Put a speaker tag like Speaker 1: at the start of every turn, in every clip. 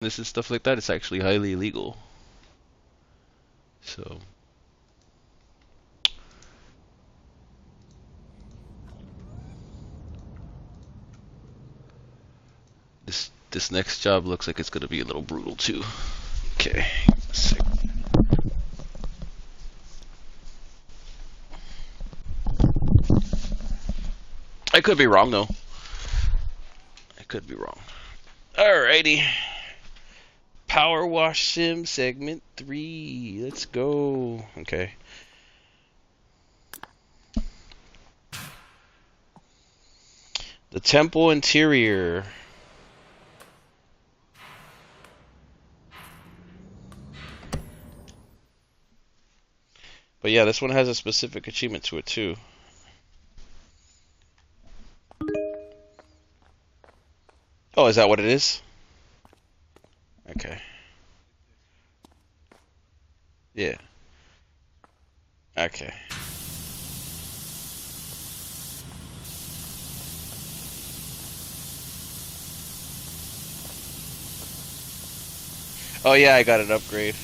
Speaker 1: this and stuff like that, it's actually highly illegal. So this next job looks like it's gonna be a little brutal too. Okay. I could be wrong though. I could be wrong. Alrighty. Powerwash Sim segment 3. Let's go. Okay. The temple interior. But yeah, this one has a specific achievement to it too. Oh, is that what it is? Okay. Yeah. Okay. Oh yeah, I got an upgrade.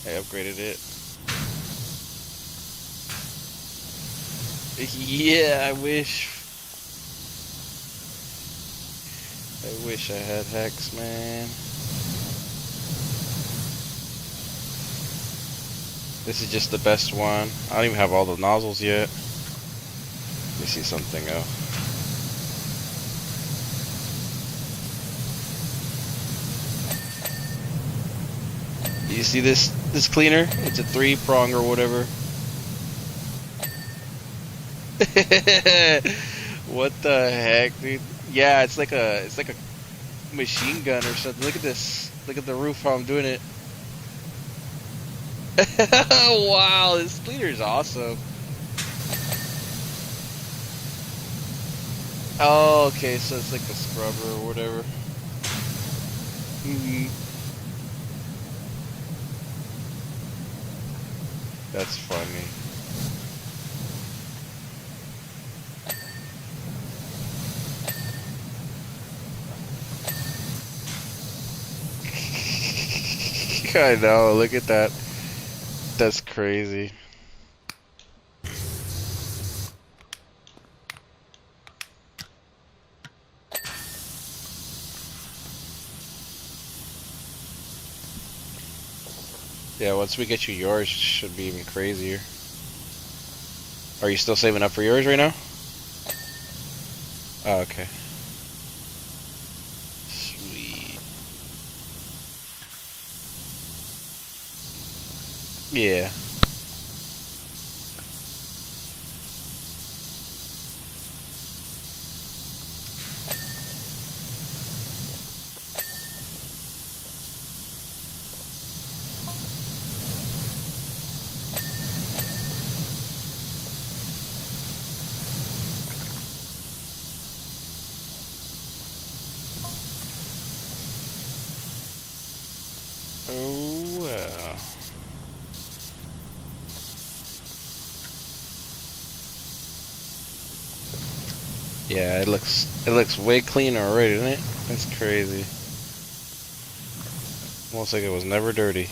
Speaker 1: I upgraded it. Yeah, I wish. I wish I had Hex, man. This is just the best one. I don't even have all the nozzles yet. Let me see something though. You see this cleaner? It's a 3-prong or whatever. What the heck, dude? Yeah, it's like a machine gun or something. Look at this. Look at the roof how I'm doing it. Wow, this cleaner is awesome. Oh, okay, so it's like a scrubber or whatever. That's funny. I know, look at that. That's crazy. Yeah, once we get you yours, it should be even crazier. Are you still saving up for yours right now? Oh, okay. Sweet. Yeah. Oh, well. Yeah, it looks way cleaner already, doesn't it? That's crazy. Almost like it was never dirty.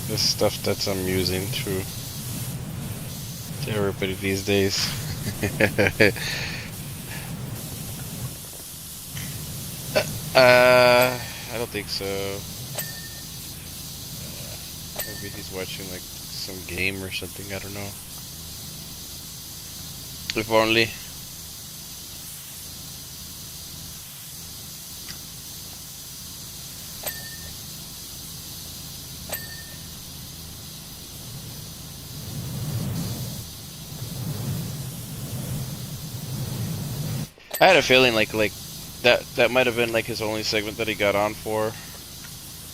Speaker 1: This stuff that I'm using to everybody these days. I don't think so. Maybe he's watching like some game or something. I don't know. If only. I had a feeling like that might have been like his only segment that he got on for,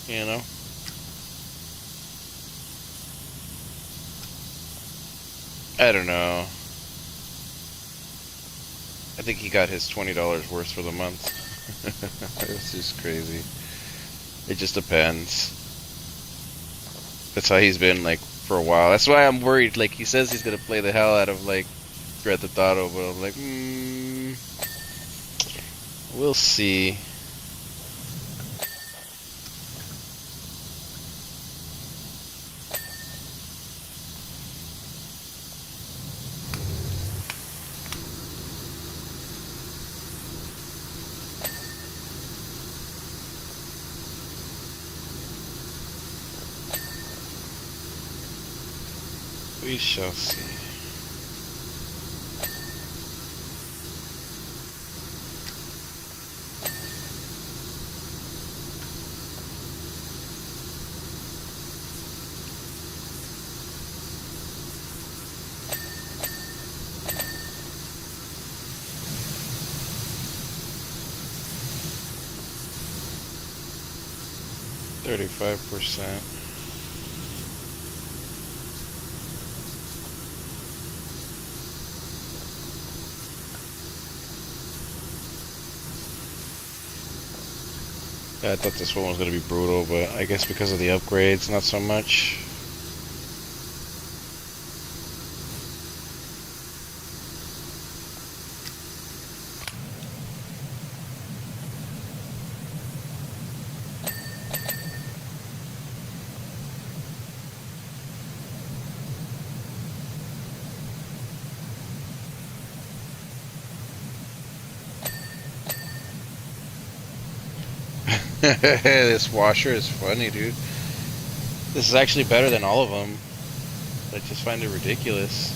Speaker 1: you know. I don't know. I think he got his $20 worth for the month. It's just crazy. It just depends. That's how he's been like for a while. That's why I'm worried. Like he says he's gonna play the hell out of like Grand Theft Auto, but I'm like, we'll see. We shall see. $35%. Yeah, I thought this one was gonna be brutal, but I guess because of the upgrades, not so much. This washer is funny, dude. This is actually better than all of them. I just find it ridiculous.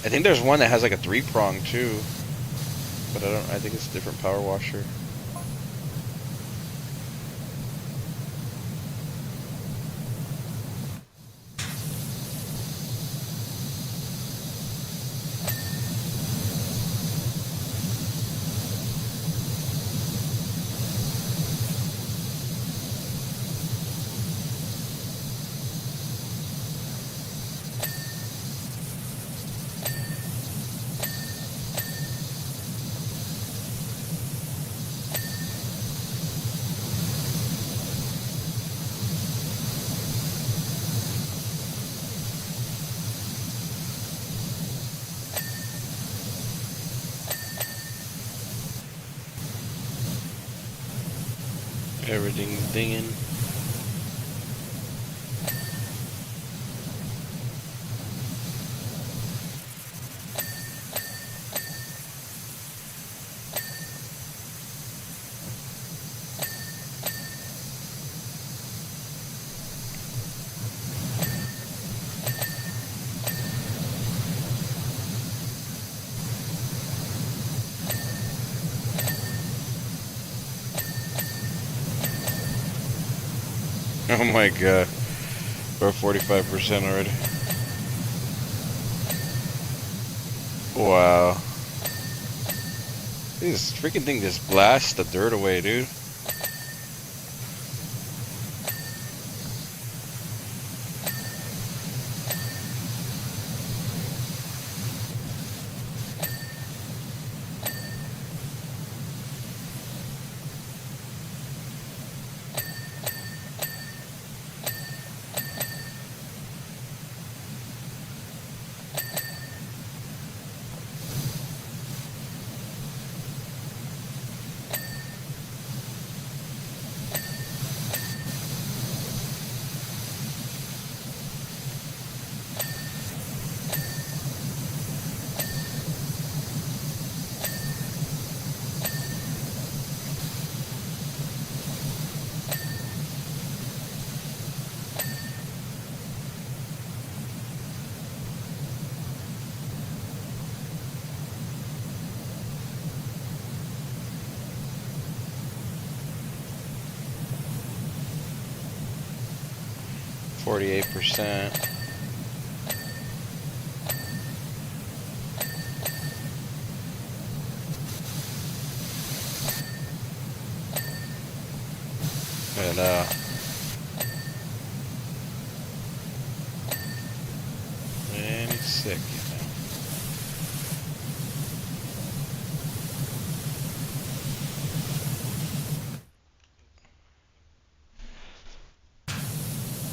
Speaker 1: I think there's one that has like a 3-prong too, but I think it's a different power washer. Everything's dinging. Oh my god. We're 45% already. Wow. This freaking thing just blasts the dirt away, dude. %. And sick, you know.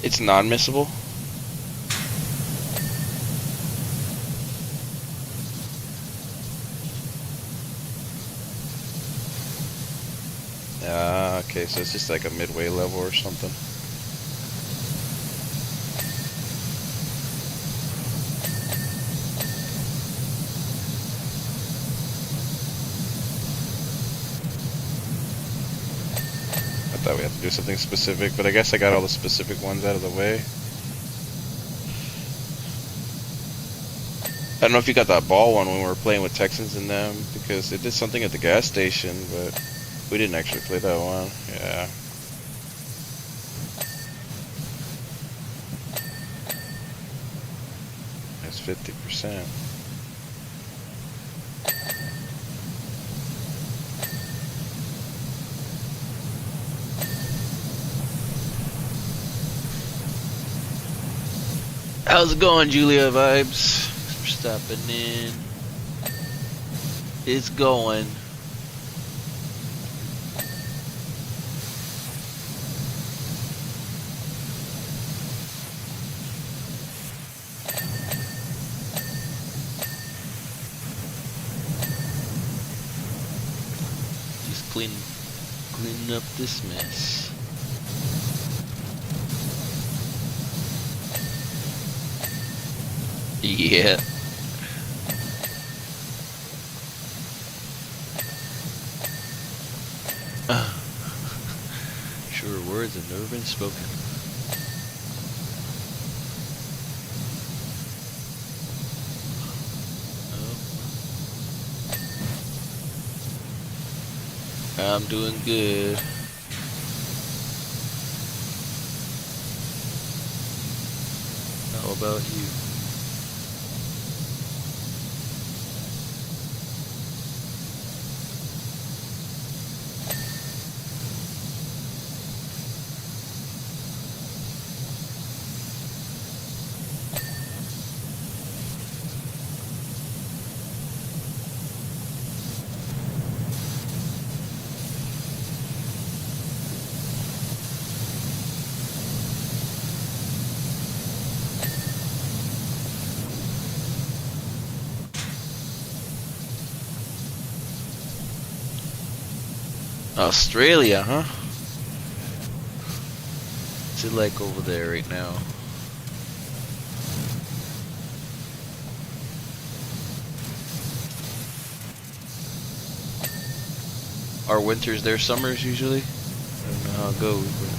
Speaker 1: It's non-missable? Okay, so it's just like a midway level or something. I thought we had to do something specific, but I guess I got all the specific ones out of the way. I don't know if you got that ball one when we were playing with Texans and them, because it did something at the gas station, but we didn't actually play that one. Yeah. That's 50%. How's it going, Julia Vibes? Thanks for stopping in. It's going. Just cleaning up this mess. Yeah. Sure words have never been spoken. Oh. I'm doing good. How about you? Australia, huh? What's it like over there right now? Our winters, their summers usually? I don't know how it goes, but...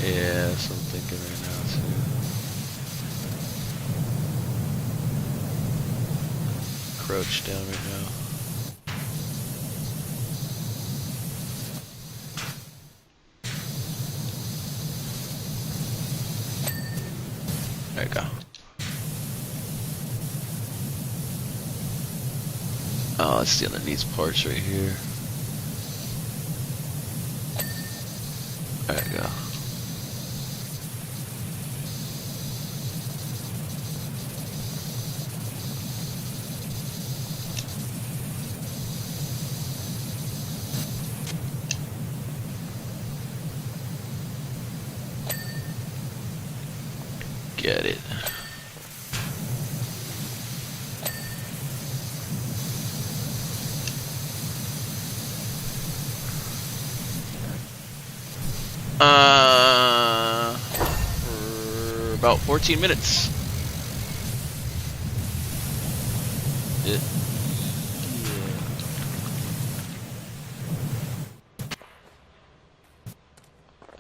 Speaker 1: Yeah, that's what I'm thinking right now too. Crouch down right now. There you go. Oh, it's the underneath parts right here. There you go. Get it. For about 14 minutes. Yeah.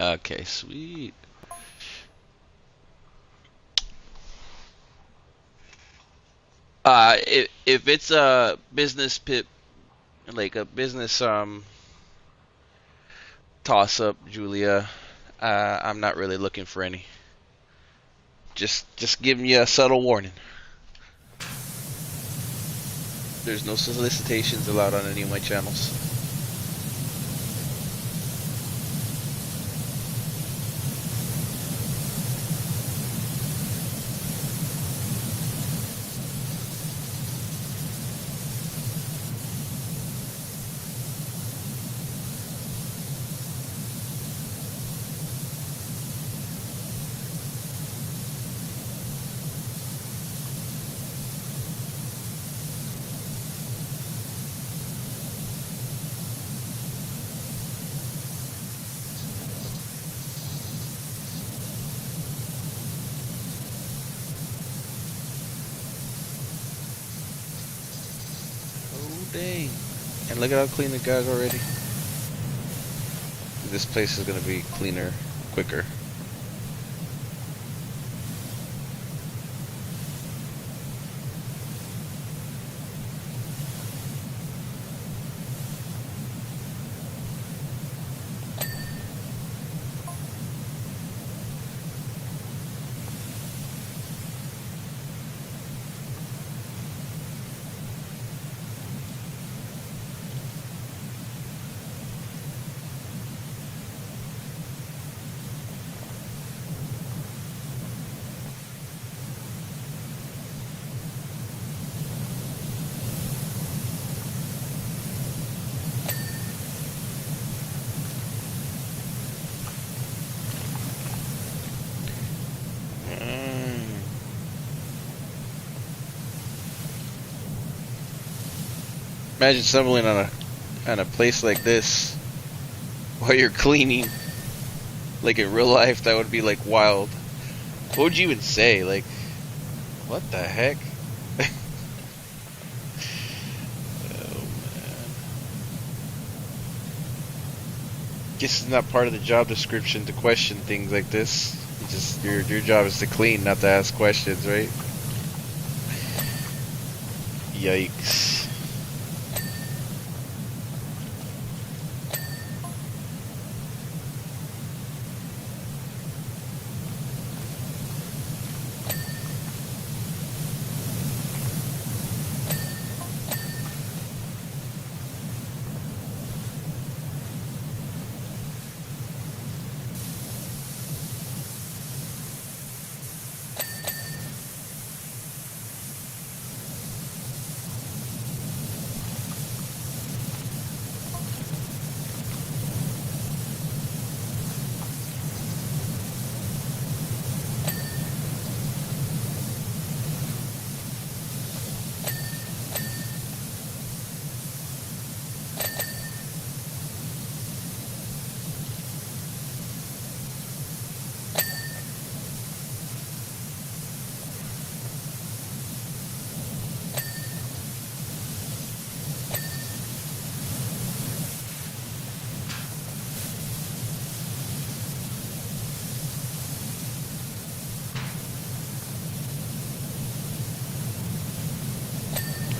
Speaker 1: Okay, sweet. If it's a business pit, like a business toss up, Julia, I'm not really looking for any. Just giving you a subtle warning. There's no solicitations allowed on any of my channels. Oh dang! And look at how clean it got already. This place is gonna be cleaner, quicker. Imagine stumbling on a place like this while you're cleaning. Like in real life, that would be like wild. What would you even say? Like, what the heck? Oh man. Guess it's not part of the job description to question things like this. You just your job is to clean, not to ask questions, right? Yikes.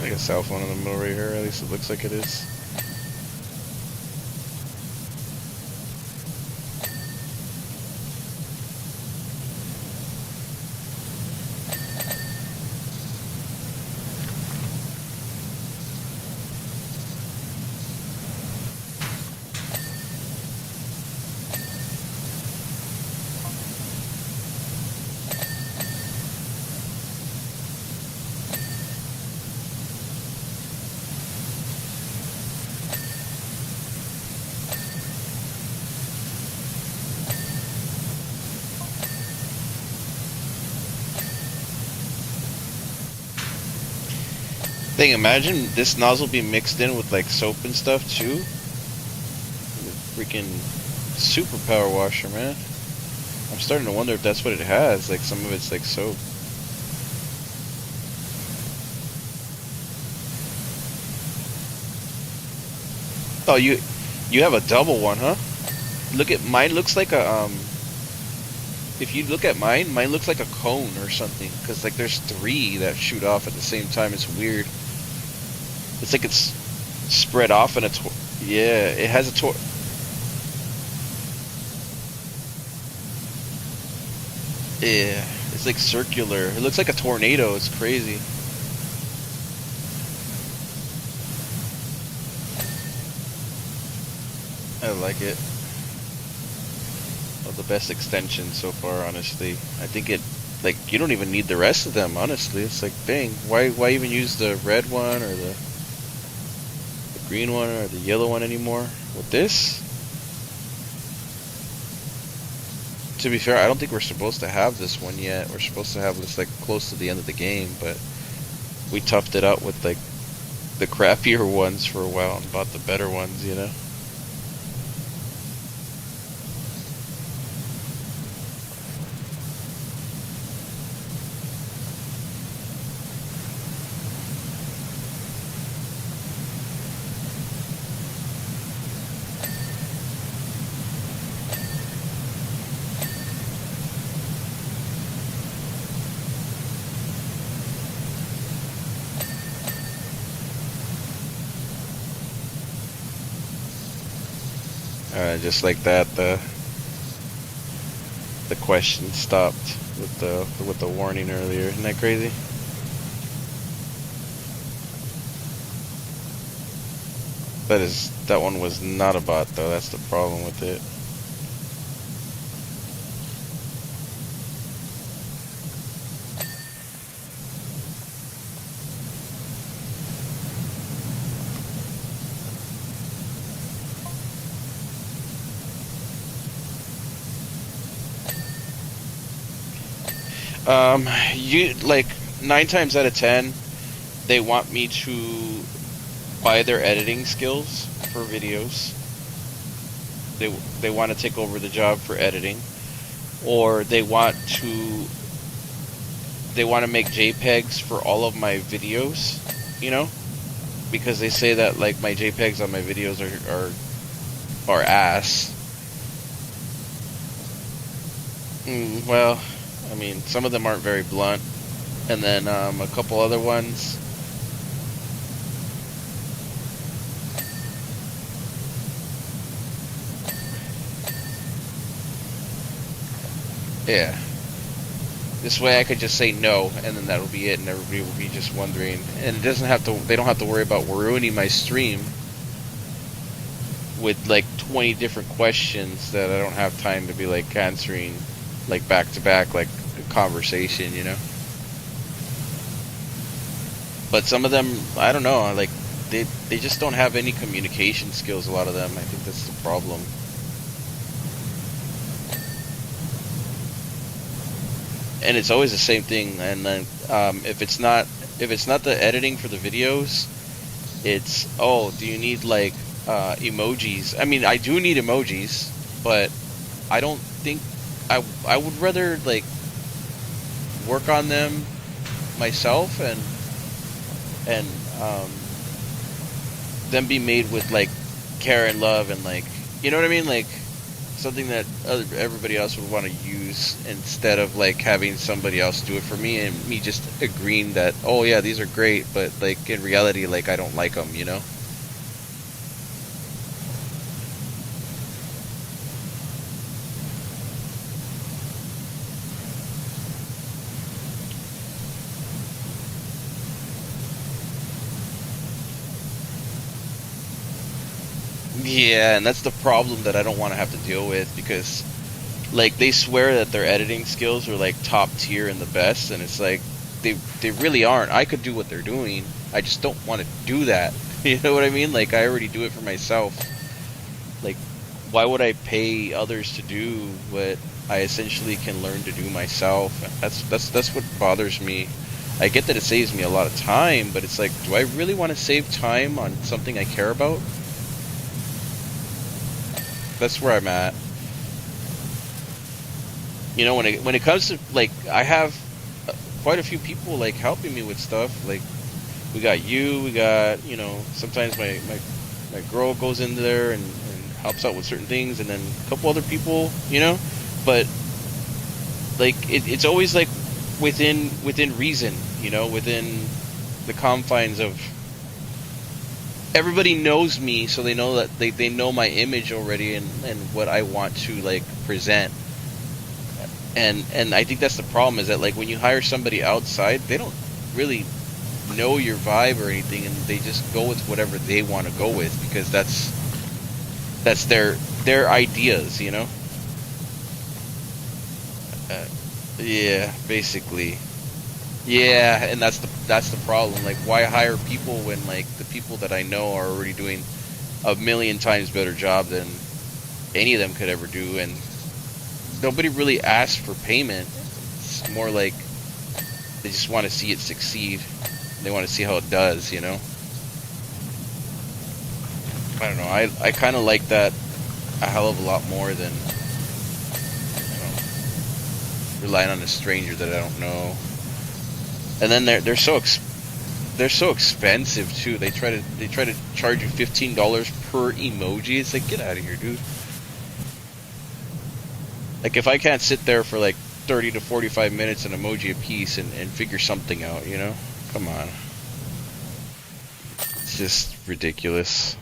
Speaker 1: Like a cell phone in the middle right here, at least it looks like it is. Thing, imagine this nozzle being mixed in with like soap and stuff too. Freaking super power washer, man. I'm starting to wonder if that's what it has. Like some of it's like soap. Oh, you have a double one, huh? look at mine. Looks like a If you look at mine looks like a cone or something. Because like there's three that shoot off at the same time. It's weird. It's like it's spread off in a yeah. It has a yeah. It's like circular. It looks like a tornado. It's crazy. I like it. Well, the best extension so far, honestly. I think it, like, you don't even need the rest of them, honestly. It's like, dang, why even use the red one or the green one or the yellow one anymore? With this, to be fair, I don't think we're supposed to have this one yet. We're supposed to have this, like, close to the end of the game, but we toughed it out with, like, the crappier ones for a while and bought the better ones, you know? Just like that, the question stopped with the warning earlier. Isn't that crazy? That one was not a bot though. That's the problem with it. You like 9 times out of 10, they want me to buy their editing skills for videos. They want to take over the job for editing, or they want to make JPEGs for all of my videos, you know, because they say that like my JPEGs on my videos are ass. Well, I mean, some of them aren't very blunt, and then a couple other ones. Yeah. This way I could just say no, and then that'll be it, and everybody will be just wondering. And it doesn't have to. They don't have to worry about ruining my stream with like 20 different questions that I don't have time to be like answering, like back to back, like a conversation, you know. But some of them, I don't know, like they just don't have any communication skills. A lot of them, I think that's the problem. And it's always the same thing. And then if it's not the editing for the videos, it's, oh, do you need like emojis? I mean, I do need emojis, but I don't think I would rather like work on them myself and them be made with like care and love and like, you know what I mean, like something that everybody else would want to use instead of like having somebody else do it for me and me just agreeing that, oh yeah, these are great, but like in reality, like I don't like them, you know. Yeah, and that's the problem that I don't want to have to deal with, because like they swear that their editing skills are like top tier and the best, and it's like they really aren't. I could do what they're doing. I just don't want to do that. You know what I mean? Like I already do it for myself. Like why would I pay others to do what I essentially can learn to do myself? That's what bothers me. I get that it saves me a lot of time, but it's like, do I really want to save time on something I care about? That's where I'm at. You know, when it comes to like, I have quite a few people like helping me with stuff. Like we got you, we got, you know, sometimes my girl goes in there and helps out with certain things, and then a couple other people, but like it's always like within reason, within the confines of everybody knows me, so they know that they know my image already and what I want to like present. And I think that's the problem, is that like when you hire somebody outside, they don't really know your vibe or anything, and they just go with whatever they want to go with, because that's their ideas, yeah, basically. Yeah, and that's the problem. Like, why hire people when like the people that I know are already doing a million times better job than any of them could ever do, and nobody really asks for payment. It's more like they just want to see it succeed. They want to see how it does, I don't know. I kind of like that a hell of a lot more than relying on a stranger that I don't know. And then they're so expensive too. They try to charge you $15 per emoji. It's like, get out of here, dude. Like, if I can't sit there for like 30 to 45 minutes an emoji a piece and figure something out, come on. It's just ridiculous.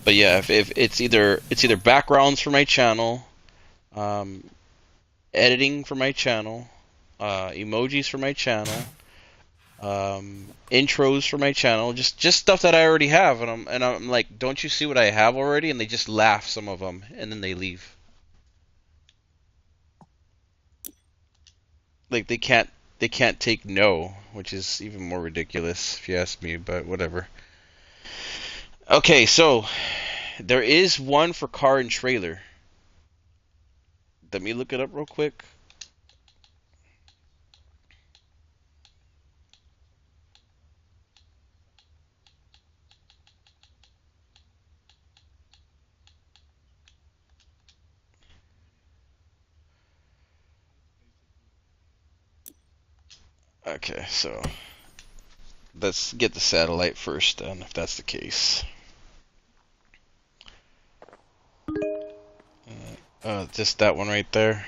Speaker 1: But yeah, if it's either backgrounds for my channel, editing for my channel, emojis for my channel, intros for my channel, just stuff that I already have, and I'm like, don't you see what I have already? And they just laugh, some of them, and then they leave. Like, they can't take no, which is even more ridiculous if you ask me, but whatever. Okay, so there is one for car and trailer. Let me look it up real quick. Okay, so let's get the satellite first then, if that's the case. Just that one right there.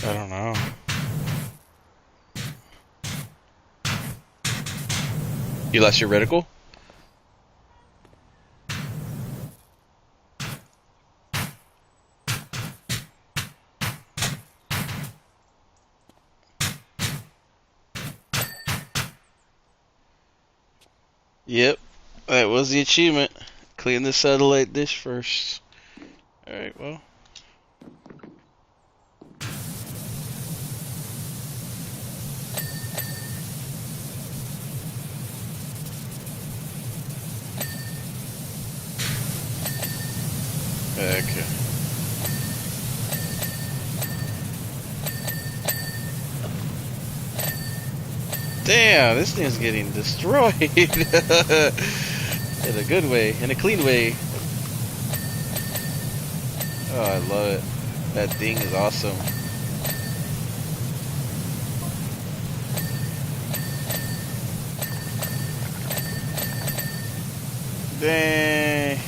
Speaker 1: I don't know. You lost your reticle? Yep, that was the achievement. Clean the satellite dish first. Alright, well. Okay. Damn, this thing's getting destroyed. In a good way, in a clean way. Oh, I love it. That thing is awesome. Dang.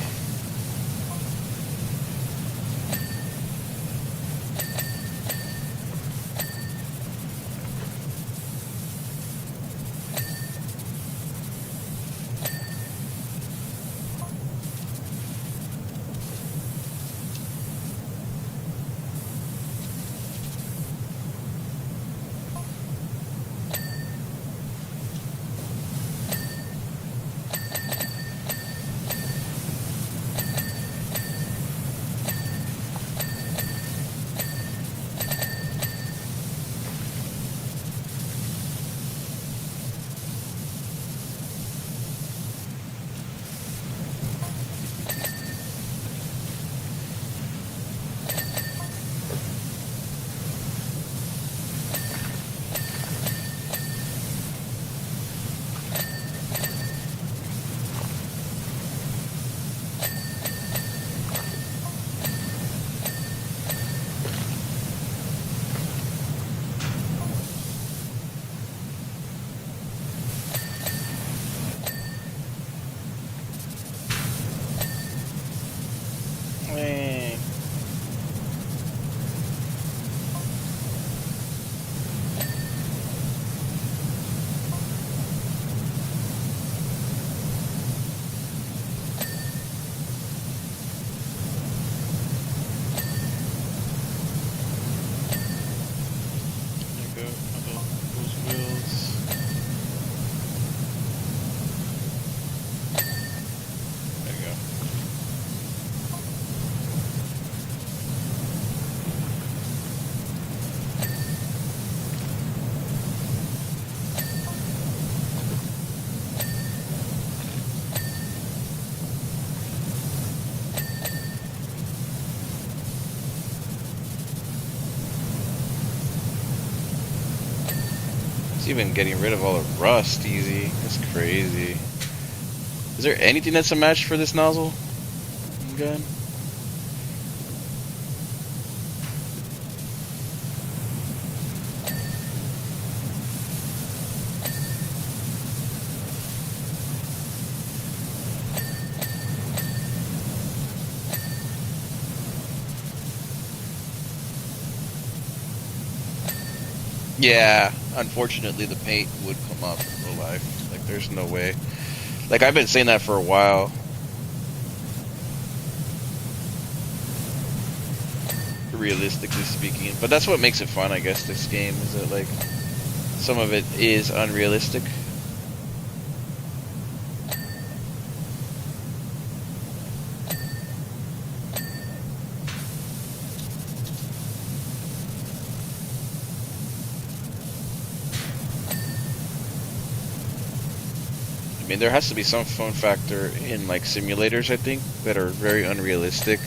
Speaker 1: even getting rid of all the rust easy. That's crazy. Is there anything that's a match for this nozzle gun? Yeah, unfortunately the paint would come off in real life. Like there's no way. Like I've been saying that for a while. Realistically speaking. But that's what makes it fun, I guess, this game, is that like some of it is unrealistic. I mean, there has to be some fun factor in like simulators, I think, that are very unrealistic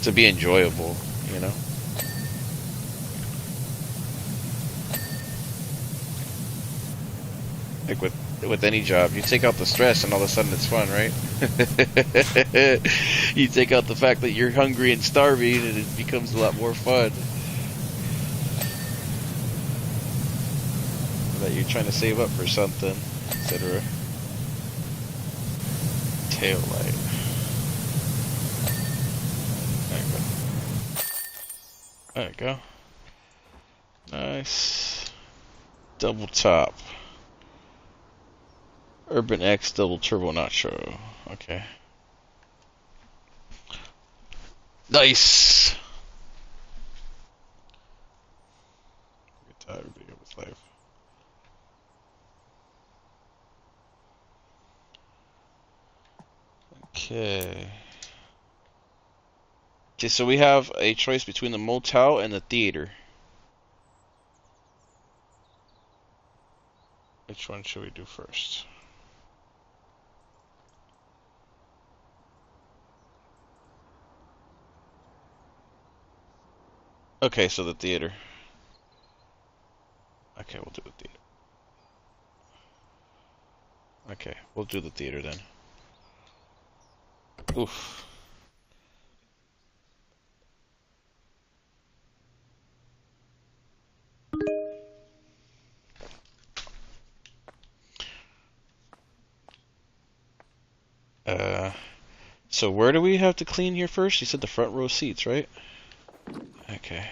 Speaker 1: to be enjoyable, you know? Like with any job, you take out the stress and all of a sudden it's fun, right? You take out the fact that you're hungry and starving and it becomes a lot more fun. That you're trying to save up for something, etc. Tail light. There you go. Nice. Double top. Urban X double turbo nacho. Okay. Nice. Get tired of being with life. Okay. Okay, so we have a choice between the motel and the theater. Which one should we do first? Okay, so the theater. Okay, we'll do the theater. Okay, we'll do the theater then. Oof. So where do we have to clean here first? You said the front row seats, right? Okay.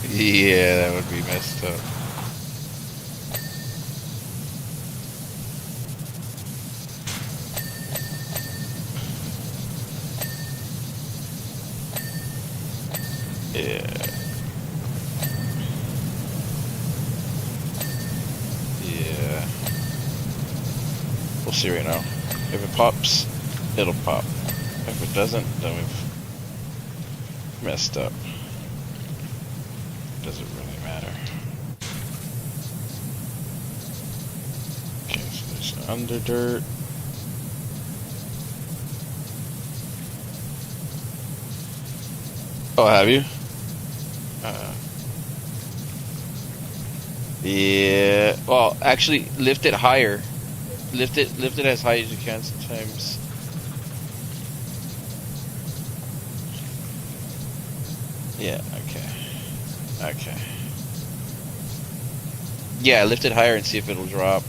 Speaker 1: Yeah, that would be messed up. Yeah. Yeah. We'll see right now. If it pops, it'll pop. If it doesn't, then we've messed up. Doesn't really matter. Okay, so there's under dirt. Oh, have you? Yeah. Well, actually, lift it higher. Lift it as high as you can sometimes. Yeah, okay. Okay. Yeah, lift it higher and see if it'll drop.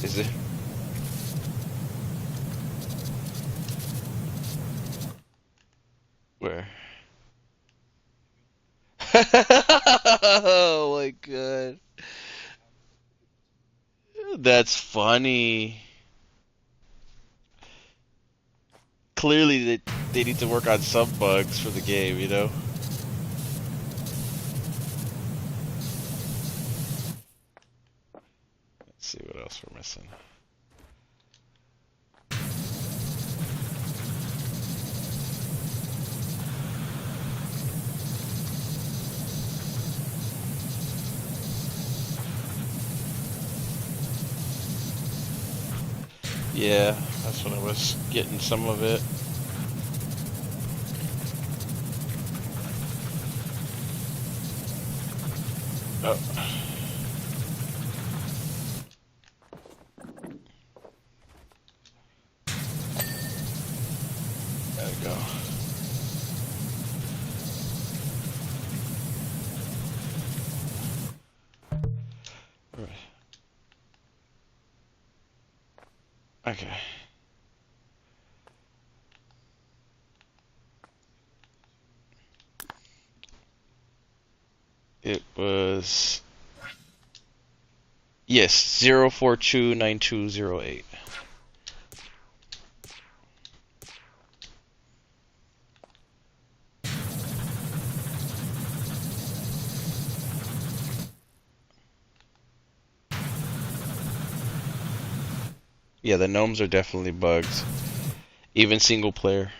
Speaker 1: Is it? Where? Oh my god. That's funny. Clearly, they need to work on some bugs for the game, you know? Let's see what else we're missing. Yeah, that's what I was getting some of it. Oh. There we go. Right. Okay. It was yes, 0429208. Yeah, the gnomes are definitely bugs. Even single player.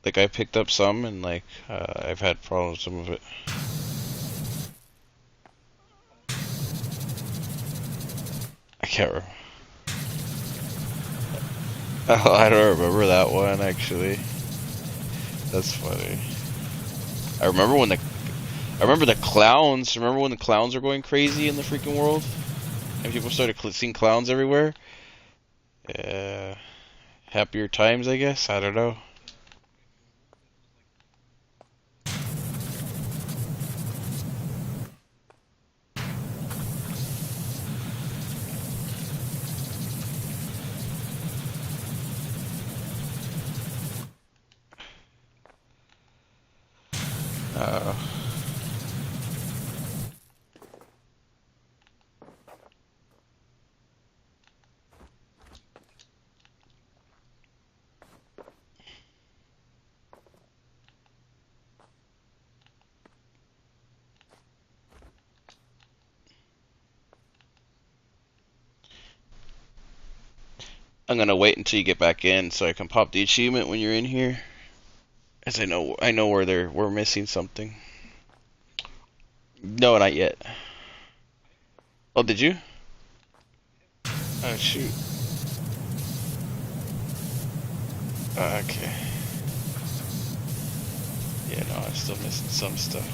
Speaker 1: Like I picked up some and like I've had problems with some of it. I can't remember. Oh, I don't remember that one actually. That's funny. I remember when the I remember the clowns. Remember when the clowns were going crazy in the freaking world? And people started seeing clowns everywhere? Yeah. Happier times, I guess? I don't know. Uh, I'm gonna wait until you get back in so I can pop the achievement when you're in here. As I know where we're missing something. No, not yet. Oh, did you? Oh shoot. Okay. Yeah, no, I'm still missing some stuff.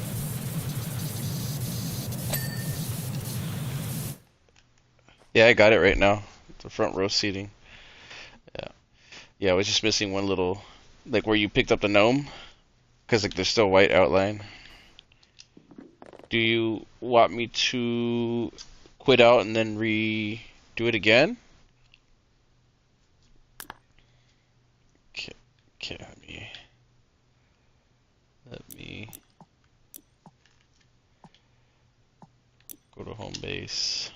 Speaker 1: Yeah, I got it right now. The front row seating. Yeah. Yeah, I was just missing one little, like where you picked up the gnome, because like there's still white outline. Do you want me to quit out and then redo it again? Okay, okay, let me go to home base.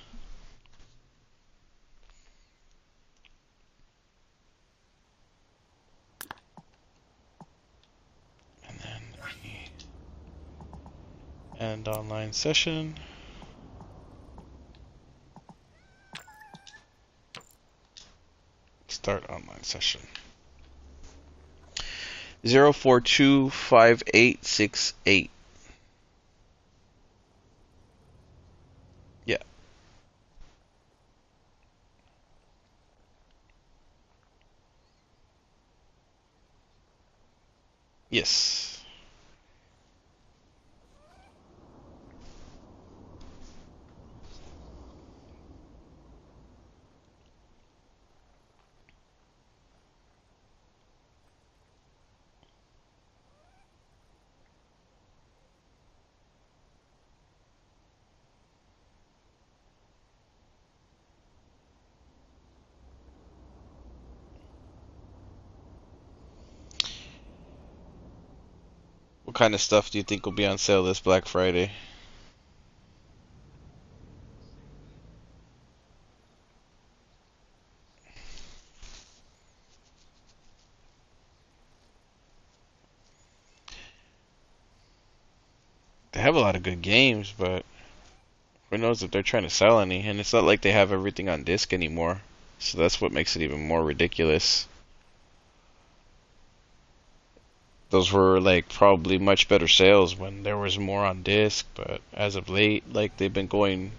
Speaker 1: And then let me end online session. Start online session. 0425868. Yeah. Yes. What kind of stuff do you think will be on sale this Black Friday? They have a lot of good games, but who knows if they're trying to sell any? And it's not like they have everything on disc anymore. So that's what makes it even more ridiculous. Those were like probably much better sales when there was more on disc, but as of late, like they've been trying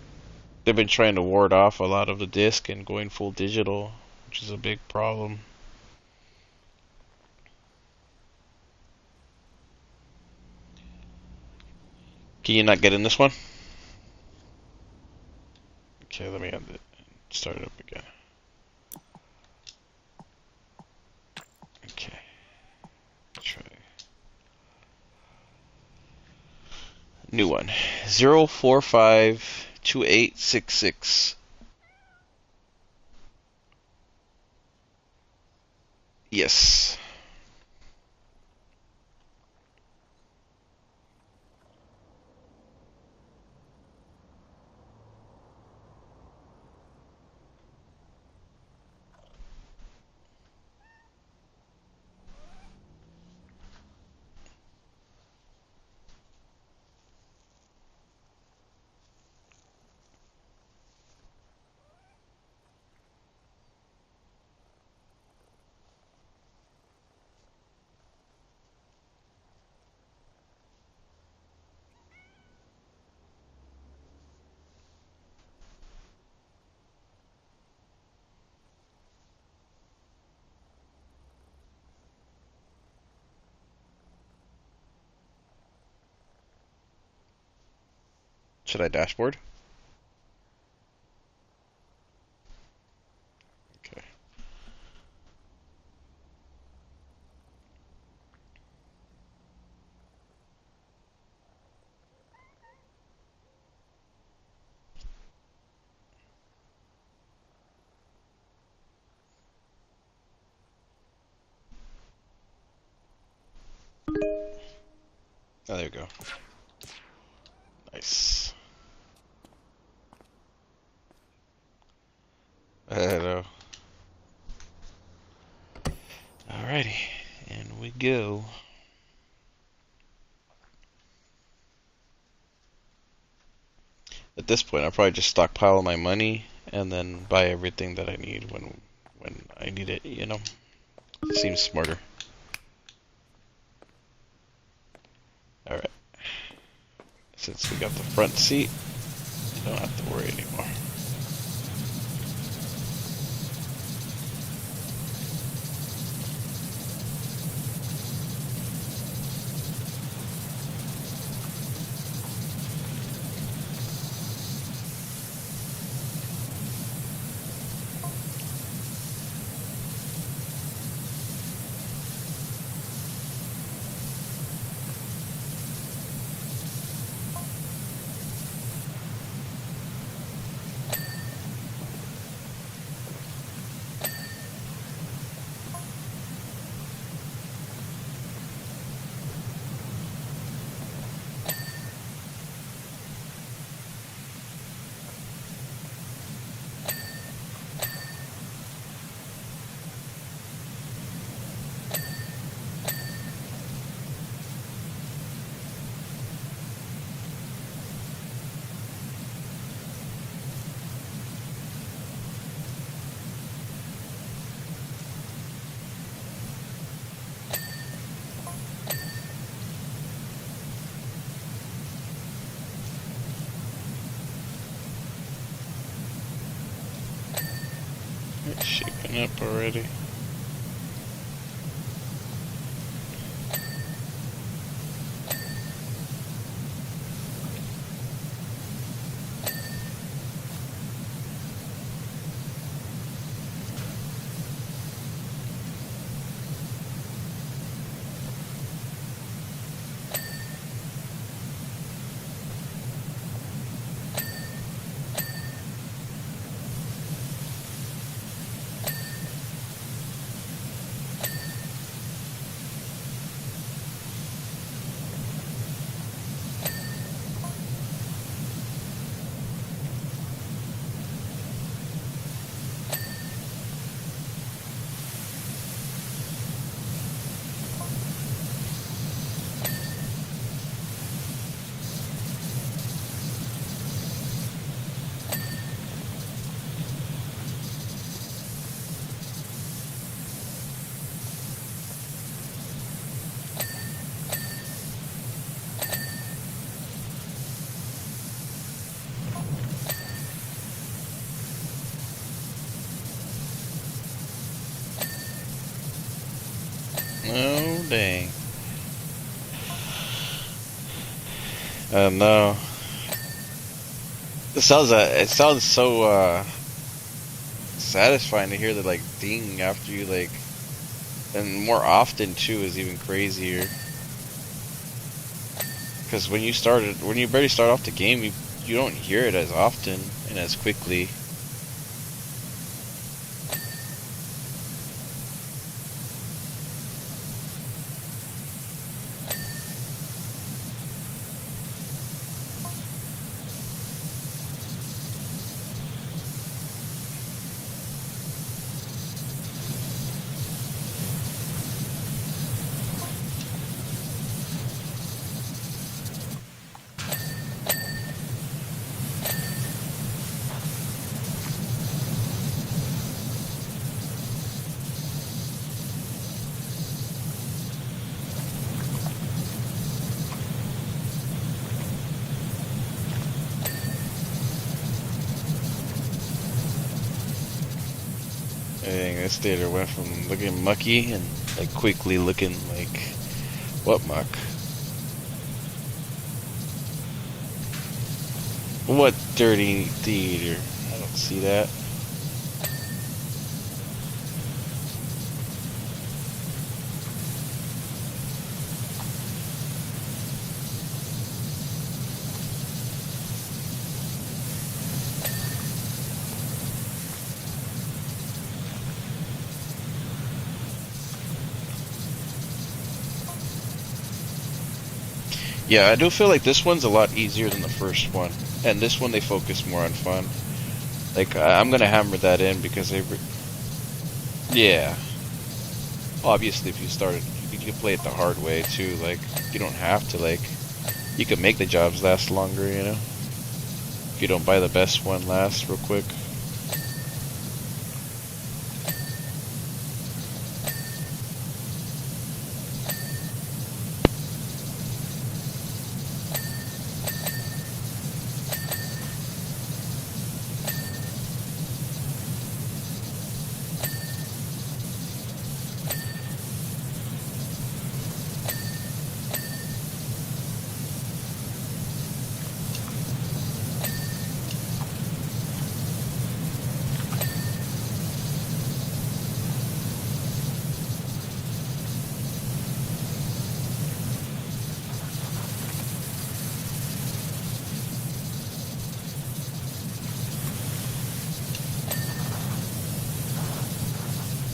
Speaker 1: to ward off a lot of the disc and going full digital, which is a big problem. Can you not get in this one? Okay, let me end it. Start it up again. Okay. Try. New one. 0452866. Yes. Should I dashboard? Okay. Oh, there you go. Nice. I know. Alrighty. And we go. At this point, I'll probably just stockpile my money and then buy everything that I need when I need it, you know? Seems smarter. Alright. Since we got the front seat, I don't have to worry anymore. It's shaping up already. Dang. No. It sounds so satisfying to hear the like ding after you like, and more often too is even crazier. Because when you barely start off the game, you don't hear it as often and as quickly. Dang, this theater went from looking mucky and like quickly looking like what muck? What dirty theater? I don't see that. Yeah, I do feel like this one's a lot easier than the first one, and this one they focus more on fun. Like I'm gonna hammer that in because yeah. Obviously, if you started, you can play it the hard way too. Like you don't have to like, you can make the jobs last longer. You know, if you don't buy the best one last real quick.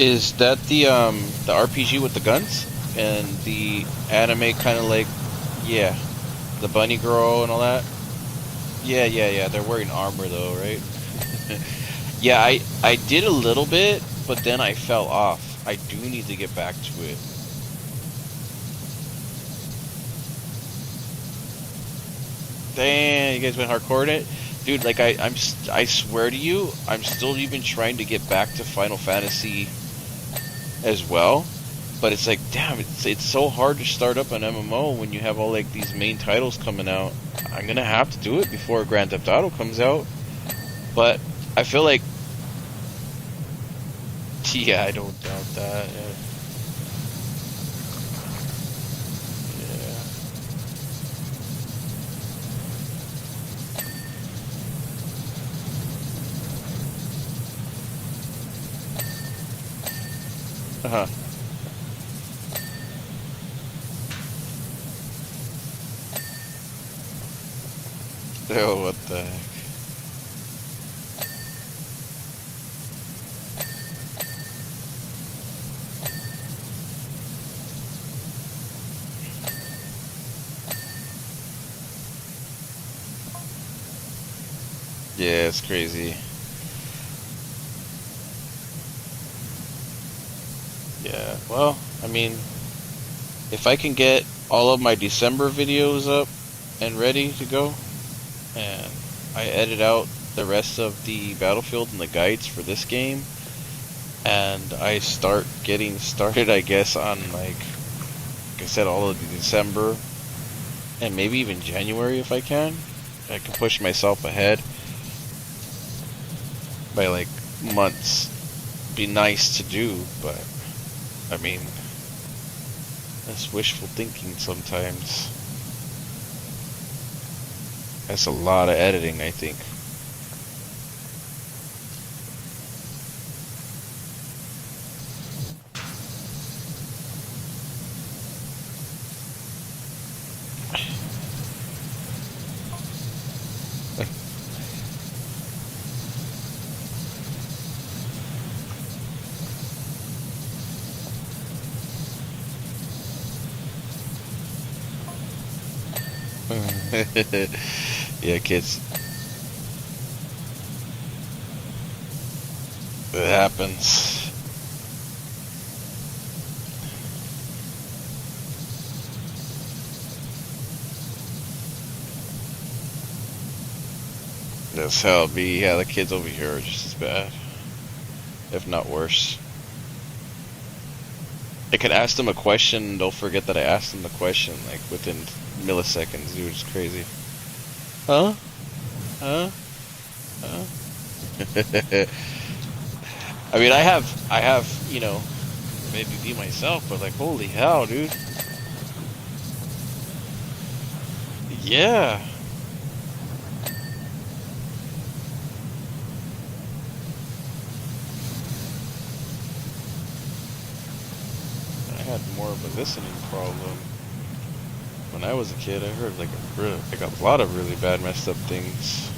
Speaker 1: Is that the RPG with the guns and the anime kind of like, yeah, the bunny girl and all that? Yeah, yeah, yeah. They're wearing armor though, right? Yeah, I did a little bit, but then I fell off. I do need to get back to it. Damn, you guys went hardcore in it? Dude, like I swear to you, I'm still even trying to get back to Final Fantasy as well. But it's like, damn, it's so hard to start up an MMO when you have all like these main titles coming out. I'm gonna have to do it before Grand Theft Auto comes out. But I feel like, yeah, I don't doubt that. Yeah. Uh-huh. Oh, what the heck? Yeah, it's crazy. Yeah, well, I mean, if I can get all of my December videos up and ready to go, and I edit out the rest of the Battlefield and the guides for this game, and I start getting started, I guess, on like I said, all of December, and maybe even January if I can push myself ahead by like months. Be nice to do, but I mean, That's wishful thinking sometimes. That's a lot of editing, I think. Yeah, kids. It happens. That's how it be. Yeah, the kids over here are just as bad, if not worse. I could ask them a question and they'll forget that I asked them the question, like, within milliseconds, dude. It's crazy. Huh? Huh? Huh? I mean, I have, maybe be myself, but like, holy hell, dude. Yeah. I had more of a listening problem when I was a kid. I heard like a lot of really bad, messed up things.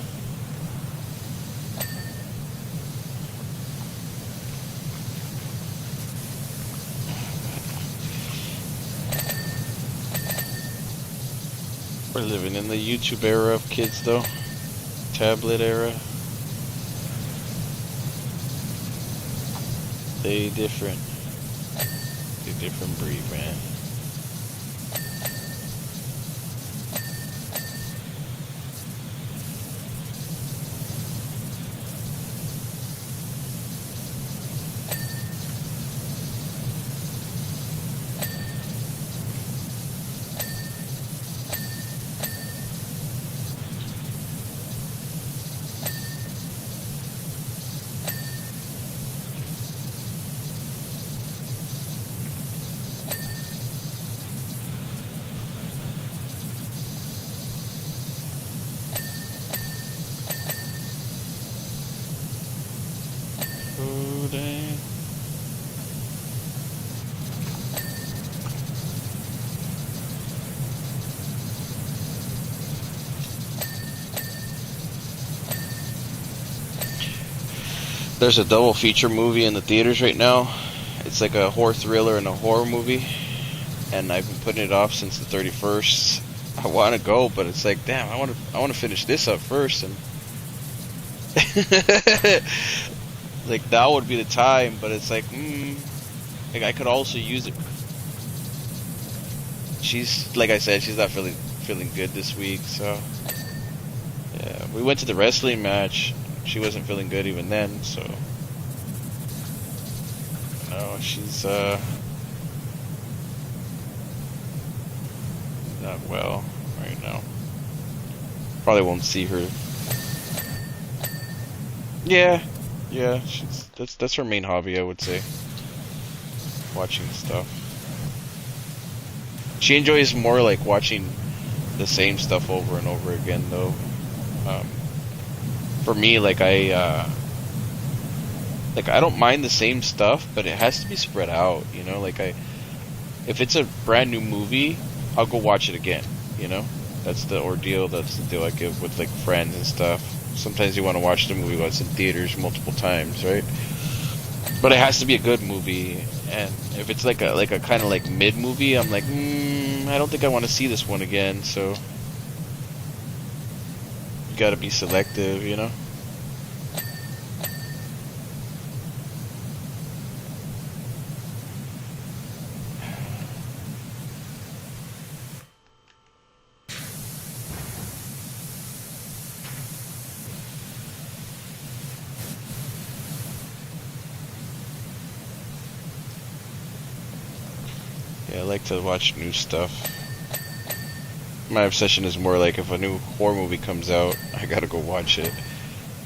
Speaker 1: We're living in the YouTube era of kids, though. Tablet era. They different. They different breed, man. Oh, dang. There's a double feature movie in the theaters right now. It's like a horror thriller and a horror movie, and I've been putting it off since the 31st. I want to go, but it's like, damn, I want to finish this up first, and like that would be the time. But it's like, like I could also use it. She's, like I said, she's not feeling good this week, so yeah. We went to the wrestling match. She wasn't feeling good even then, so no, she's not well right now. Probably won't see her. Yeah, yeah, that's her main hobby, I would say. Watching stuff. She enjoys more like watching the same stuff over and over again, though. For me, like I don't mind the same stuff, but it has to be spread out, you know. Like if it's a brand new movie, I'll go watch it again, you know. That's the ordeal. That's the deal I give with like friends and stuff. Sometimes you want to watch the movie while it's in theaters multiple times, right? But it has to be a good movie. And if it's like a kind of like mid movie, I'm like, I don't think I want to see this one again. So you gotta be selective, you know. Yeah, I like to watch new stuff. My obsession is more like if a new horror movie comes out, I gotta go watch it.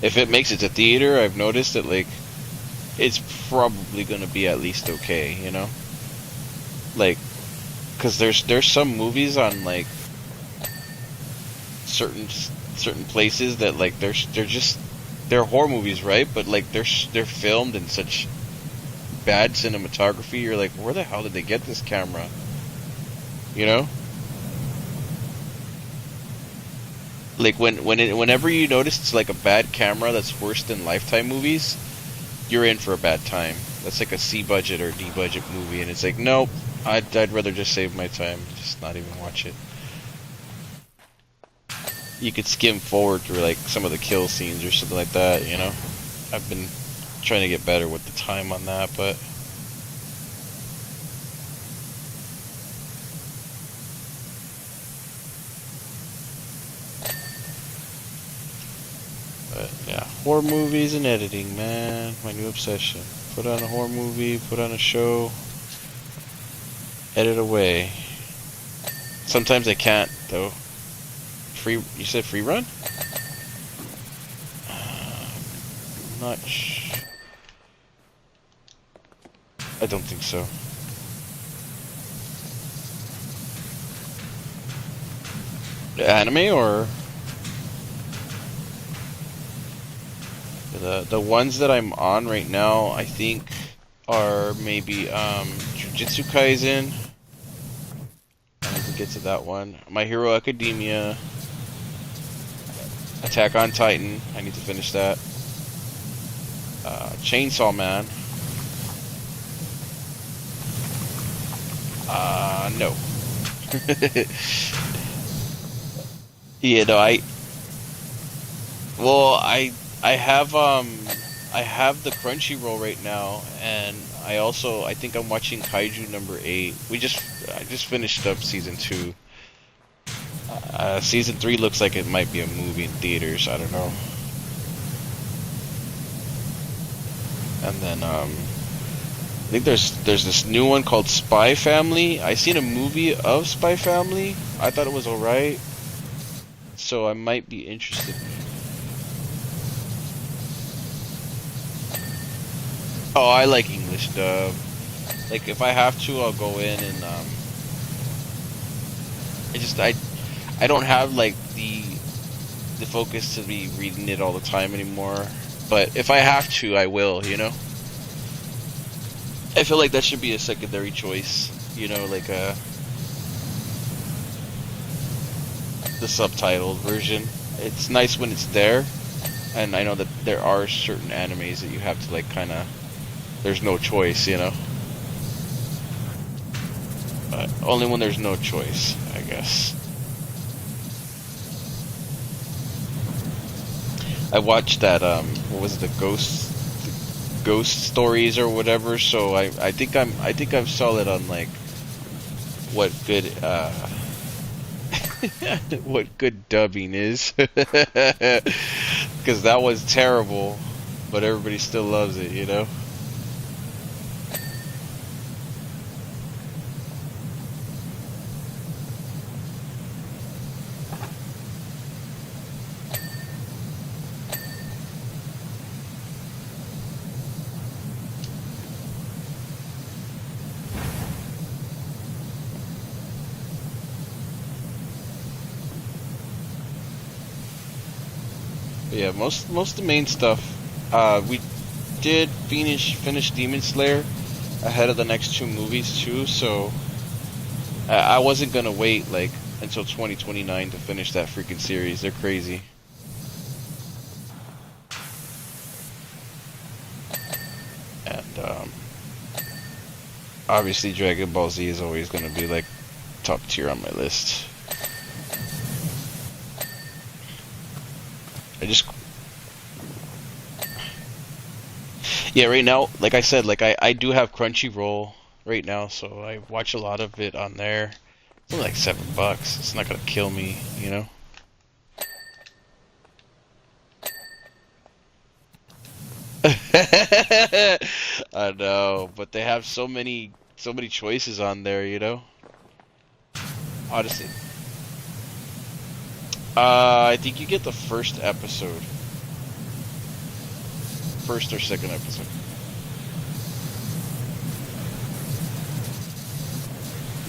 Speaker 1: If it makes it to theater, I've noticed that like it's probably gonna be at least okay, you know? Like, Because there's some movies on like certain places that like they're horror movies, right? But like they're filmed in such bad cinematography. You're like, where the hell did they get this camera? You know? Like whenever you notice it's like a bad camera that's worse than Lifetime movies, you're in for a bad time. That's like a C budget or D budget movie, and it's like, nope, I'd rather just save my time, just not even watch it. You could skim forward through like some of the kill scenes or something like that, you know? I've been trying to get better with the time on that, but yeah, horror movies and editing, man, my new obsession. Put on a horror movie, put on a show, edit away. Sometimes I can't though. You said free run? Not I don't think so. Anime or the ones that I'm on right now, I think are maybe Jujutsu Kaisen. I need to get to that one. My Hero Academia, Attack on Titan. I need to finish that. Chainsaw Man. No. Yeah, no, I have the Crunchyroll right now, and I think I'm watching Kaiju number 8. I just finished up season 2. Season 3 looks like it might be a movie in theaters, I don't know. And then I think there's this new one called Spy Family. I seen a movie of Spy Family. I thought it was alright, so I might be interested. Oh, I like English dub. Like if I have to, I'll go in and I don't have like the focus to be reading it all the time anymore. But if I have to, I will, you know? I feel like that should be a secondary choice, you know, like the subtitled version. It's nice when it's there, and I know that there are certain animes that you have to like kind of, there's no choice, you know? But only when there's no choice, I guess. I watched that what was it, the ghost stories or whatever, so I think I'm solid on like what good what good dubbing is. Cuz that was terrible, but everybody still loves it, you know? Yeah, most of the main stuff. We did finish Demon Slayer ahead of the next 2 movies too, so I wasn't gonna wait like until 2029 to finish that freaking series. They're crazy. And obviously Dragon Ball Z is always gonna be like top tier on my list. Yeah, right now, like I said, like I do have Crunchyroll right now, so I watch a lot of it on there. It's only like $7. It's not gonna kill me, you know? I know, but they have so many choices on there, you know? Honestly. I think you get the first episode. First or second episode.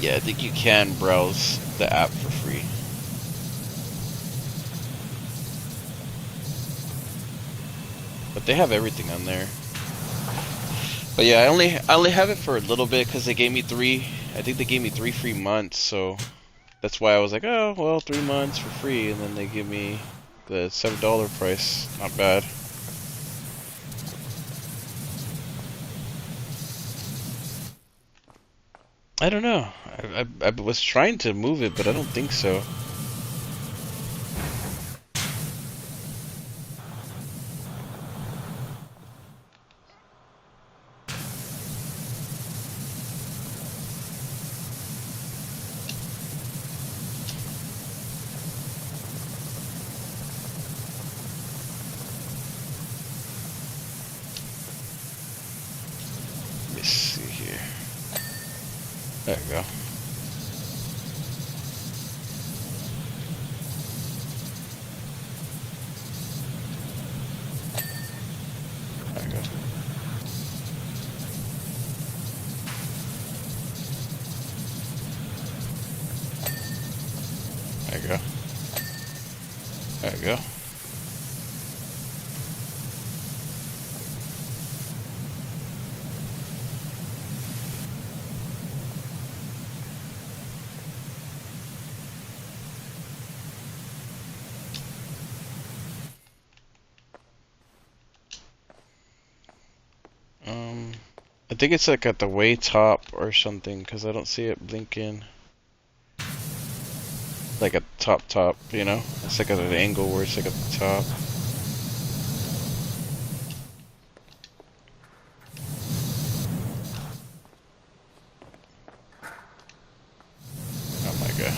Speaker 1: Yeah, I think you can browse the app for free. But they have everything on there. But yeah, I only have it for a little bit because they gave me I think they gave me 3 free months, so that's why I was like, oh well, 3 months for free, and then they give me the $7 price. Not bad. I don't know. I was trying to move it, but I don't think so. Let me see here. There we go. There we go. There we go. There we go. I think it's like at the way top or something, because I don't see it blinking. Like at the top, you know? It's like at an angle where it's like at the top. Oh my god.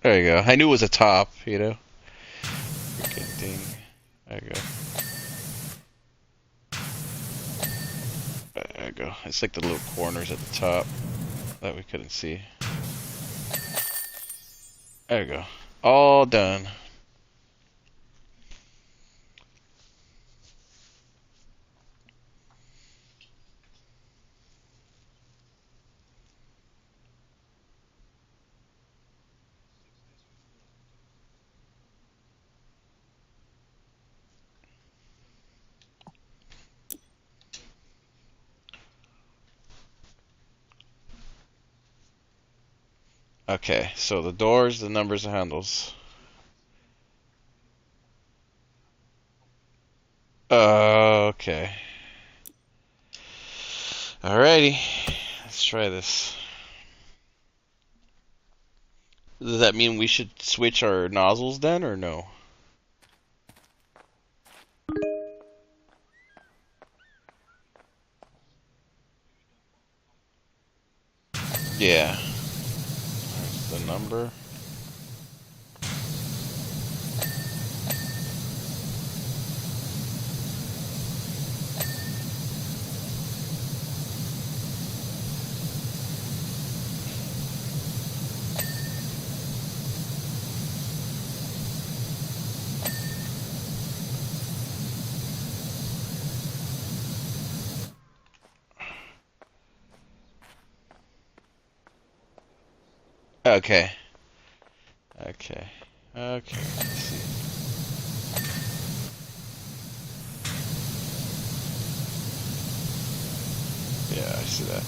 Speaker 1: There you go. I knew it was a top, you know? Freaking thing. There you go. There you go. It's like the little corners at the top that we couldn't see. There you go. All done. Okay, so the doors, the numbers, the handles. Okay. Alrighty. Let's try this. Does that mean we should switch our nozzles then, or no? Yeah. There's the number. Okay. Okay. Okay. Let's see. Yeah, I see that.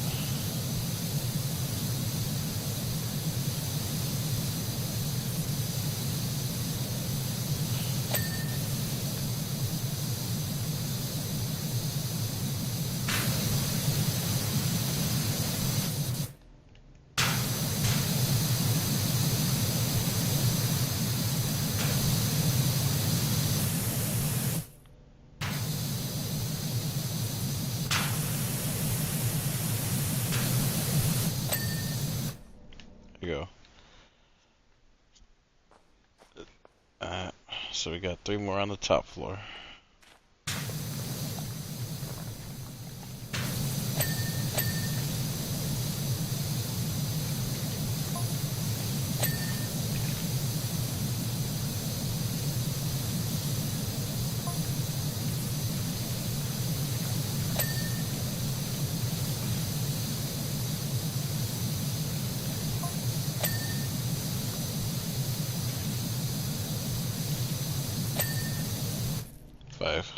Speaker 1: There you go. So we got 3 more on the top floor. 5.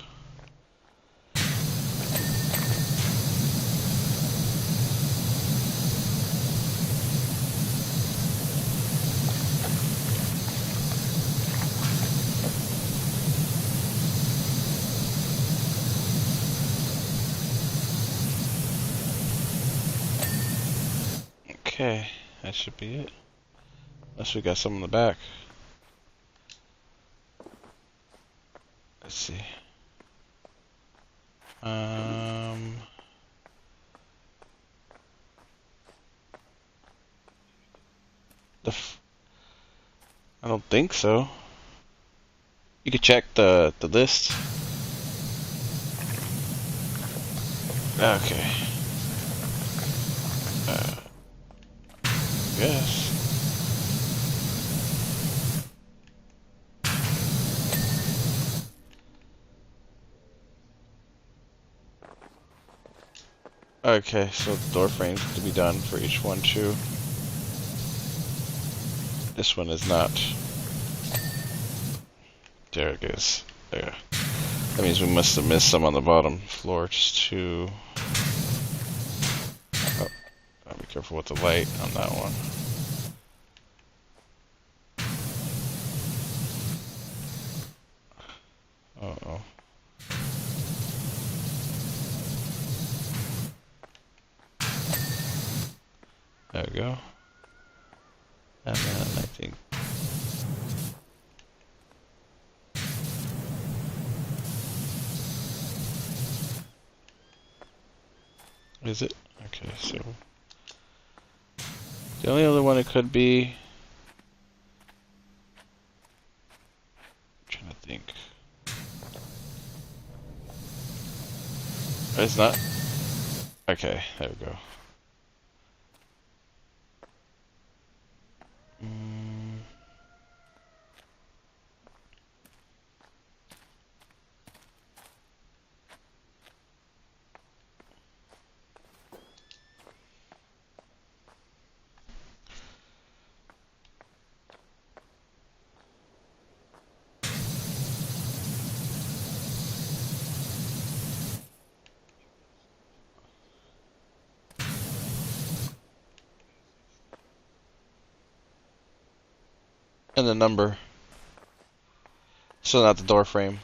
Speaker 1: Okay, that should be it. Unless we got some in the back. Let's see. I don't think so. You could check the list. Okay. Yes. Okay, so the door frames to be done for each one too. This one is not. There it is. There. That means we must have missed some on the bottom floor. Just to. Oh, gotta be careful with the light on that one. Uh-oh. There we go. And then I think. Is it? Okay, so. The only other one it could be. I'm trying to think. It's not. Okay, there we go. And the number. So not the door frame.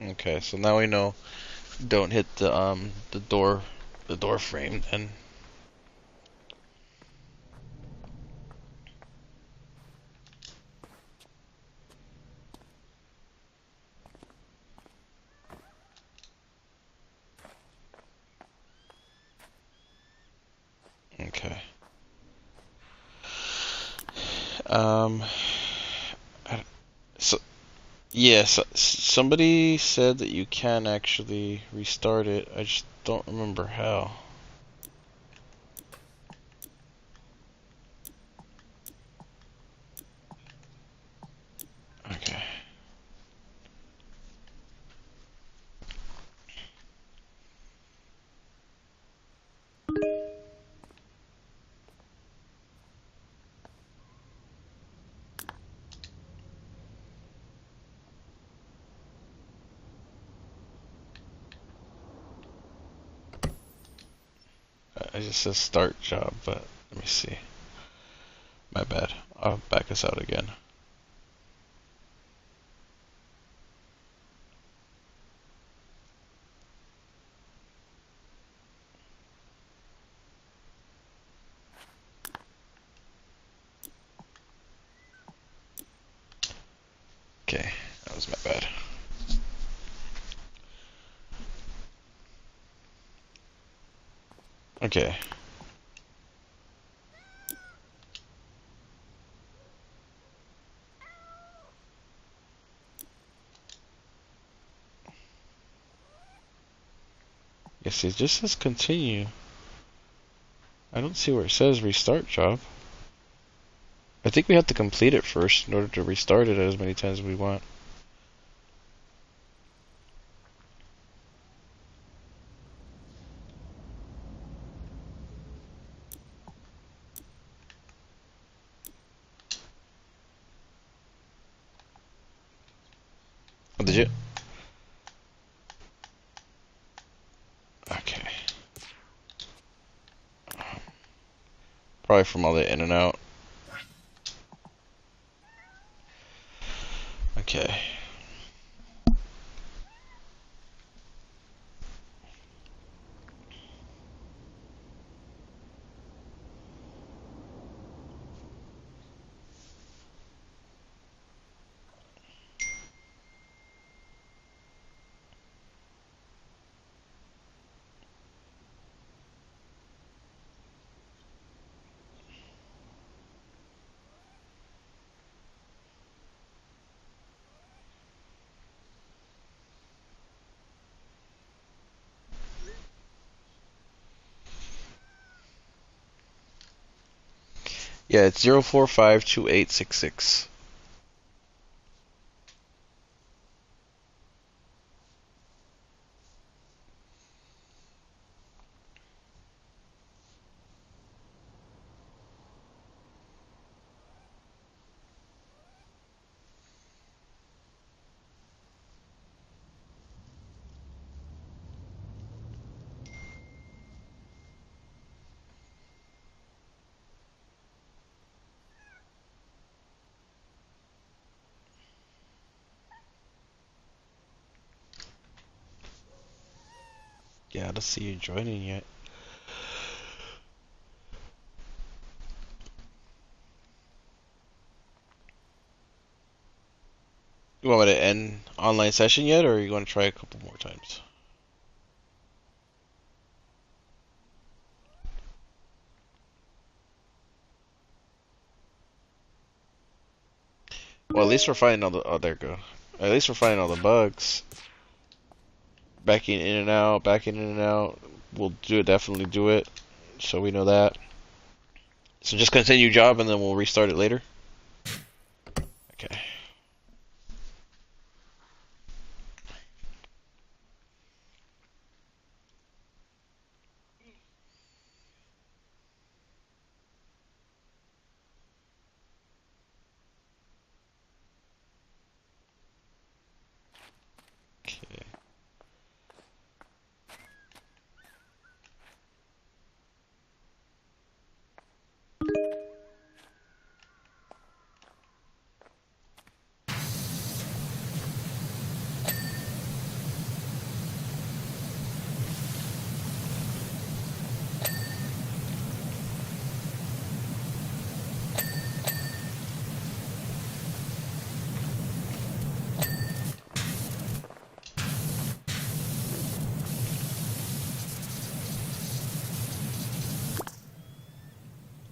Speaker 1: Okay, so now we know. Don't hit the door frame then. Okay. Um. So yes, somebody said that you can actually restart it. I just don't remember how. Okay. It just says start job, but let me see. My bad. I'll back us out again. Okay, that was my bad. Okay. see, it just says continue. I don't see where it says restart job. I think we have to complete it first in order to restart it as many times as we want. Oh, did you? Okay. Probably from all the in and out. Okay. Yeah, it's 0452866. Yeah, I don't see you joining yet. You want me to end online session yet, or are you going to try a couple more times? Well, at least we're finding all the. Oh, there we go. At least we're finding all the bugs. Backing in and out, backing in and out. We'll definitely do it, so we know that. So just continue job, and then we'll restart it later. Okay. Okay.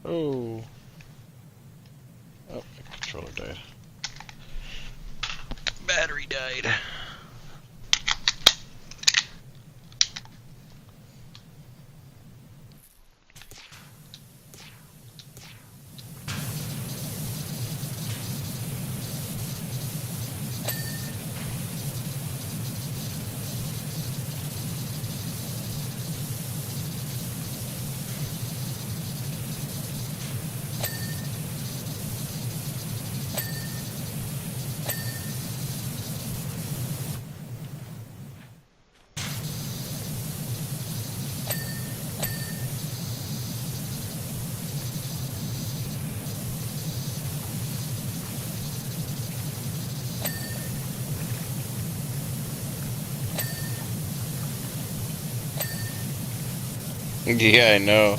Speaker 1: Oh. Oh, my controller died. Battery died. Yeah, I know.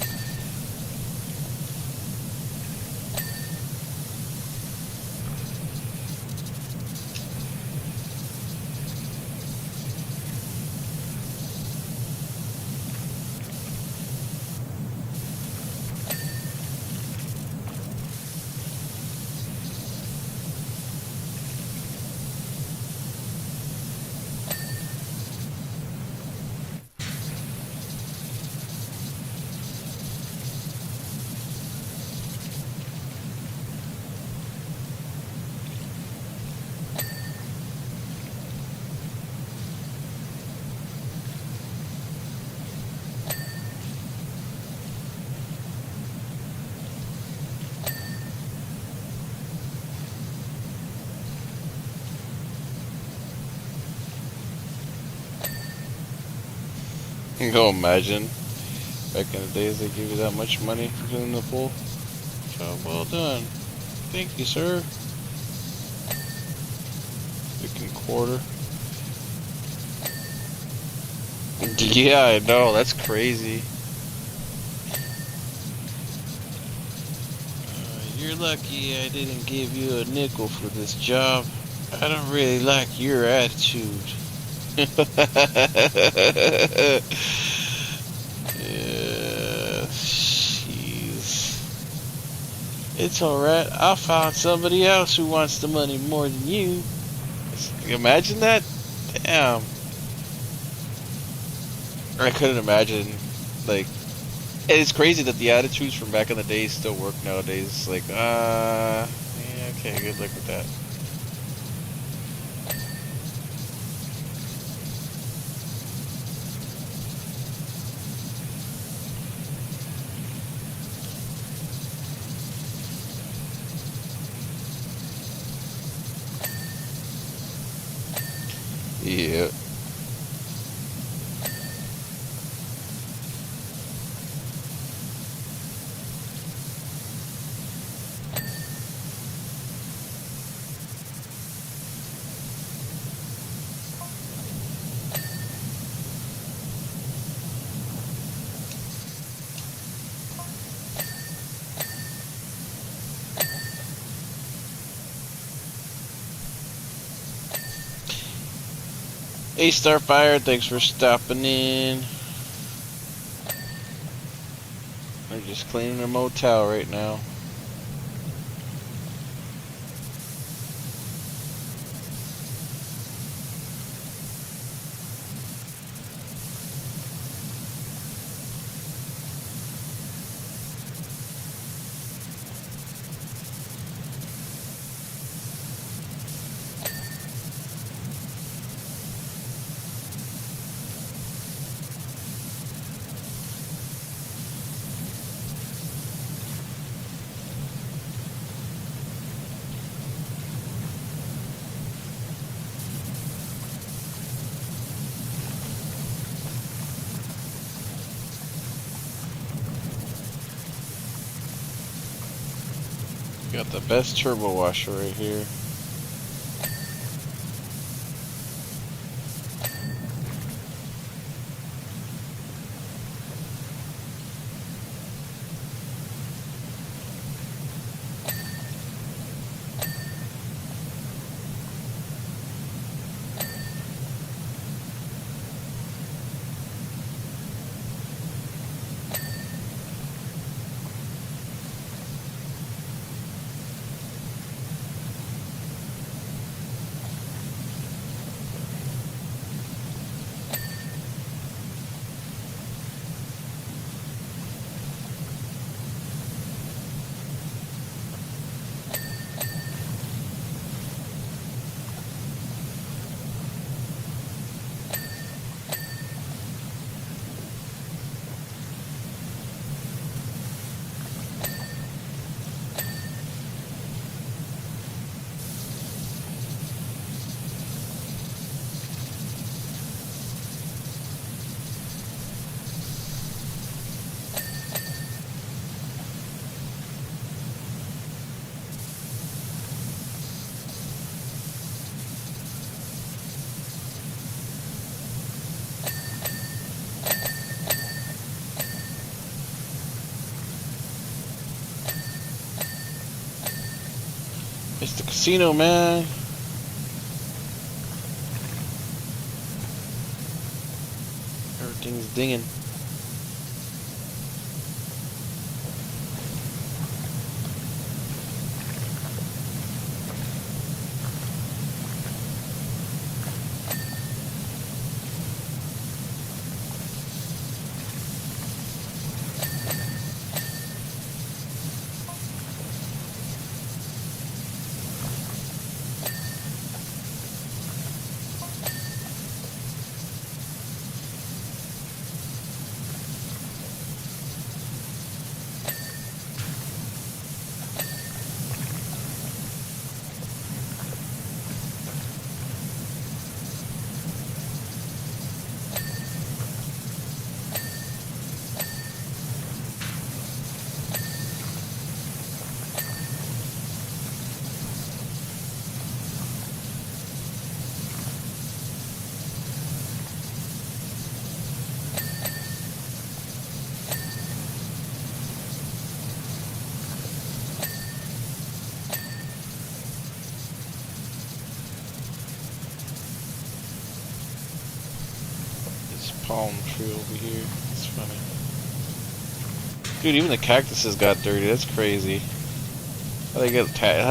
Speaker 1: Go imagine. Back in the days, they give you that much money for cleaning the pool. Job well done. Thank you, sir. Freaking quarter. Yeah, I know. That's crazy. You're lucky I didn't give you a nickel for this job. I don't really like your attitude. Yeah, jeez. It's alright. I'll find somebody else who wants the money more than you. Imagine that? Damn. I couldn't imagine, like, and it's crazy that the attitudes from back in the day still work nowadays. Like, yeah, okay, good luck with that. Yeah. Hey Starfire, thanks for stopping in. I'm just cleaning a motel right now. Got the best turbo washer right here. It's the casino, man. Everything's dinging. palm tree over here. It's funny. Dude, even the cactuses got dirty. That's crazy. How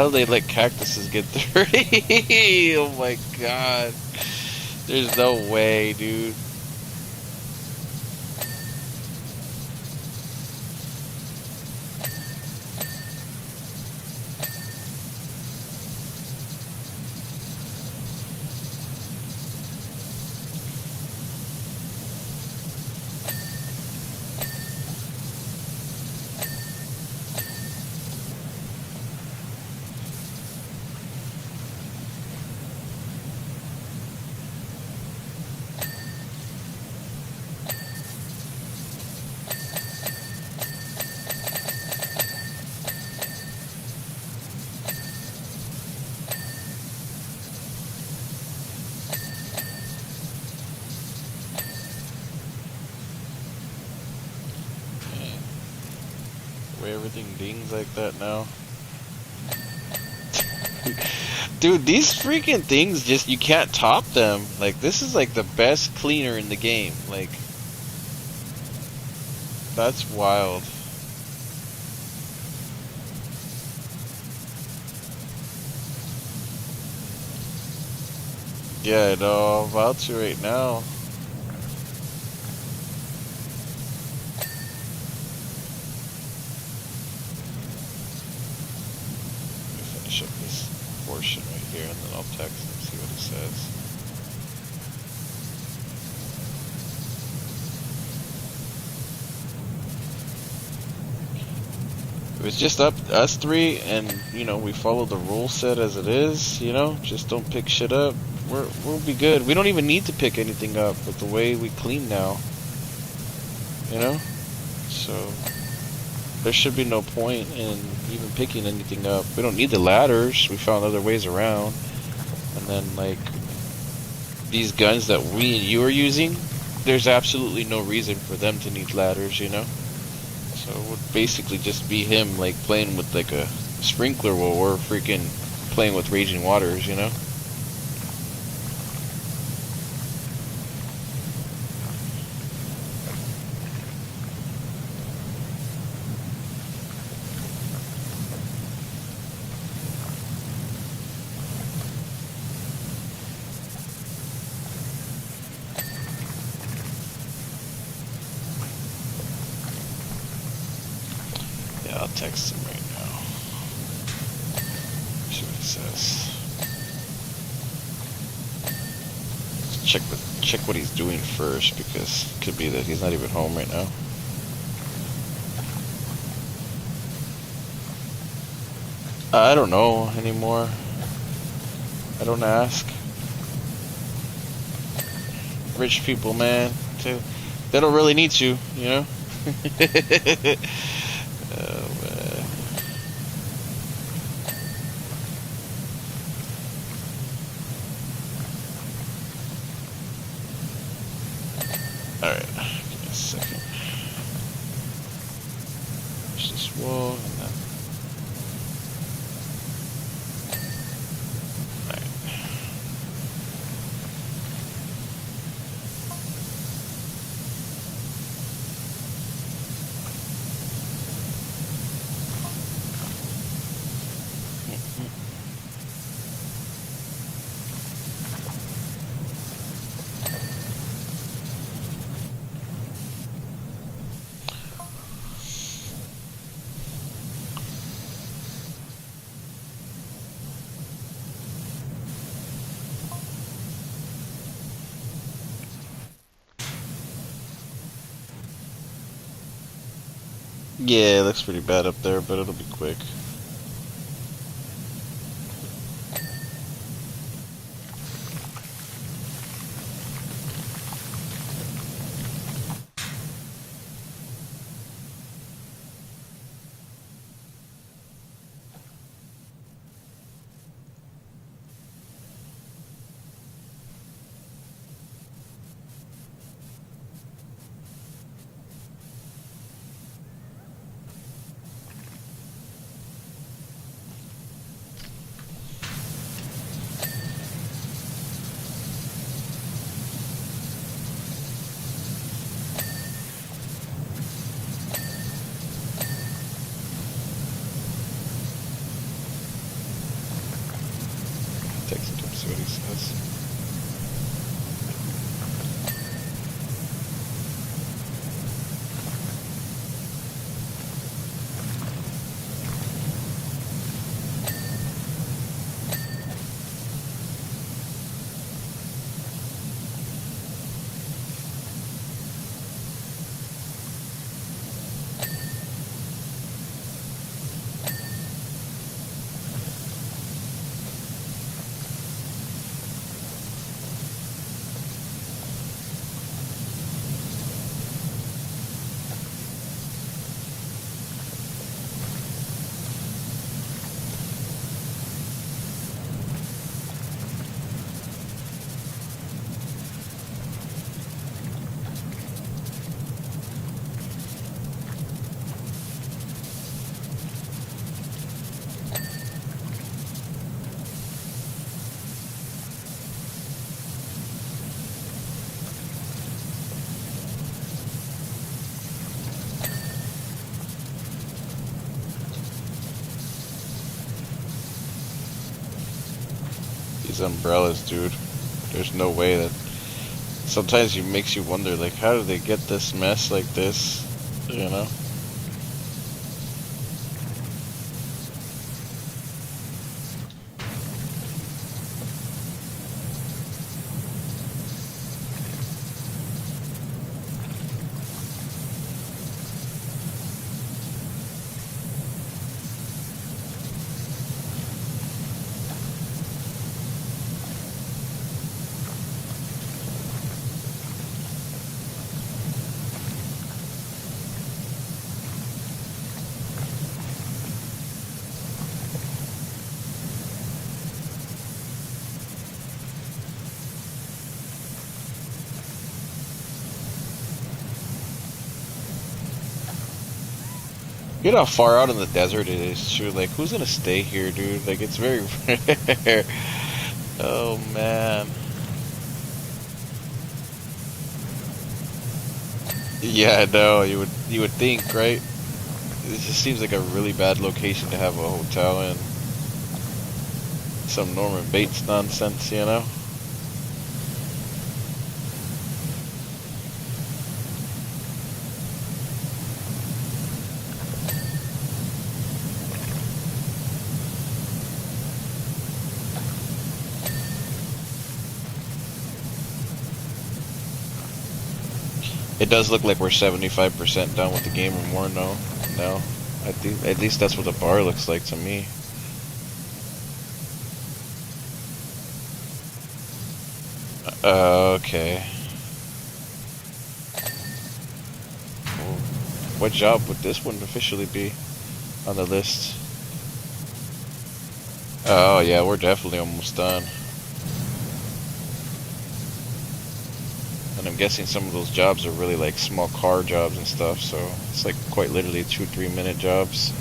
Speaker 1: do they let cactuses get dirty? Oh my god. There's no way, dude. The way everything dings like that now. Dude, these freaking things just, you can't top them. Like, this is like the best cleaner in the game. Like, that's wild. Yeah, no, I'm about to right now. Finish up this portion right here, and then I'll text him, see what he says. If it's just us three, and you know we follow the rule set as it is, you know, just don't pick shit up. We'll be good. We don't even need to pick anything up with the way we clean now. You know, so there should be no point in even picking anything up. We don't need the ladders. We found other ways around. And then, like, these guns that we and you are using, there's absolutely no reason for them to need ladders, you know? So it would basically just be him, like, playing with, like, a sprinkler while we're freaking playing with raging waters, you know? I'll text him right now. See what he says. Check what he's doing first, because it could be that he's not even home right now. I don't know anymore. I don't ask. Rich people, man, too. They don't really need you, you know? Oh, man. Alright, give me a second. Push this wall, and then... Yeah, it looks pretty bad up there, but it'll be quick. These umbrellas, dude. There's no way that... Sometimes it makes you wonder, like, how do they get this mess like this? You know? You know how far out in the desert it is, too. Like, who's gonna stay here, dude? Like, it's very rare. Oh, man. Yeah, I know. You would think, right? It just seems like a really bad location to have a hotel in. Some Norman Bates nonsense, you know? It does look like we're 75% done with the game or more, no? No. I think at least that's what the bar looks like to me. Okay. What job would this one officially be on the list? Oh yeah, we're definitely almost done. And I'm guessing some of those jobs are really like small car jobs and stuff, so it's like quite literally 2-3 minute jobs.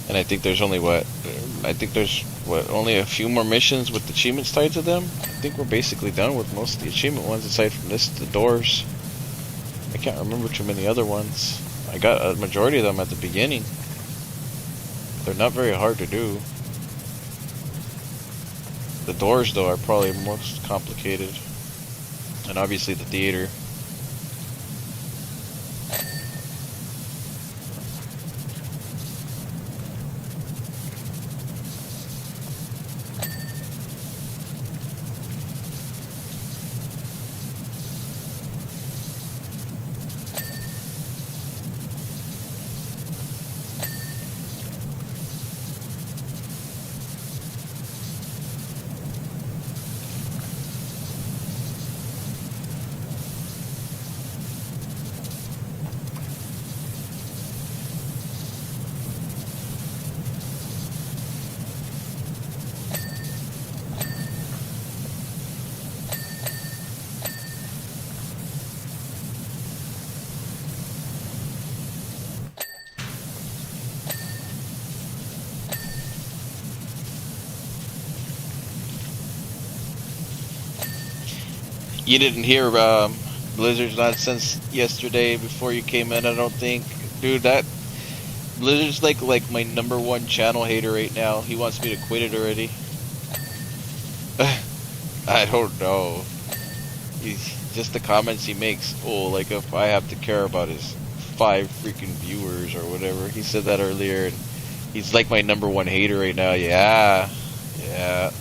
Speaker 1: And I think there's only only a few more missions with achievements tied to them. I think we're basically done with most of the achievement ones aside from this, the doors. I can't remember too many other ones. I got a majority of them at the beginning. They're not very hard to do. The doors, though, are probably most complicated. And obviously the theater. You didn't hear Blizzard's nonsense yesterday before you came in, I don't think. Dude, that Blizzard's like my #1 channel hater right now. He wants me to quit it already. I don't know. He's just the comments he makes. Oh, like if I have to care about his 5 freaking viewers or whatever. He said that earlier, and he's like my #1 hater right now. Yeah. Yeah.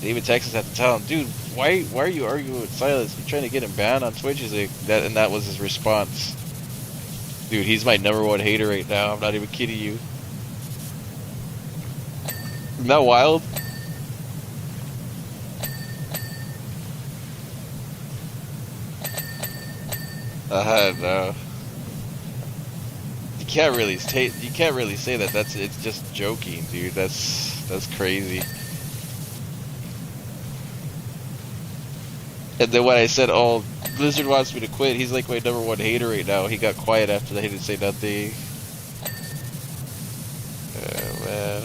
Speaker 1: David Texas had to tell him, dude, why are you arguing with Silas? You're trying to get him banned on Twitch? He's like, and that was his response. Dude, he's my #1 hater right now. I'm not even kidding you. Isn't that wild? No. You can't really say that. It's just joking, dude. That's crazy. And then when I said, "Oh, Blizzard wants me to quit," he's like my number one hater right now. He got quiet after that. He didn't say nothing. Oh man.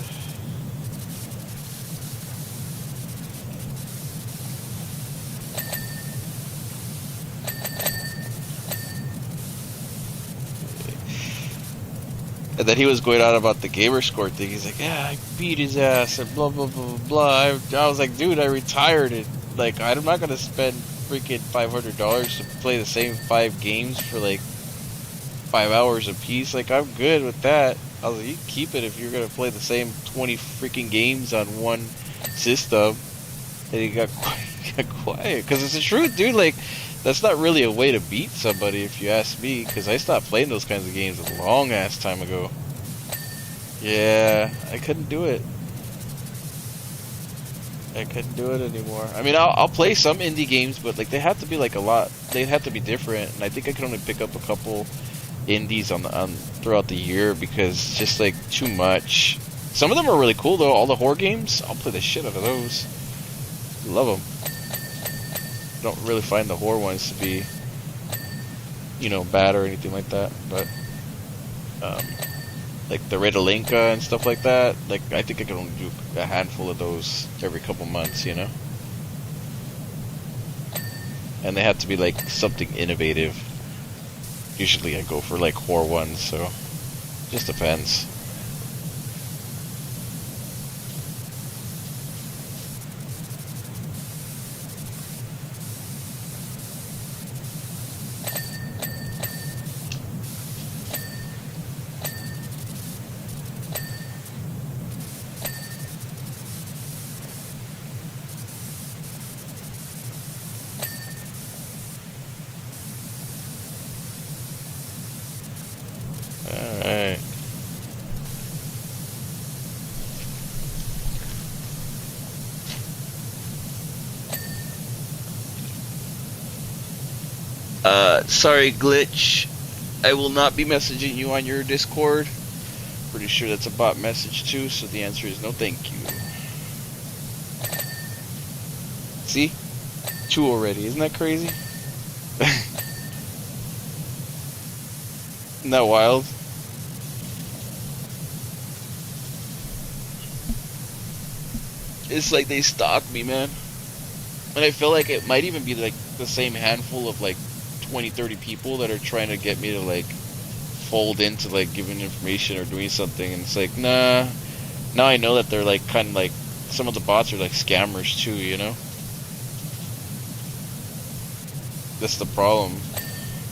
Speaker 1: And then he was going on about the gamer score thing. He's like, "Yeah, I beat his ass and blah blah blah blah blah." I was like, "Dude, I retired and like I'm not gonna spend freaking $500 to play the same 5 games for like 5 hours a piece. Like I'm good with that." I was like, "You can keep it if you're gonna play the same 20 freaking games on one system." And he got quiet because it's the truth, dude. Like that's not really a way to beat somebody, if you ask me, because I stopped playing those kinds of games a long ass time ago. Yeah, I couldn't do it. I couldn't do it anymore. I mean, I'll play some indie games, but like they have to be like a lot. They have to be different, and I think I can only pick up a couple indies on throughout the year because it's just like too much. Some of them are really cool though. All the horror games, I'll play the shit out of those. Love them. Don't really find the horror ones to be, bad or anything like that. But like the Redalinka and stuff like that, like I think I can only do a handful of those every couple months, And they have to be like something innovative. Usually I go for like horror ones, so just depends. Alright. Sorry, Glitch. I will not be messaging you on your Discord. Pretty sure that's a bot message too, so the answer is no thank you. See? 2 already. Isn't that crazy? Isn't that wild? It's like they stalk me, man. And I feel like it might even be like the same handful of like 20, 30 people that are trying to get me to like fold into like giving information or doing something. And it's like, nah. Now I know that they're like kind of like, some of the bots are like scammers too, That's the problem.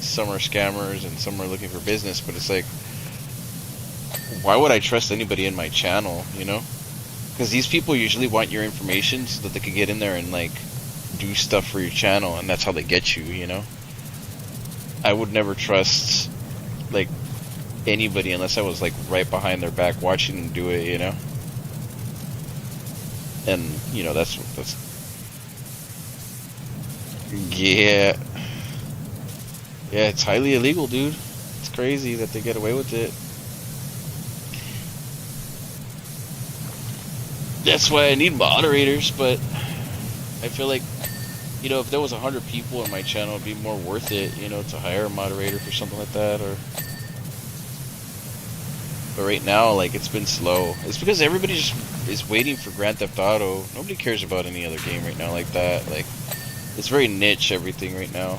Speaker 1: Some are scammers and some are looking for business, but it's like, why would I trust anybody in my channel, Because these people usually want your information so that they can get in there and like do stuff for your channel, and that's how they get you, I would never trust like anybody unless I was like right behind their back watching them do it, And that's yeah. Yeah, it's highly illegal, dude. It's crazy that they get away with it. That's why I need moderators, but I feel like, if there was 100 people in my channel, it'd be more worth it, to hire a moderator for something like that, But right now, like, it's been slow. It's because everybody just is waiting for Grand Theft Auto. Nobody cares about any other game right now like that. Like, it's very niche, everything right now.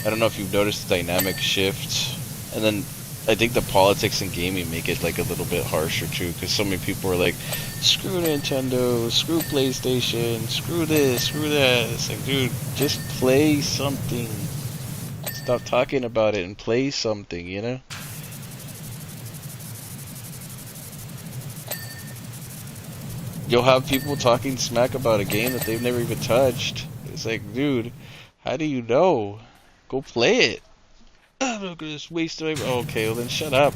Speaker 1: I don't know if you've noticed the dynamic shift. And then I think the politics in gaming make it like a little bit harsher too, because so many people are like, screw Nintendo, screw PlayStation, screw this, screw that. It's like, dude, just play something. Stop talking about it and play something, You'll have people talking smack about a game that they've never even touched. It's like, dude, how do you know? Go play it. I'm not gonna just waste time. Oh, okay, well then shut up.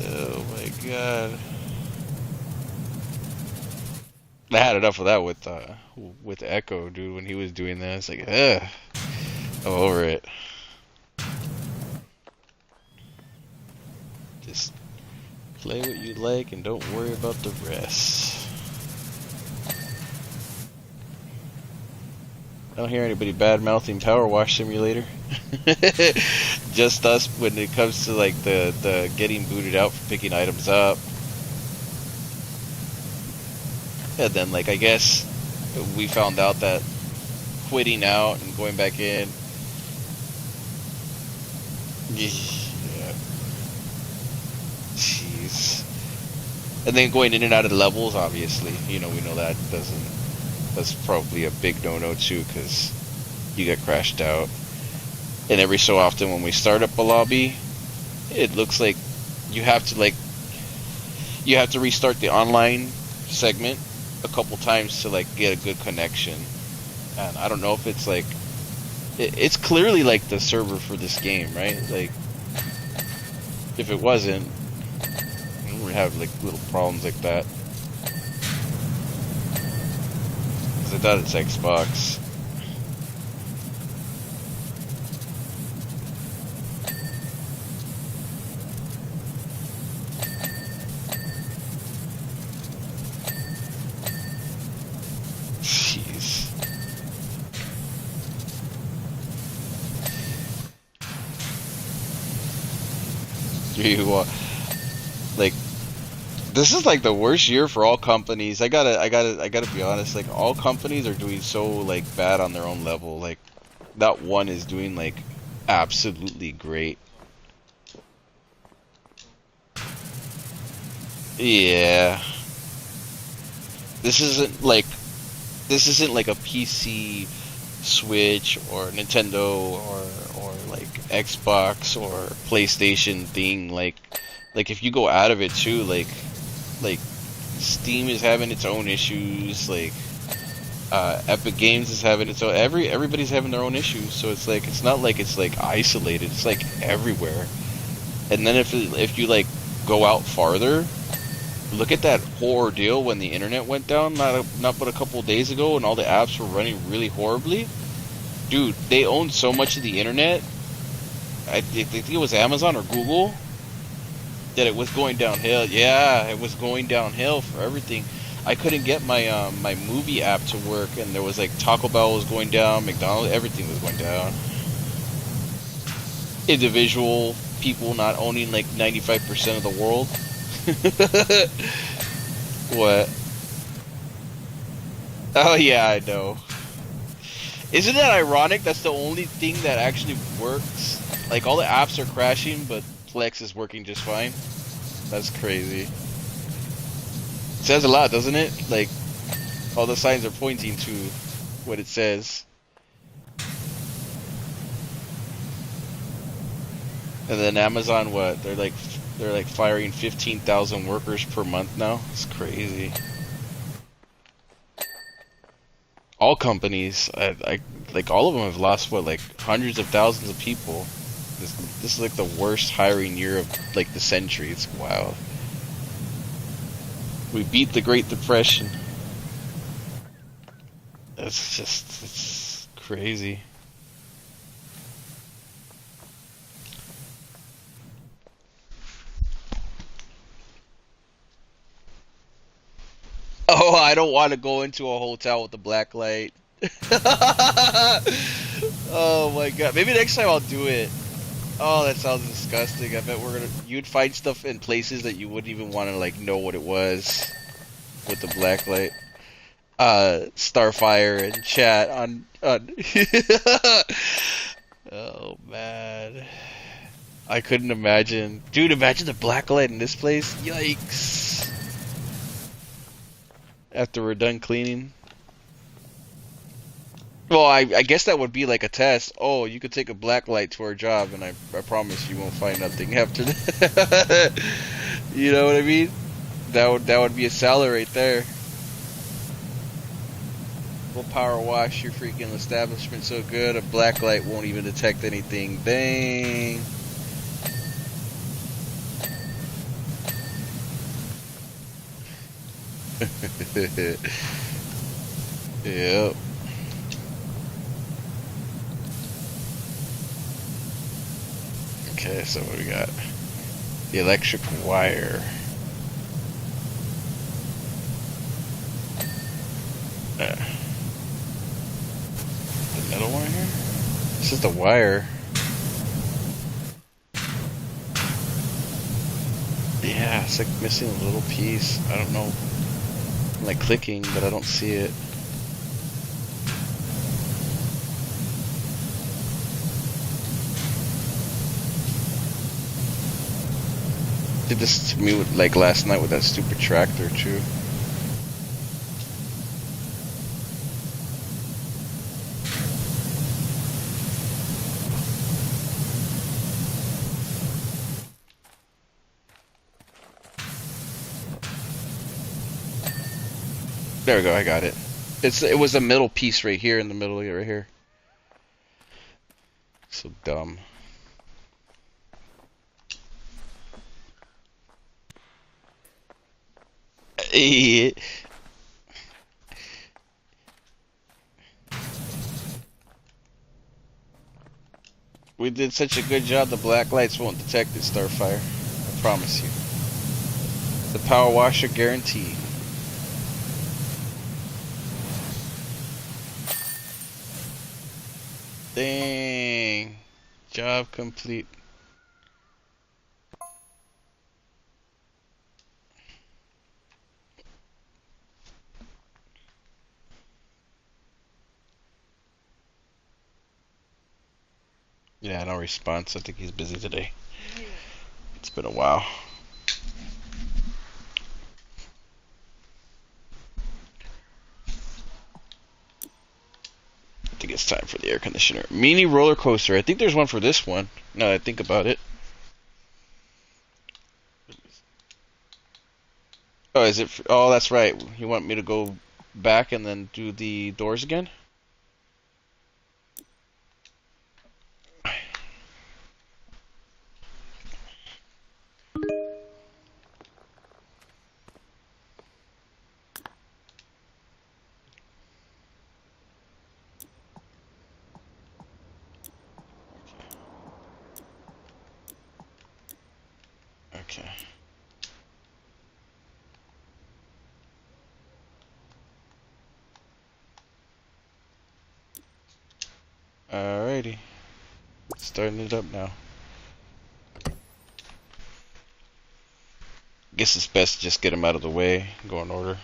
Speaker 1: Oh my god. I had enough of that with Echo, dude, when he was doing that. It's like, ugh. I'm over it. Just play what you like and don't worry about the rest. I don't hear anybody bad mouthing Powerwash Simulator. Just us when it comes to like the getting booted out for picking items up. And then like I guess we found out that quitting out and going back in. Yeah. Jeez. And then going in and out of the levels, obviously. You know, we know that that's probably a big no-no too, because you get crashed out. And every so often when we start up a lobby, it looks like you have to restart the online segment a couple times to like get a good connection. And I don't know if it's like it's clearly like the server for this game, right? Like if it wasn't, we would have like little problems like that. 'Cause I thought it's Xbox. Jeez. You like this is like the worst year for all companies. I gotta be honest. Like all companies are doing so like bad on their own level. Like that one is doing like absolutely great. Yeah. This isn't like a PC, Switch, or Nintendo, or like Xbox or PlayStation thing. Like if you go out of it too, like Steam is having its own issues. Like Epic Games is having its own. Everybody's having their own issues. So it's like it's not like it's like isolated. It's like everywhere. And then if you like go out farther. Look at that horror deal when the internet went down, not but a couple of days ago, and all the apps were running really horribly. Dude, they own so much of the internet. I think it was Amazon or Google that it was going downhill. Yeah, it was going downhill for everything. I couldn't get my my movie app to work, and there was like Taco Bell was going down, McDonald's, everything was going down. Individual people not owning like 95% of the world. What? Oh yeah, I know. Isn't that ironic? That's the only thing that actually works. Like all the apps are crashing, but Plex is working just fine. That's crazy. Says a lot, doesn't it? Like all the signs are pointing to what it says. And then Amazon, what? They're like firing 15,000 workers per month now. It's crazy. All companies, like all of them have lost what, like hundreds of thousands of people. This is like the worst hiring year of like the century. It's wild. We beat the Great Depression. It's crazy. Oh, I don't want to go into a hotel with a black light. Oh my god. Maybe next time I'll do it. Oh, that sounds disgusting. I bet you'd find stuff in places that you wouldn't even want to like know what it was with the black light. Starfire and chat on Oh man. I couldn't imagine. Dude, imagine the black light in this place. Yikes. After we're done cleaning. Well, I guess that would be like a test. Oh, you could take a black light to our job, and I promise you won't find nothing after that. You know what I mean? That would be a salary right there. We'll power wash your freaking establishment so good, a black light won't even detect anything. Dang. Yep. Okay, so what we got? The electric wire. Metal one here? This is the wire. Yeah, it's like missing a little piece. I don't know. I'm like clicking, but I don't see it. Did this to me with, like last night with that stupid tractor too. There we go, I got it. It was a middle piece right here in the middle, right here. So dumb. We did such a good job, the black lights won't detect it, Starfire. I promise you. The power washer guarantee. Dang. Job complete. Yeah, no response. I think he's busy today. It's been a while. I think it's time for the air conditioner. Mini roller coaster. I think there's one for this one. Now that I think about it. Oh, is it? Oh, that's right. You want me to go back and then do the doors again? Okay. Alrighty. Starting it up now. Guess it's best to just get them out of the way, go in order.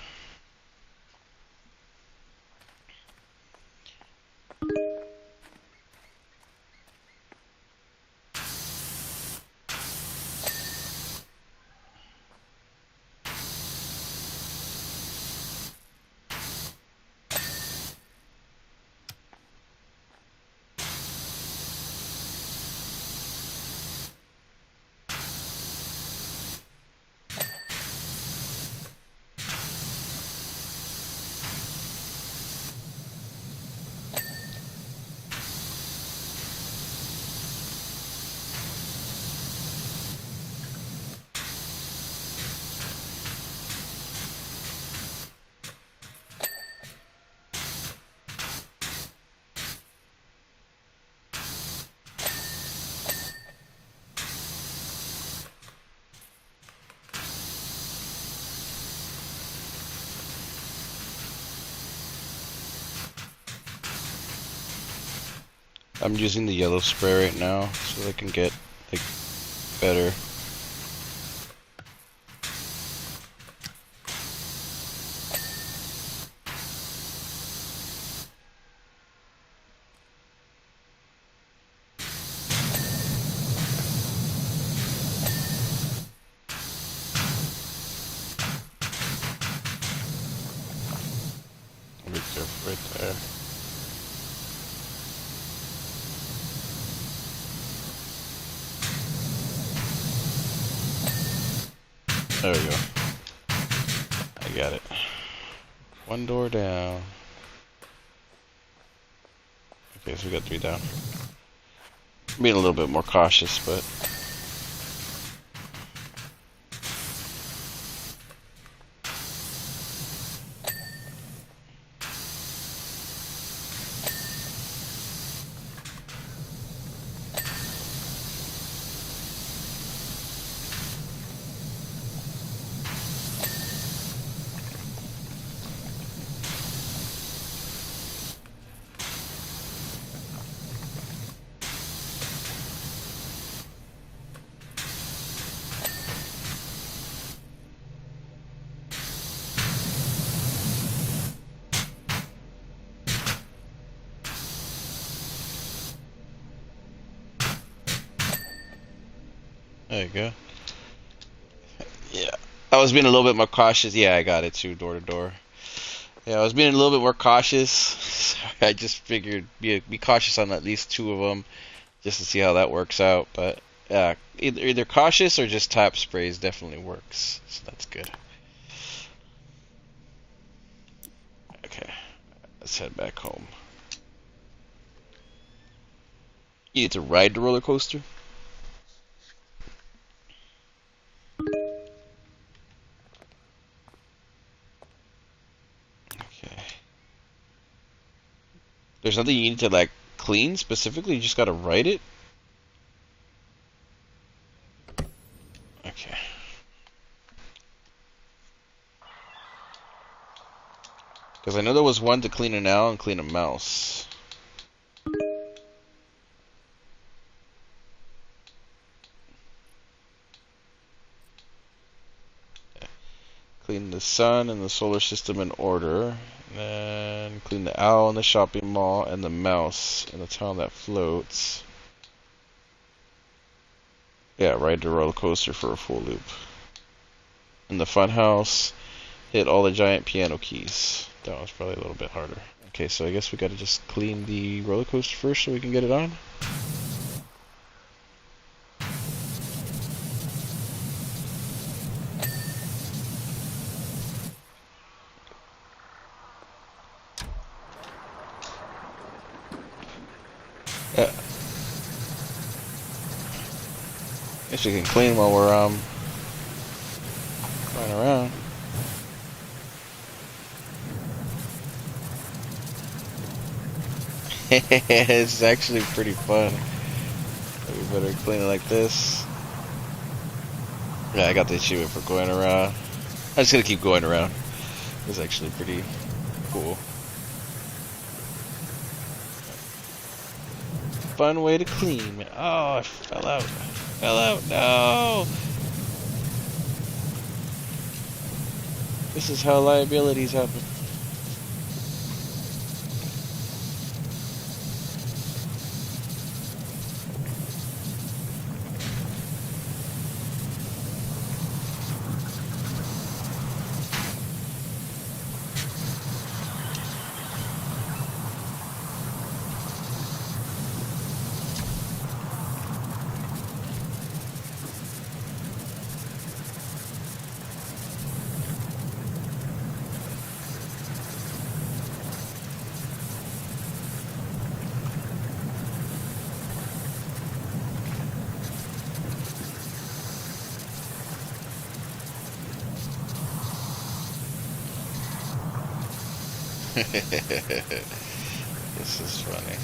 Speaker 1: I'm using the yellow spray right now so I can get like better. Be careful right there. There we go. I got it. One door down. Okay, so we got 3 down. Being a little bit more cautious, but There you go. Yeah. I was being a little bit more cautious. Yeah, I got it too, door to door. Yeah, I was being a little bit more cautious. I just figured be cautious on at least two of them just to see how that works out. But yeah, either cautious or just tap sprays definitely works. So that's good. Okay, let's head back home. You need to ride the roller coaster? Okay. There's nothing you need to like clean specifically, you just gotta ride it? Okay. Because I know there was one to clean an owl and clean a mouse. Clean the sun and the solar system in order. And then clean the owl in the shopping mall and the mouse in the town that floats. Yeah, ride the roller coaster for a full loop. In the fun house, hit all the giant piano keys. That was probably a little bit harder. Okay, so I guess we gotta just clean the roller coaster first so we can get it on. Yeah. Guess we can clean while we're going around. It's actually pretty fun. We better clean it like this. Yeah, I got the achievement for going around. I'm just gonna keep going around. It's actually pretty cool. Fun way to clean, man. Oh, I fell out. Fell out. No! This is how liabilities happen. This is funny.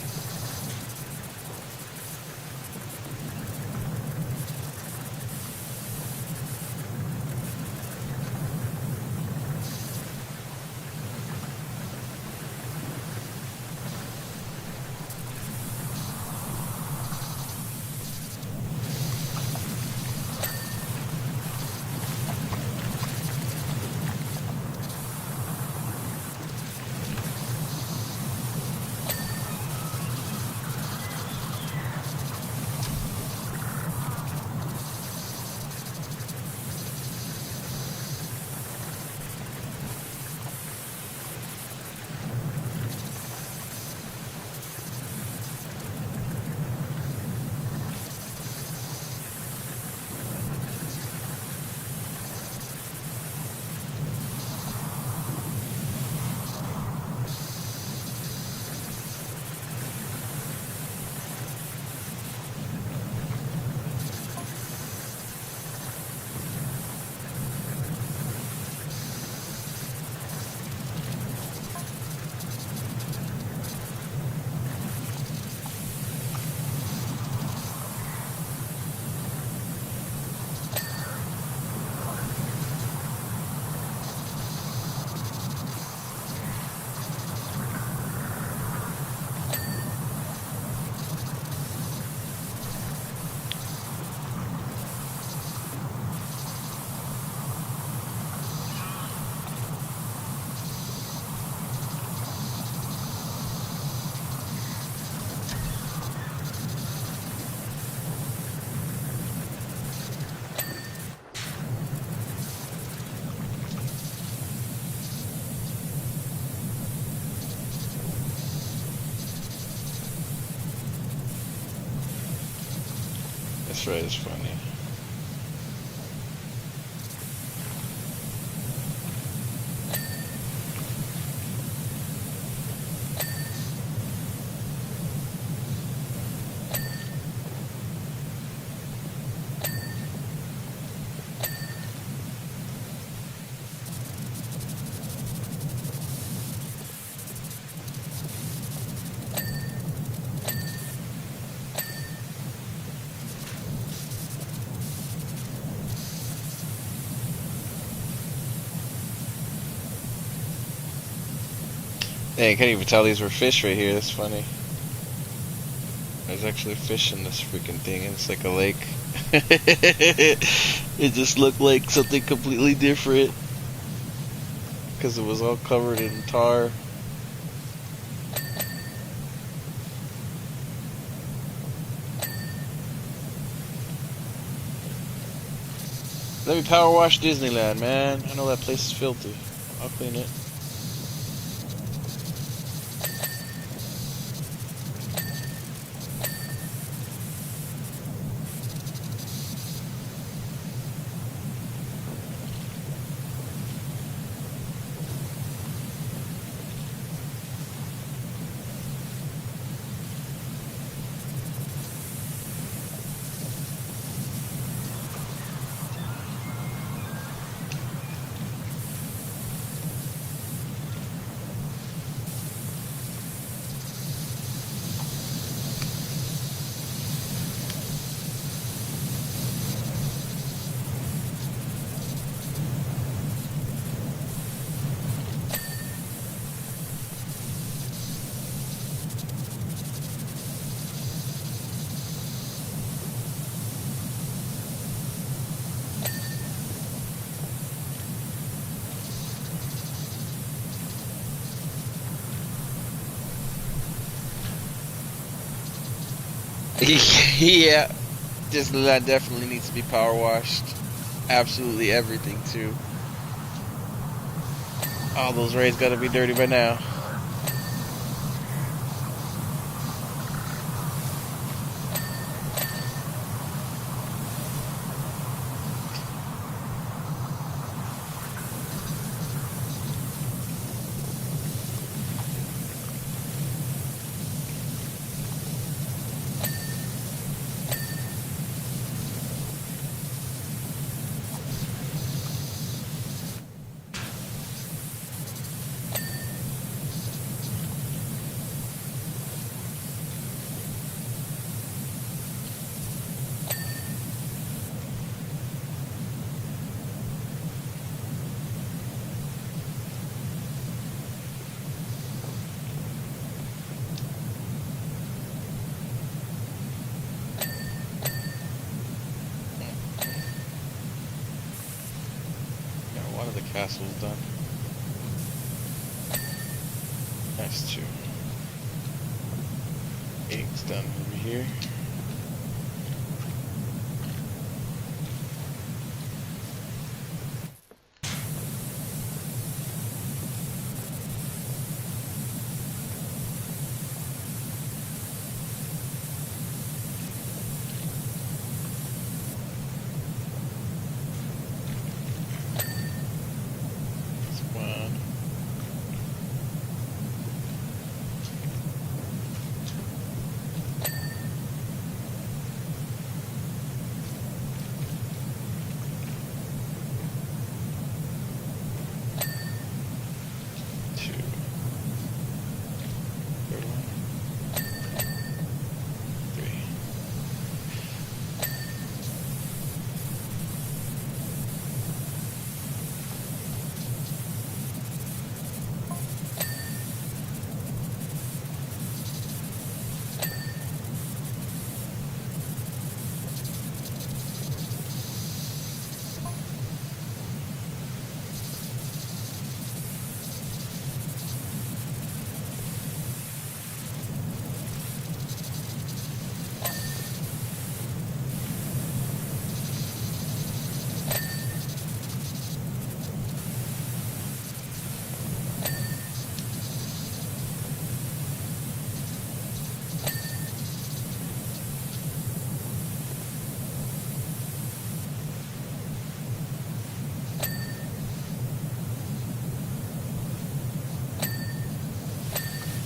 Speaker 1: This ride is funny. Hey, I can't even tell these were fish right here. That's funny. There's actually fish in this freaking thing, and it's like a lake. It just looked like something completely different because it was all covered in tar. Let me power wash Disneyland, man. I know that place is filthy. I'll clean it. Yeah, Disneyland definitely needs to be power washed. Absolutely everything too. All those rays gotta be dirty by now. One of the castles done. That's two. Eight's done over here.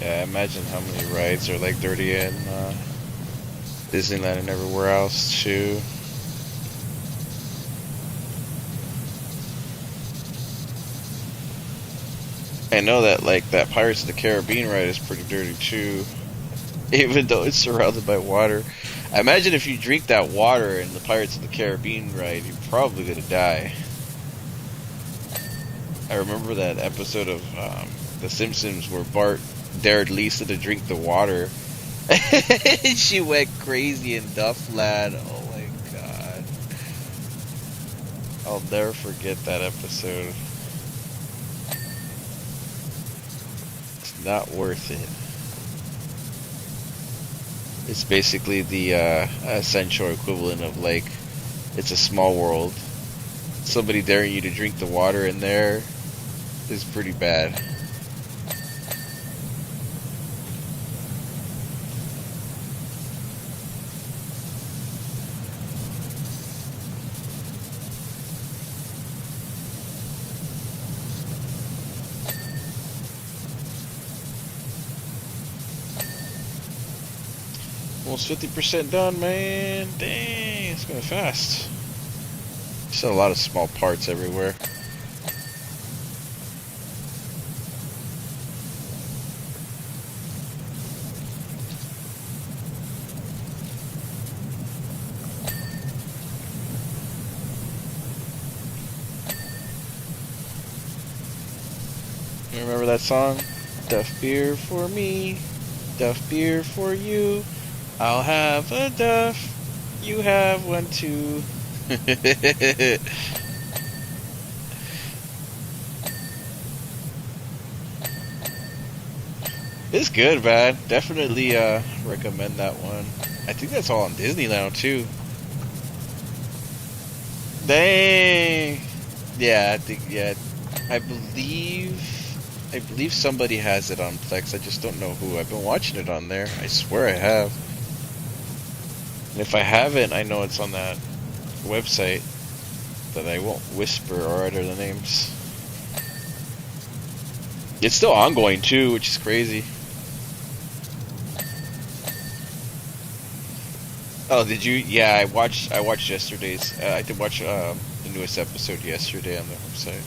Speaker 1: Yeah, imagine how many rides are like dirty in Disneyland and everywhere else too. I know that like that Pirates of the Caribbean ride is pretty dirty too, even though it's surrounded by water. I imagine if you drink that water in the Pirates of the Caribbean ride, you're probably gonna die. I remember that episode of The Simpsons where Bart dared Lisa to drink the water. And she went crazy in Duff Lad. Oh my god. I'll never forget that episode. It's not worth it. It's basically the essential equivalent of like, it's a small world. Somebody daring you to drink the water in there is pretty bad. Almost 50% done, man. Dang, it's going fast. Still a lot of small parts everywhere. You remember that song? Duff beer for me, Duff beer for you. I'll have a Duff, you have one too. It's good, man. Definitely recommend that one. I think that's all on Disney now too. Dang. Yeah, I think I believe somebody has it on Plex. I just don't know who. I've been watching it on there. I swear I have. And if I haven't, I know it's on that website, but I won't whisper or utter the names. It's still ongoing too, which is crazy. Oh, did you? Yeah, I watched yesterday's. I did watch the newest episode yesterday on the website.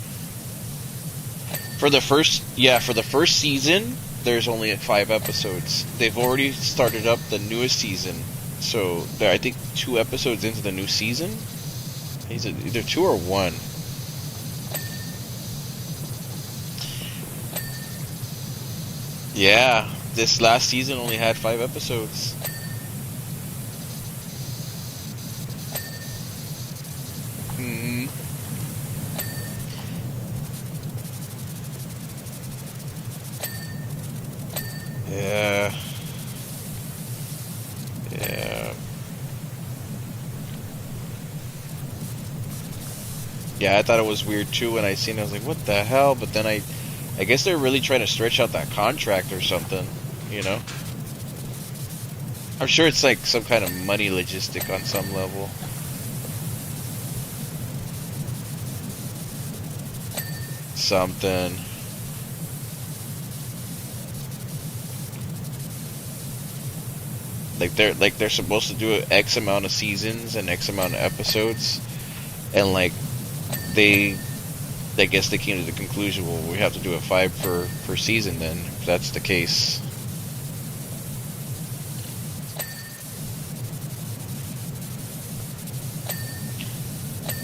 Speaker 1: For the first season, there's only 5 episodes. They've already started up the newest season, so they're, I think, 2 episodes into the new season. Either 2 or 1. Yeah, this last season only had 5 episodes. Hmm. Yeah. Yeah. Yeah, I thought it was weird too when I seen it. I was like, what the hell? But then I guess they're really trying to stretch out that contract or something, you know? I'm sure it's like some kind of money logistic on some level. Something. They're supposed to do X amount of seasons and X amount of episodes, and like they I guess they came to the conclusion, well, we have to do a 5 per season then, if that's the case.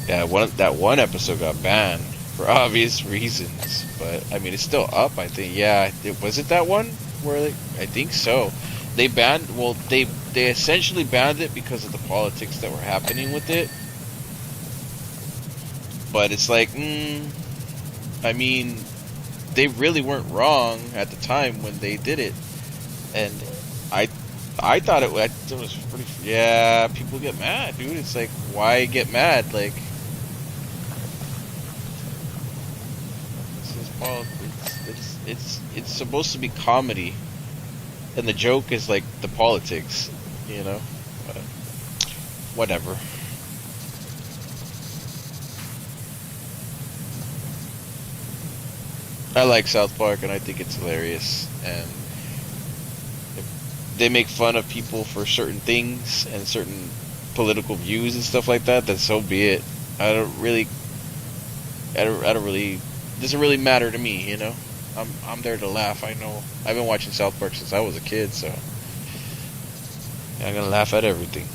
Speaker 1: Yeah, that one episode got banned for obvious reasons, but I mean it's still up. I think. Yeah, was it that one where I think so. They banned. Well, they essentially banned it because of the politics that were happening with it. But it's like, I mean, they really weren't wrong at the time when they did it, and I thought it was pretty. Yeah, people get mad, dude. It's like, why get mad? Like, this is politics. It's supposed to be comedy, and the joke is like the politics, you know. But whatever. I like South Park, and I think it's hilarious. And they make fun of people for certain things and certain political views and stuff like that, then so be it. I don't really, I don't really, it doesn't really matter to me, you know. I'm there to laugh. I know. I've been watching South Park since I was a kid, so I'm gonna laugh at everything.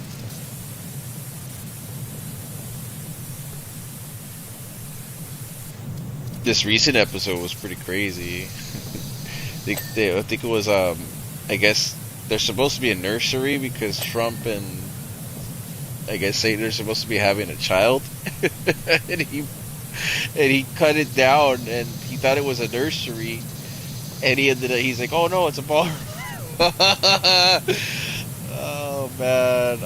Speaker 1: This recent episode was pretty crazy. I think it was I guess they're supposed to be a nursery because Trump and I guess Satan are supposed to be having a child, and he cut it down and he thought it was a nursery, and he's like, oh no, it's a bar. Oh man,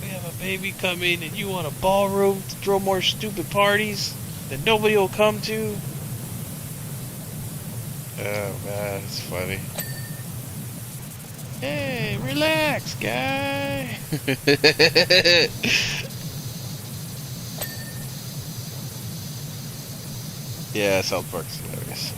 Speaker 1: we have a baby coming and you want a ballroom to throw more stupid parties that nobody will come to. Oh man, it's funny. Hey, relax, guy. Yeah, South Park's hilarious.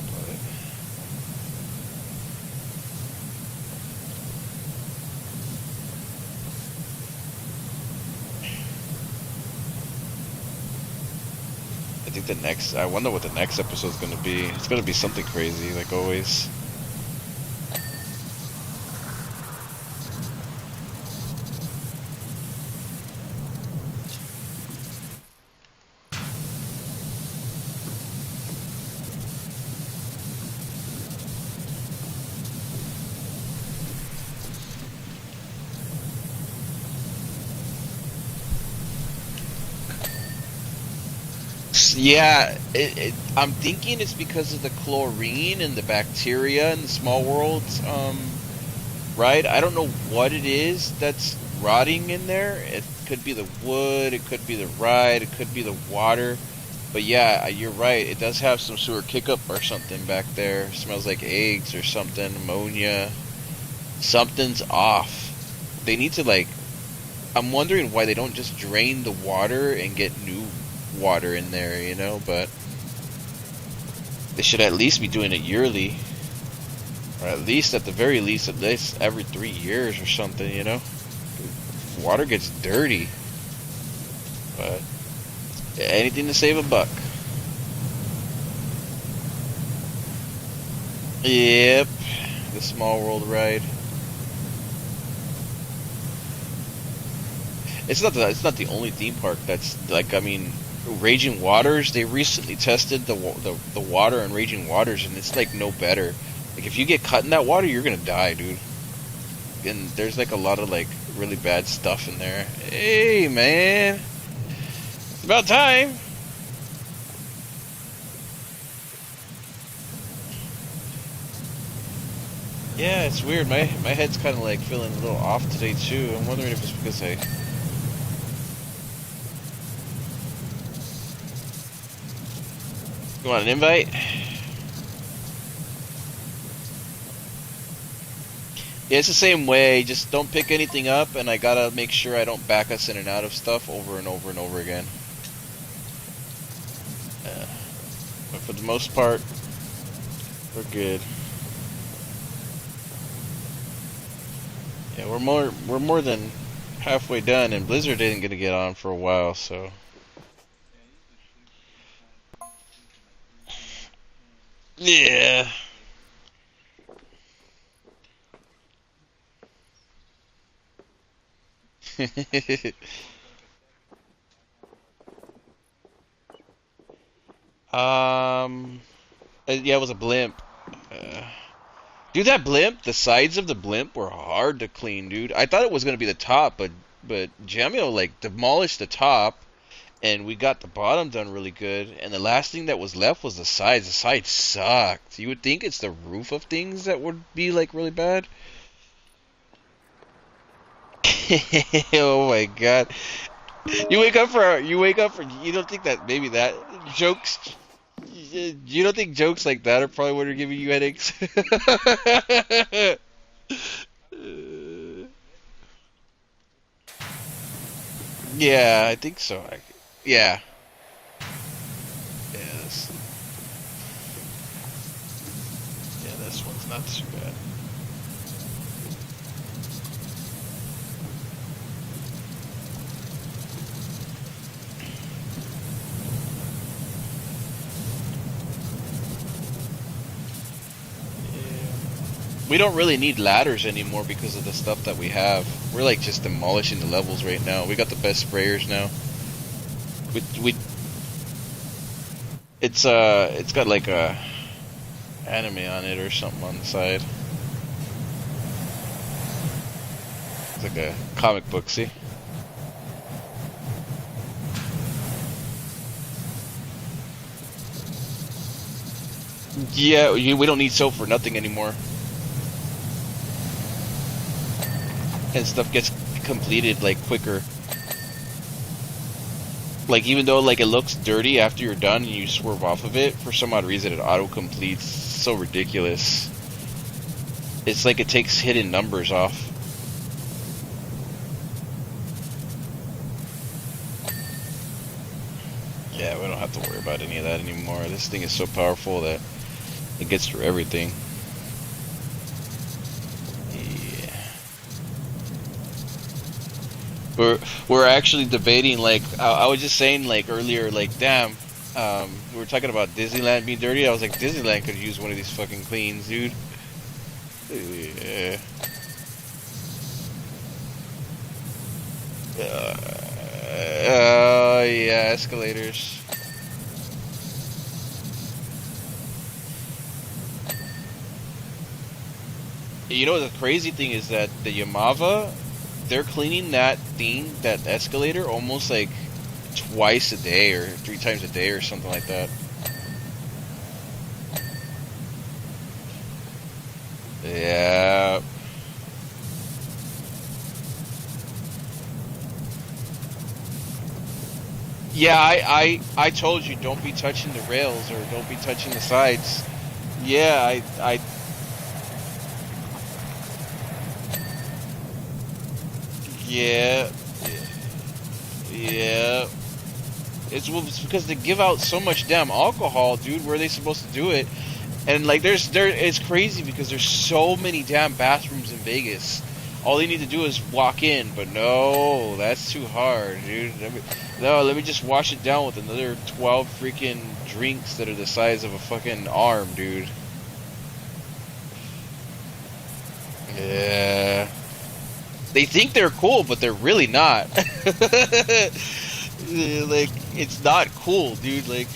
Speaker 1: I think I wonder what the next episode's gonna be. It's gonna be something crazy, like always. Yeah, I'm thinking it's because of the chlorine and the bacteria in the small worlds, right? I don't know what it is that's rotting in there. It could be the wood, it could be the ride, it could be the water. But yeah, you're right. It does have some sort of kick-up or something back there. It smells like eggs or something, ammonia. Something's off. They need to like. I'm wondering why they don't just drain the water and get new water in there, you know, but they should at least be doing it yearly, or at least at least every 3 years or something, you know. Water gets dirty, but anything to save a buck. Yep, the Small World ride. It's not the only theme park that's like, I mean, Raging Waters, they recently tested the water in Raging Waters, and it's like no better. Like if you get cut in that water, you're gonna die, dude. And there's like a lot of like really bad stuff in there. Hey man, it's about time. Yeah, it's weird. My head's kind of like feeling a little off today too. I'm wondering if it's because I. You want an invite? Yeah, it's the same way. Just don't pick anything up, and I gotta make sure I don't back us in and out of stuff over and over and over again. But for the most part, we're good. Yeah, we're more than halfway done, and Blizzard isn't gonna get on for a while, so. Yeah. Yeah, it was a blimp. Uh, Dude, that blimp, the sides of the blimp were hard to clean, dude. I thought it was gonna be the top, but Jamio like demolished the top, and we got the bottom done really good. And the last thing that was left was the sides. The sides sucked. You would think it's the roof of things that would be like really bad. Oh my god! You don't think that maybe that jokes. You don't think jokes like that are probably what are giving you headaches? Yeah, I think so. Yeah. Yeah, this one's not too bad. We don't really need ladders anymore because of the stuff that we have. We're like just demolishing the levels right now. We got the best sprayers now. It's got like a anime on it or something on the side. It's like a comic book, see? Yeah, we don't need soap for nothing anymore. And stuff gets completed like quicker. Like even though like it looks dirty after you're done and you swerve off of it, for some odd reason it auto completes. So ridiculous. It's like it takes hidden numbers off. Yeah, we don't have to worry about any of that anymore. This thing is so powerful that it gets through everything. We're actually debating, like, I was just saying, like, earlier, like, damn, we were talking about Disneyland being dirty. I was like, Disneyland could use one of these fucking cleans, dude. Yeah. Yeah, escalators. You know, the crazy thing is that the Yamava, they're cleaning that thing, that escalator, almost like twice a day or 3 times a day or something like that. Yeah. Yeah, I told you don't be touching the rails or don't be touching the sides. Yeah, I yeah. Yeah. It's because they give out so much damn alcohol, dude. Where are they supposed to do it? And like, it's crazy because there's so many damn bathrooms in Vegas. All they need to do is walk in, but no, that's too hard, dude. Let me just wash it down with another 12 freaking drinks that are the size of a fucking arm, dude. Yeah. They think they're cool, but they're really not. Like, it's not cool, dude. Like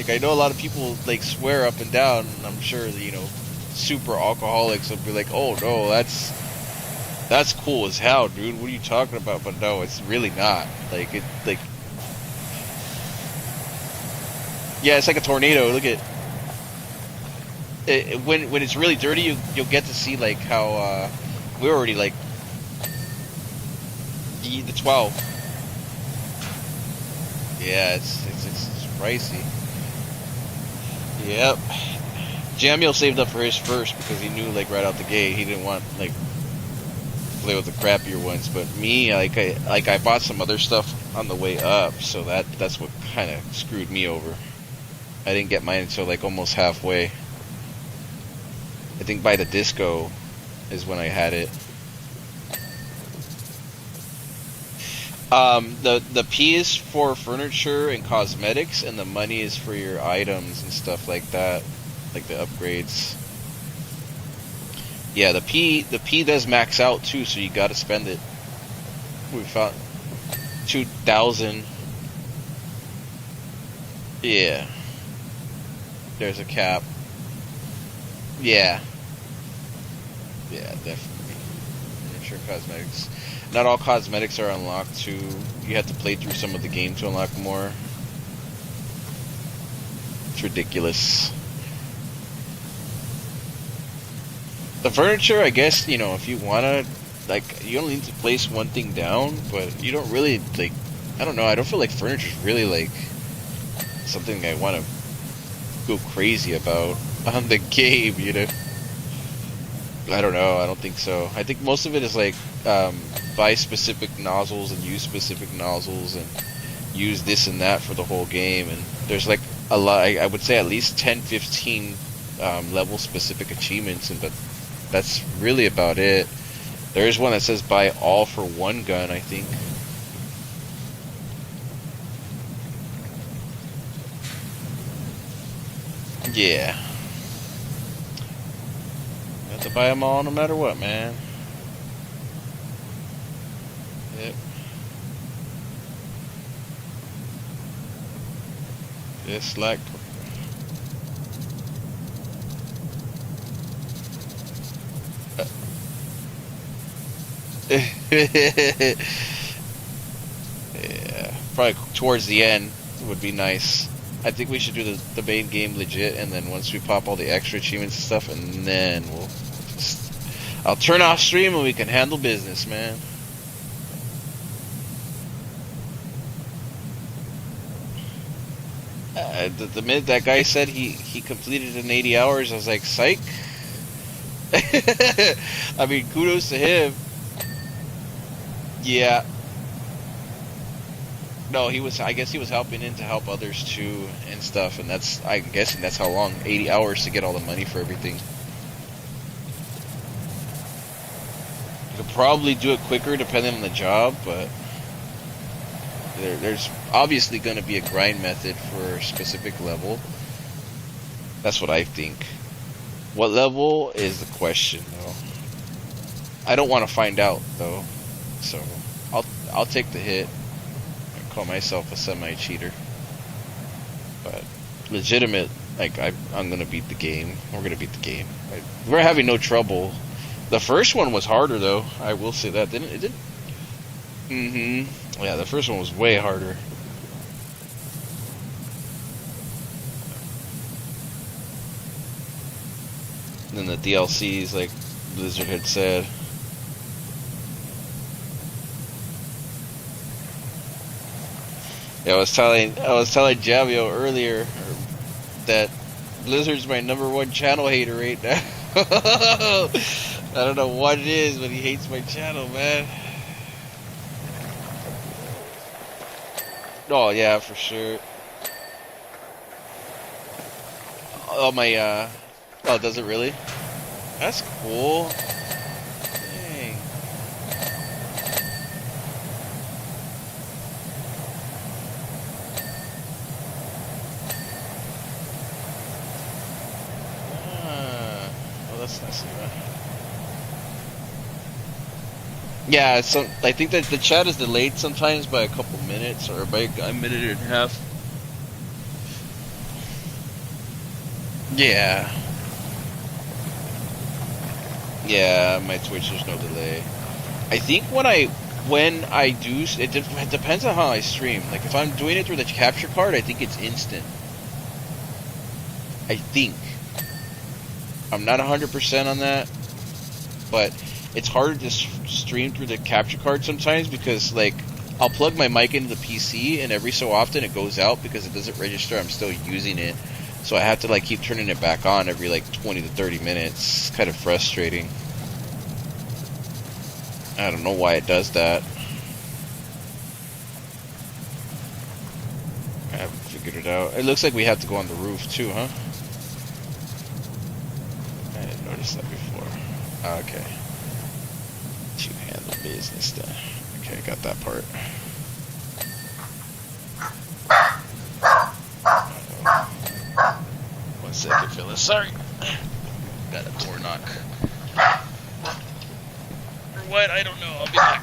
Speaker 1: I know a lot of people like swear up and down, and I'm sure that, you know, super alcoholics will be like, "Oh no, that's cool as hell, dude. What are you talking about?" But no, it's really not. Like yeah, it's like a tornado. Look at it, when it's really dirty, you'll get to see like how we're already like the 12. Yeah, it's pricey. Yep. Jamiel saved up for his first because he knew, like, right out the gate he didn't want, like, play with the crappier ones. But me, I bought some other stuff on the way up, so that's what kind of screwed me over. I didn't get mine until like almost halfway. I think by the disco is when I had it. The P is for furniture and cosmetics, and the money is for your items and stuff like that, like the upgrades. Yeah, the P does max out too, so you gotta spend it. We found 2,000. Yeah. There's a cap. Yeah. Yeah, definitely. Furniture, cosmetics. Not all cosmetics are unlocked too. You have to play through some of the game to unlock more. It's ridiculous. The furniture, I guess, you know, if you wanna, like, you only need to place one thing down, but you don't really, like, I don't know, I don't feel like furniture's really, like, something I wanna go crazy about on the game, you know? I don't know, I don't think so. I think most of it is, like, buy specific nozzles and use specific nozzles and use this and that for the whole game, and there's like a lot, I would say at least 10-15 level specific achievements, but that's really about it. There is one that says buy all for one gun, I think. Yeah. You have to buy them all no matter what, man. Yep. Just like... yeah, probably towards the end would be nice. I think we should do the main game legit, and then once we pop all the extra achievements and stuff, and then we'll just... I'll turn off stream and we can handle business, man. The minute that guy said he completed it in 80 hours, I was like, psych. I mean, kudos to him. Yeah. No, he was. I guess he was helping in to help others too and stuff, and that's. I'm guessing that's how long. 80 hours to get all the money for everything. You could probably do it quicker depending on the job, but there's obviously going to be a grind method for a specific level. That's what I think. What level is the question, though. I don't want to find out though, so I'll take the hit. I call myself a semi-cheater, but legitimate. Like I'm gonna beat the game. We're gonna beat the game. We're having no trouble. The first one was harder though. I will say that. Didn't it? Did. Yeah, the first one was way harder. And then the DLCs, like Blizzard had said. Yeah, I was telling Javio earlier that Blizzard's my #1 channel hater right now. I don't know what it is, but he hates my channel, man. Oh yeah, for sure. Oh my, oh, does it really? That's cool. Dang. Oh, that's nice of you. Yeah, so I think that the chat is delayed sometimes by a couple minutes or by a minute and a half. Yeah. Yeah, my Twitch there's no delay. I think when I do, it depends on how I stream. Like if I'm doing it through the capture card, I think it's instant. I think. I'm not 100% on that, but it's harder to stream through the capture card sometimes because like I'll plug my mic into the PC and every so often it goes out because it doesn't register I'm still using it. So I have to like keep turning it back on every like 20 to 30 minutes. It's kind of frustrating. I don't know why it does that. I haven't figured it out. It looks like we have to go on the roof too, huh? I didn't notice that before. Okay. To handle business then. Okay, got that part. One second, Phyllis. Sorry. Got a door knock. Or what? I don't know. I'll be back.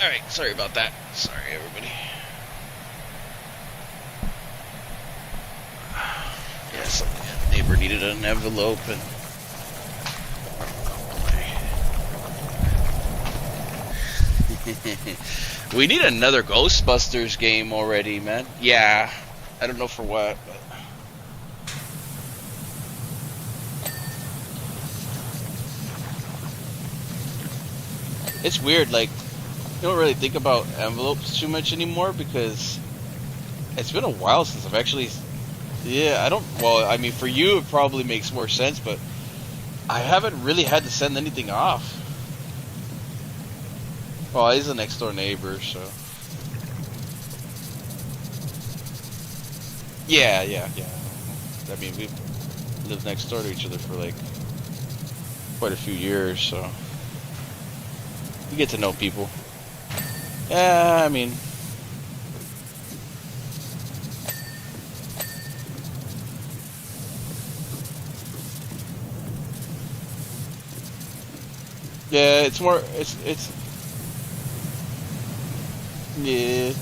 Speaker 1: Alright, sorry about that. Sorry, everybody. Yes, neighbor needed an envelope and... We need another Ghostbusters game already, man. Yeah, I don't know for what, but... It's weird, like, you don't really think about envelopes too much anymore because it's been a while since I've actually... Yeah, I don't... Well, I mean, for you it probably makes more sense, but I haven't really had to send anything off. Well, he's a next door neighbor, so... Yeah. I mean, we've lived next door to each other for, like, quite a few years, so... You get to know people. Yeah, I mean... Yeah, it's more... It's... Yeah.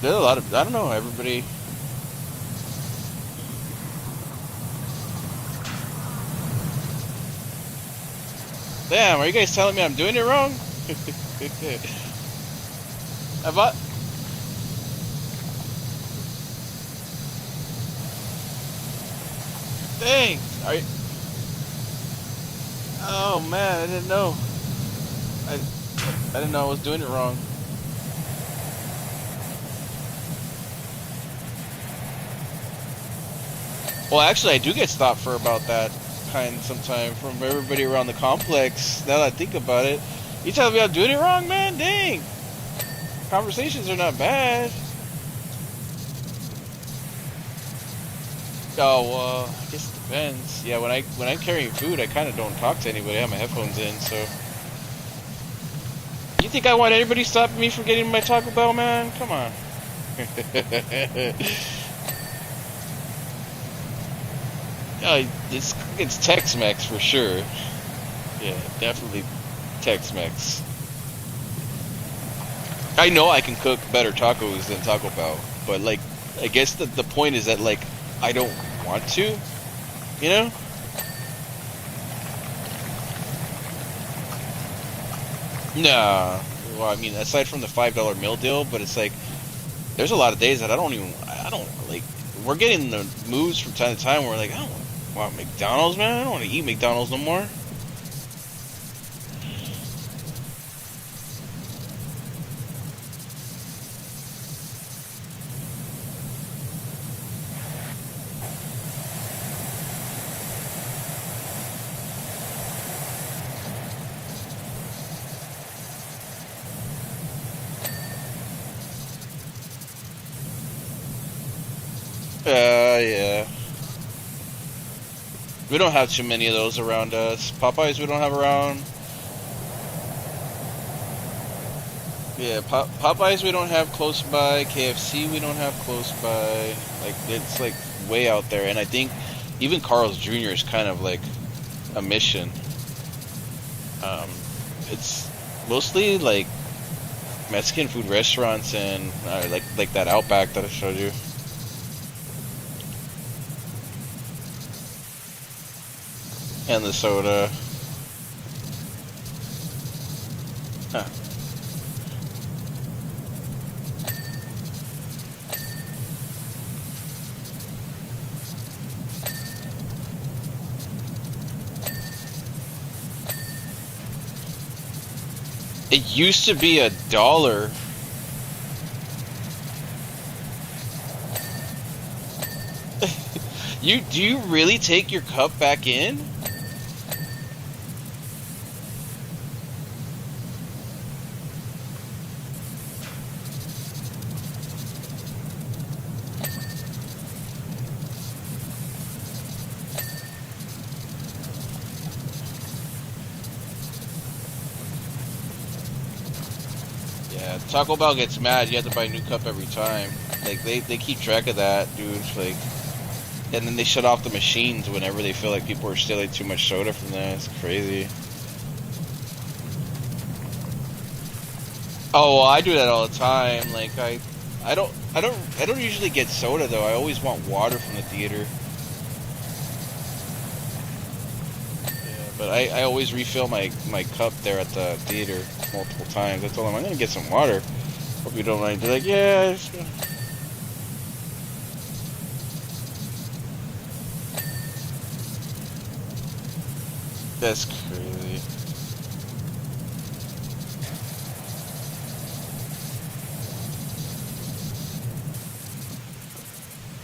Speaker 1: There's a lot of... I don't know, everybody... Damn, are you guys telling me I'm doing it wrong? I bought... Dang! Are you... Oh man, I didn't know. I didn't know I was doing it wrong. Well, actually, I do get stopped for about that kind sometime from everybody around the complex. Now that I think about it, you telling me I'm doing it wrong, man? Dang. Conversations are not bad. Oh, well, I guess it depends. Yeah, when I'm carrying food, I kind of don't talk to anybody. I have my headphones in, so. You think I want anybody stopping me from getting my Taco Bell, man? Come on. It's Tex-Mex for sure. Yeah, definitely Tex-Mex. I know I can cook better tacos than Taco Bell, but like, I guess the point is that like, I don't want to, you know? Nah. Well, I mean, aside from the $5 meal deal, but it's like, there's a lot of days that I don't like, we're getting the moves from time to time where we're like, I don't want McDonald's, man. I don't want to eat McDonald's no more. Yeah. We don't have too many of those around us. Popeyes we don't have around. Yeah, Popeyes we don't have close by. KFC we don't have close by. Like, it's like way out there. And I think even Carl's Jr. is kind of like a mission. It's mostly like Mexican food restaurants and like that Outback that I showed you. And the soda. Huh. It used to be $1. Do you really take your cup back in? Taco Bell gets mad. You have to buy a new cup every time. Like they keep track of that, dude. Like, and then they shut off the machines whenever they feel like people are stealing too much soda from there. It's crazy. Oh, well, I do that all the time. Like I don't usually get soda though. I always want water from the theater. Yeah, but I always refill my cup there at the theater multiple times. I told them I'm gonna get some water. Hope you don't mind. They're like, yeah. That's crazy.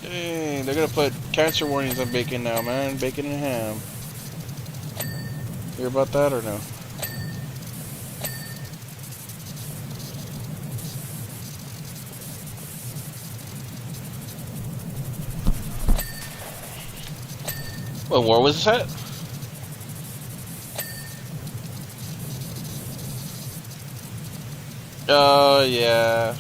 Speaker 1: Dang, they're gonna put cancer warnings on bacon now, man. Bacon and ham. Hear about that or no? What war was this at? Oh, yeah.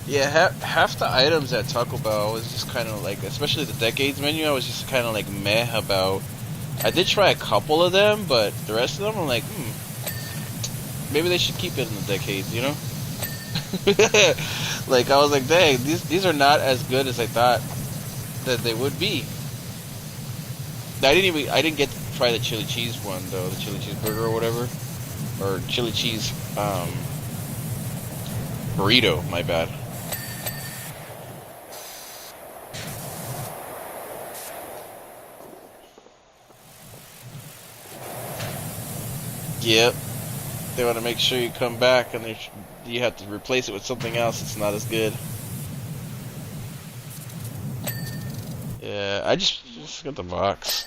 Speaker 1: Yeah, half the items at Taco Bell was just kind of like, especially the Decades menu, I was just kind of like meh about. I did try a couple of them, but the rest of them, I'm like, maybe they should keep it in the Decades, you know? Like, I was like, dang, these are not as good as I thought that they would be. I didn't get to try the chili cheese one, though, the chili cheese burger or whatever. Or chili cheese, burrito, my bad. Yep. They want to make sure you come back, and you have to replace it with something else that's not as good. Yeah, I just got the box.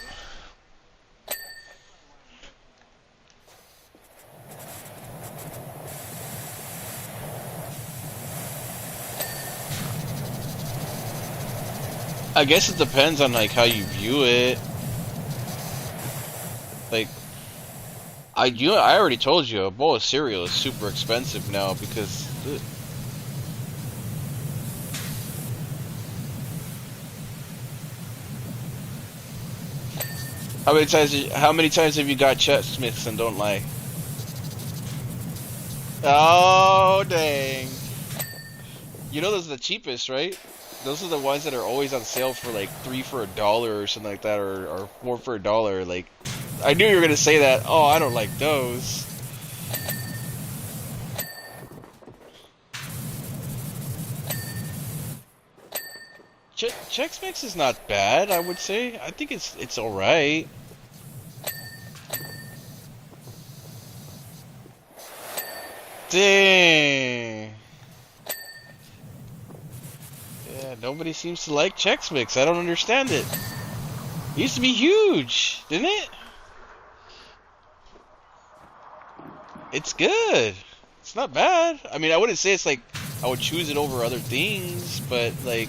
Speaker 1: I guess it depends on like how you view it. Like I already told you a bowl of cereal is super expensive now because how many times have you got Chex Mix and don't lie? Oh dang. You know those are the cheapest, right? Those are the ones that are always on sale for like 3 for $1 or something like that, or 4 for $1. Like, I knew you were gonna say that. Oh, I don't like those. Chex Mix is not bad, I would say. I think it's all right. Dang. Yeah, nobody seems to like Chex Mix. I don't understand it. It used to be huge, didn't it? It's good. It's not bad. I mean, I wouldn't say it's like I would choose it over other things, but like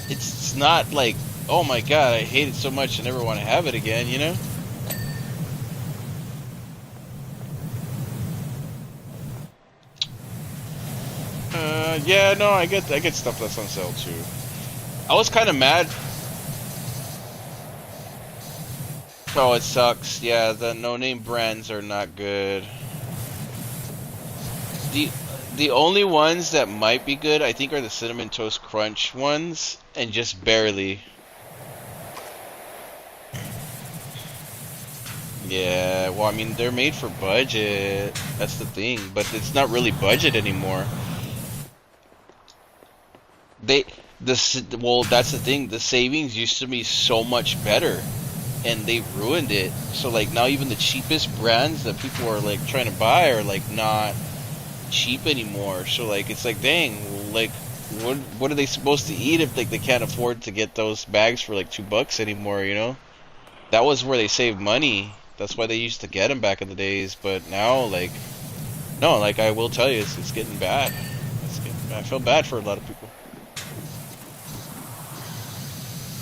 Speaker 1: it's not like, oh my god, I hate it so much I never want to have it again, you know? Yeah, no, I get stuff that's on sale too. I was kind of mad. Oh, it sucks. Yeah, the no-name brands are not good. The the only ones that might be good, I think, are the Cinnamon Toast Crunch ones, and just barely. Yeah, well, I mean, they're made for budget. That's the thing, but it's not really budget anymore. They well, that's the thing. The savings used to be so much better, and they ruined it. So like now, even the cheapest brands that people are like trying to buy are like not cheap anymore. So like it's like, dang, like what are they supposed to eat if like they can't afford to get those bags for like $2 anymore? You know, that was where they saved money. That's why they used to get them back in the days. But now, like, no, like I will tell you, it's getting bad. I feel bad for a lot of people.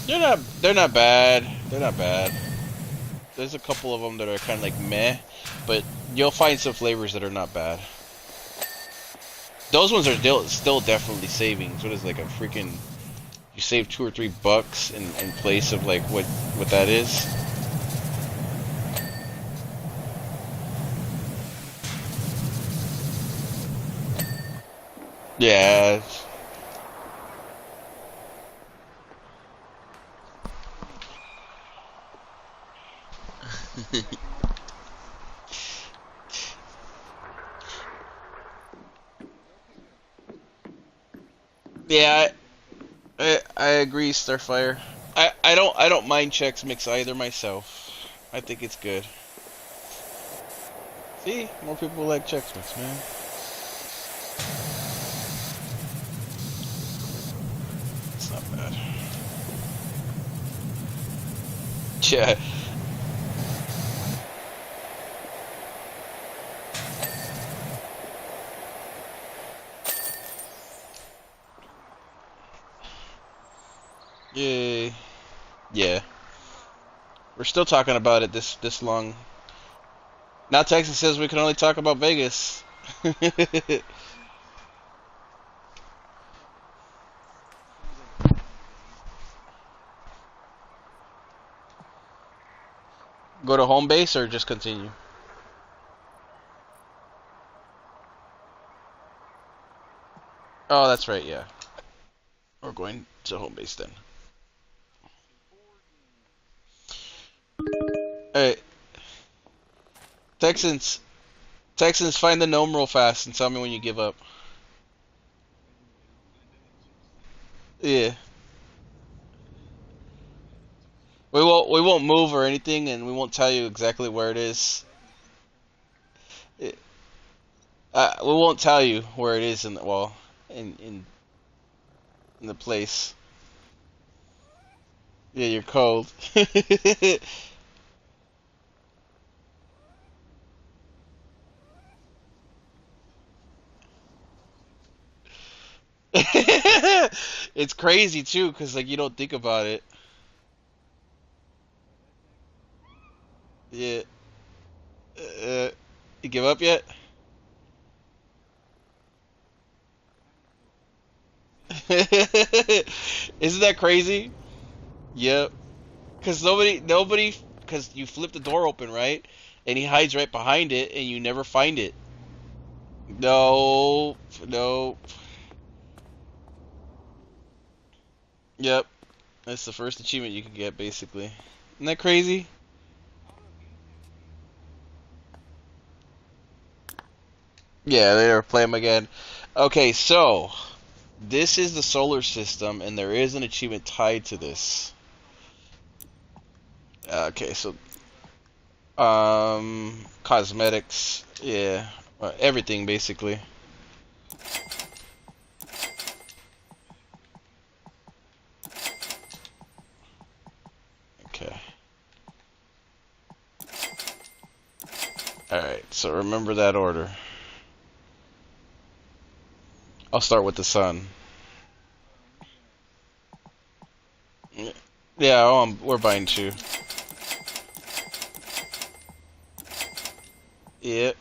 Speaker 1: They're not bad. They're not bad. There's a couple of them that are kind of like meh, but you'll find some flavors that are not bad. Those ones are still definitely savings. What is like a freaking, you save $2 or $3 in place of like what that is. Yeah. Yeah, I agree, Starfire. I don't mind Chex Mix either myself. I think it's good. See, more people like Chex Mix, man. It's not bad. Yeah, yay. Yeah, we're still talking about it this long. Now Texas says we can only talk about Vegas. Go to home base or just continue? Oh, that's right. Yeah, we're going to home base then. Hey, Texans, Texans, find the gnome real fast and tell me when you give up. Yeah, we won't move or anything, and we won't tell you exactly where it is. We won't tell you where it is in the well in the place. Yeah, you're cold. It's crazy too, cause like you don't think about it. Yeah. Uh, you give up yet? Isn't that crazy? Yep. Cause cause you flip the door open, right? And he hides right behind it, and you never find it. No, no. Yep. That's the first achievement you can get, basically. Isn't that crazy? Yeah, they never play them again. Okay, so this is the solar system, and there is an achievement tied to this. Okay, so cosmetics, yeah, everything basically. Okay, all right. So remember that order. I'll start with the sun. Yeah, oh, we're buying two. Yep,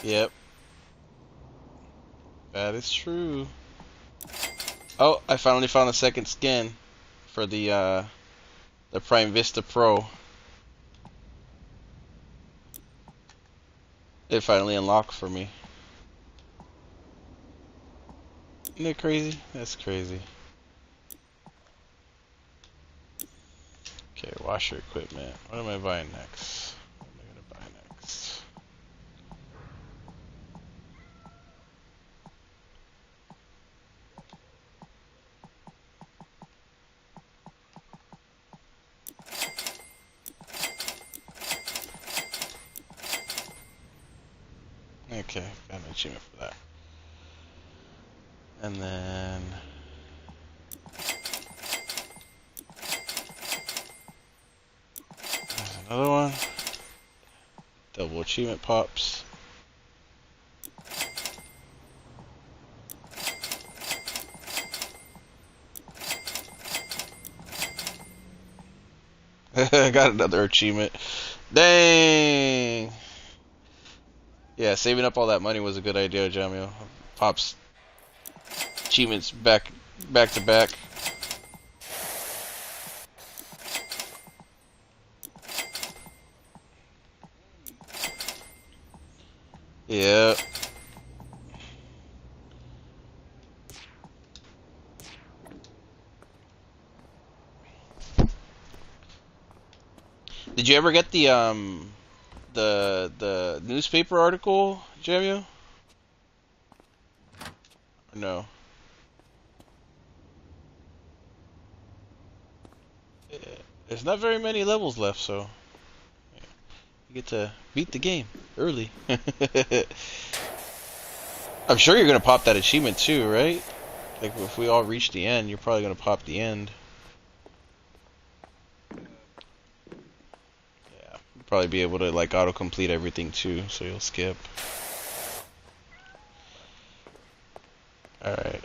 Speaker 1: yep, that is true. Oh, I finally found the second skin for the Prime Vista Pro. It finally unlocked for me. Isn't that crazy? That's crazy. Okay, washer equipment. What am I buying next? What am I gonna buy next? Okay, got an achievement for that. And then there's another one. Double achievement pops. I got another achievement. Dang! Yeah, saving up all that money was a good idea, Jamio. Pops achievements back to back. Yeah. Did you ever get the newspaper article, Jamio? Or no. Yeah. There's not very many levels left, so you get to beat the game early. I'm sure you're gonna pop that achievement too, right? Like if we all reach the end, you're probably gonna pop the end. Yeah, you'll probably be able to like autocomplete everything too, so you'll skip. All right.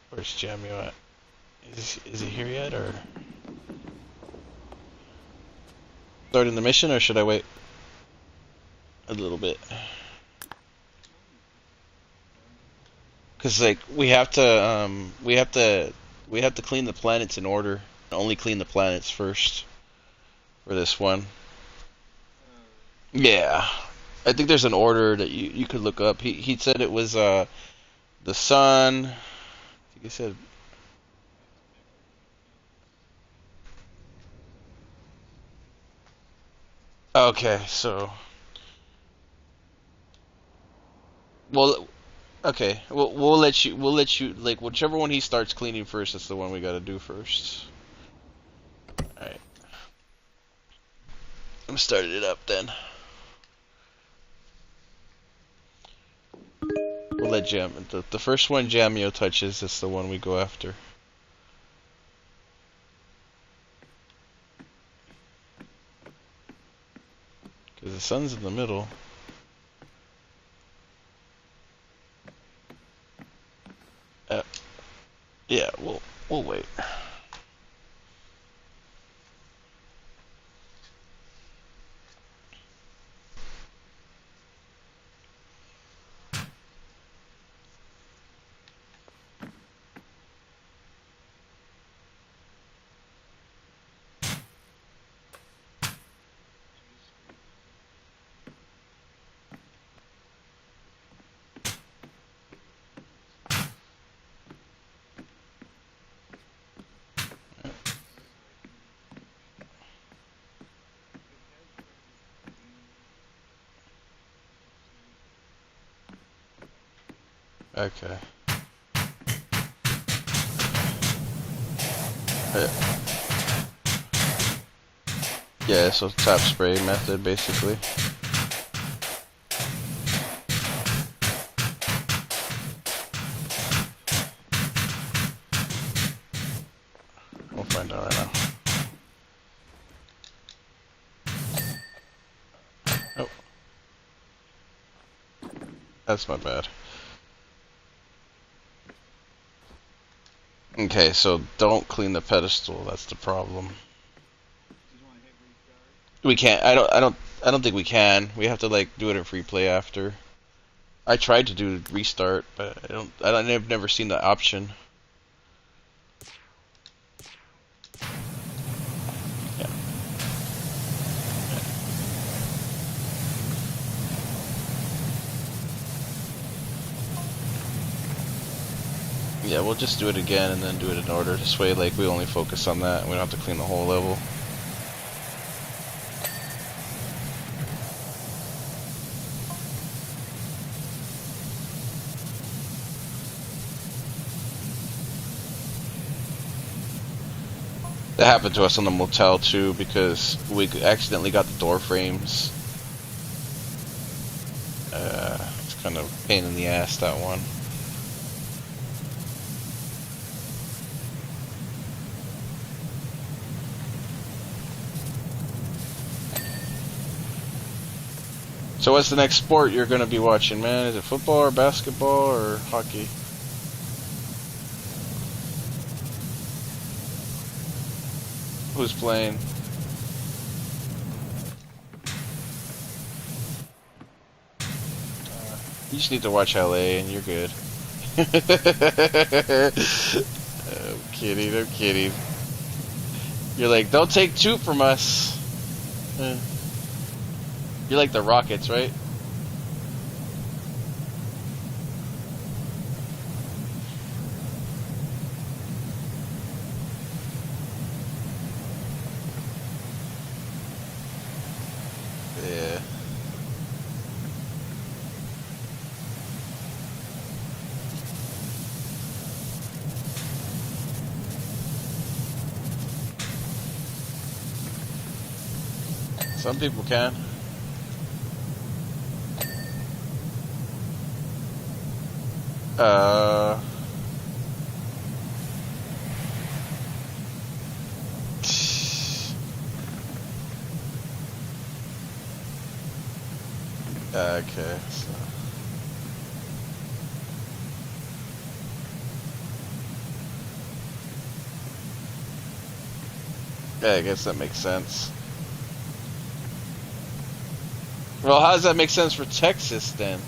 Speaker 1: Where's Jamio at? Is he here yet, or starting the mission, or should I wait a little bit? Cause like we have to clean the planets in order. Only clean the planets first for this one. Yeah, I think there's an order that you could look up. He said it was the sun. I think he said. Okay, so well, okay, we'll let you like whichever one he starts cleaning first. That's the one we got to do first. All right, I'm starting it up then. We'll let the first one Jamio touches. Is the one we go after. Because the sun's in the middle. Uh, yeah, we'll wait. Okay. Yeah, yeah, so tap spray method basically. We'll find out right now. Oh, that's my bad. Okay, so don't clean the pedestal. That's the problem. We can't. I don't think we can. We have to like do it in free play after. I tried to do restart, but I've never seen the option. Yeah. Yeah, we'll just do it again and then do it in order. This way, like, we only focus on that. We don't have to clean the whole level. That happened to us on the motel too because we accidentally got the door frames. It's kind of a pain in the ass, that one. So what's the next sport you're going to be watching, man? Is it football or basketball or hockey? Who's playing? You just need to watch LA and you're good. I'm kidding, I'm kidding. You're like, don't take two from us. You like the Rockets, right? Yeah. Some people can. Uh. Okay. So. Yeah, I guess that makes sense. Well, how does that make sense for Texas then?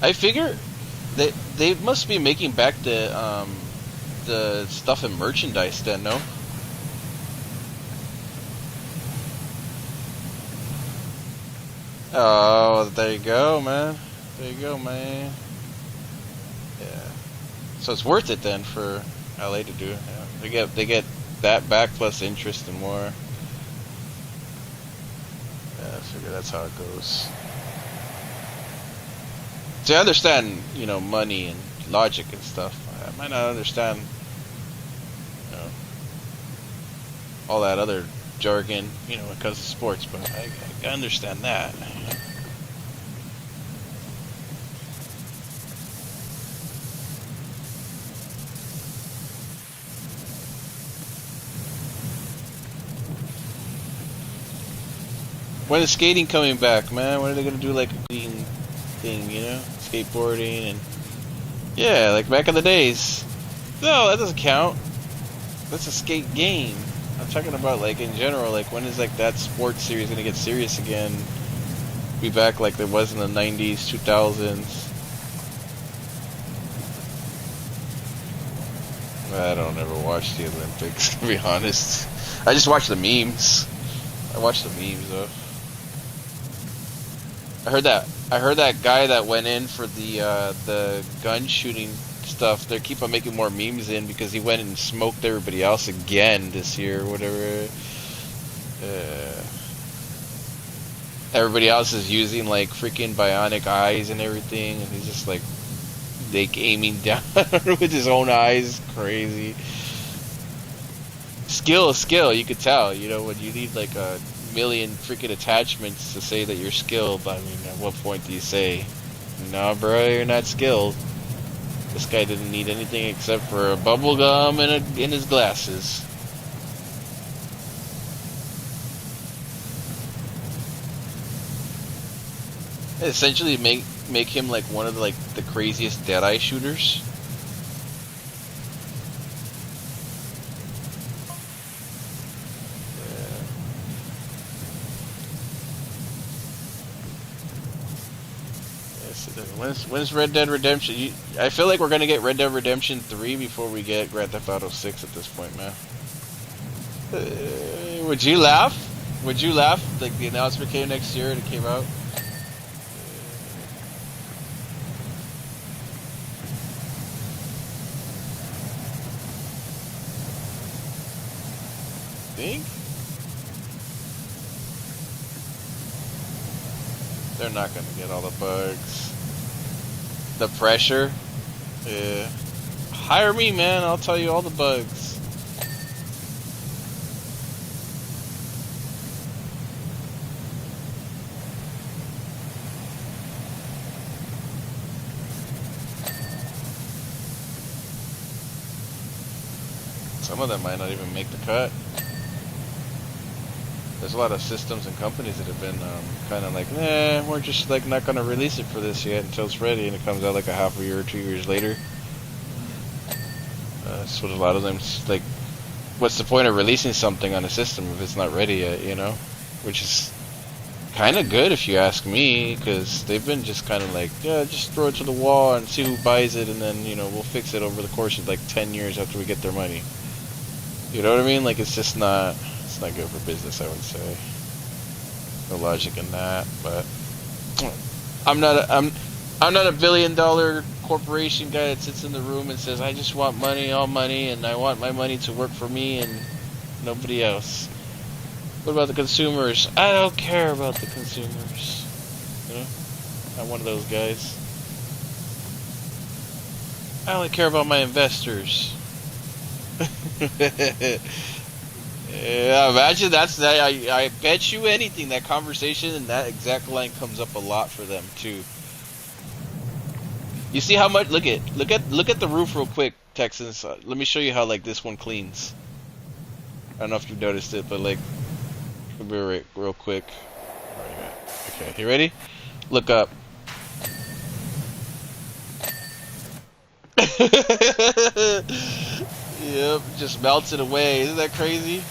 Speaker 1: I figure they must be making back the stuff in merchandise then, no? Oh, there you go, man. There you go, man. Yeah. So it's worth it then for LA to do. Yeah. They get that back plus interest and more. Yeah, I figure that's how it goes. See, I understand, money and logic and stuff. I might not understand, all that other jargon, when it comes to sports, but I understand that. When is skating coming back, man? When are they gonna do like a clean thing, skateboarding and yeah, like back in the days. No, that doesn't count. That's a skate game. I'm talking about like in general, like when is like that sports series gonna get serious again? Be back like it was in the 90s, 2000s. I don't ever watch the Olympics, to be honest. I just watch the memes. I watch the memes though. I heard that guy that went in for the gun shooting stuff. They keep on making more memes in because he went and smoked everybody else again this year, or whatever. Everybody else is using like freaking bionic eyes and everything, and he's just like aiming down with his own eyes. Crazy. Skill. You could tell. When you need like a million freaking attachments to say that you're skilled. I mean, at what point do you say, "No, bro, you're not skilled"? This guy didn't need anything except for a bubble gum and in his glasses. Essentially, make him like one of the craziest Deadeye shooters. When's Red Dead Redemption? I feel like we're gonna get Red Dead Redemption 3 before we get Grand Theft Auto 6 at this point, man. Would you laugh? Would you laugh? Like the announcement came next year and it came out. Think? They're not gonna get all the bugs. The pressure? Yeah. Hire me, man. I'll tell you all the bugs. Some of them might not even make the cut. There's a lot of systems and companies that have been kind of like, nah, we're just like not gonna release it for this yet until it's ready, and it comes out like a half a year or 2 years later. That's what a lot of them like what's the point of releasing something on a system if it's not ready yet, you know? Which is kind of good if you ask me, because they've been just kind of like, yeah, just throw it to the wall and see who buys it, and then, you know, we'll fix it over the course of like 10 years after we get their money. You know what I mean? Like, it's just not, it's not good for business, I would say. No logic in that, but I'm not a billion-dollar corporation guy that sits in the room and says, I just want money, all money, and I want my money to work for me and nobody else. What about the consumers? I don't care about the consumers. You know? I'm one of those guys. I only care about my investors. Yeah, imagine that's that. I bet you anything that conversation and that exact line comes up a lot for them too. You see how much? Look at the roof real quick, Texans. Let me show you how like this one cleans. I don't know if you've noticed it, but like, real quick. Okay, you ready? Look up. Yep, just melts it away. Isn't that crazy?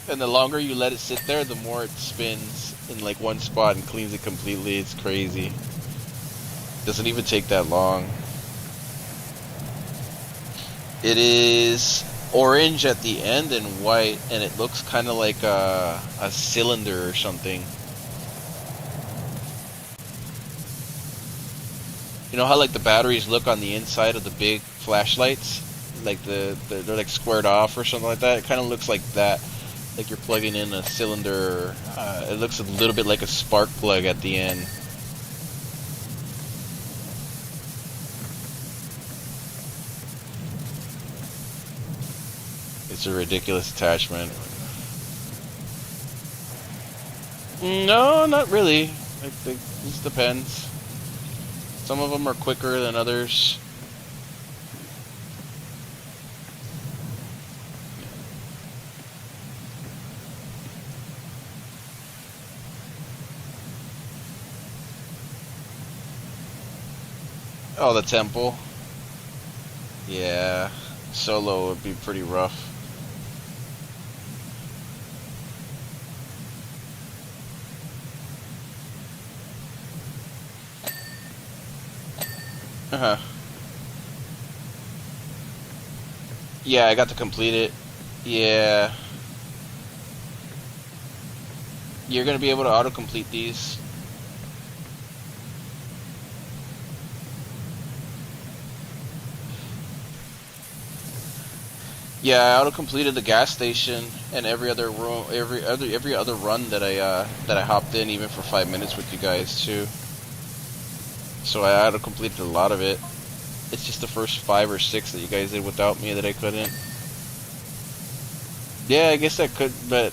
Speaker 1: And the longer you let it sit there, the more it spins in like one spot and cleans it completely. It's crazy. Doesn't even take that long. It is orange at the end and white, and it looks kind of like a cylinder or something. You know how like the batteries look on the inside of the big flashlights? Like they're like squared off or something like that? It kind of looks like that. Like you're plugging in a cylinder. It looks a little bit like a spark plug at the end. It's a ridiculous attachment. No, not really. Like, it just depends. Some of them are quicker than others. Oh, the temple. Yeah, solo would be pretty rough. Uh-huh. Yeah, I got to complete it. Yeah. You're gonna be able to auto-complete these. Yeah, I auto-completed the gas station and every other run that I hopped in, even for 5 minutes with you guys too. So I auto-completed a lot of it. It's just the first 5 or 6 that you guys did without me that I couldn't. Yeah, I guess I could, but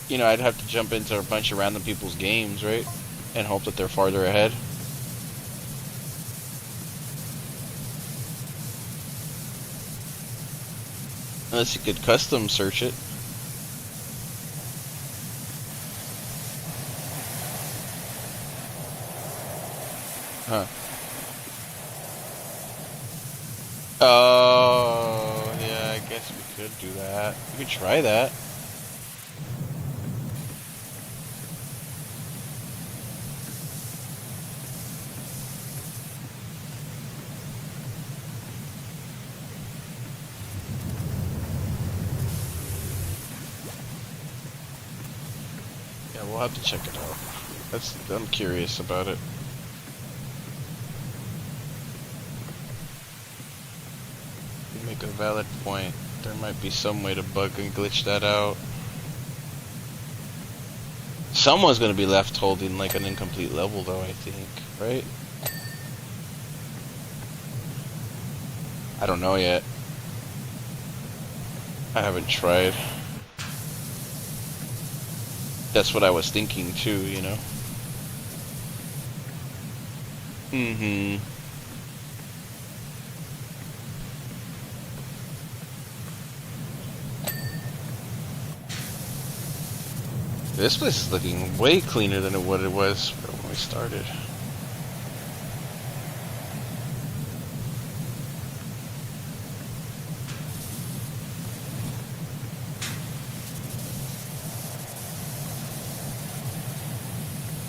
Speaker 1: you know, I'd have to jump into a bunch of random people's games, right? And hope that they're farther ahead. Unless you could custom search it. Huh. Oh, yeah, I guess we could do that. We could try that. Yeah, we'll have to check it out. I'm curious about it. You make a valid point. There might be some way to bug and glitch that out. Someone's gonna be left holding like an incomplete level though, I think, right? I don't know yet. I haven't tried. That's what I was thinking too, you know? Mm-hmm. This place is looking way cleaner than what it was when we started.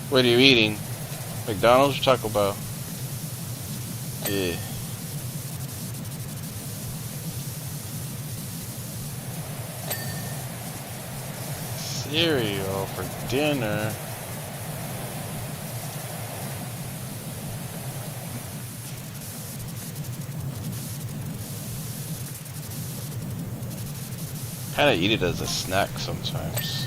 Speaker 1: What are you eating? McDonald's or Taco Bell? Yeah. Cereal for dinner. Kinda eat it as a snack sometimes.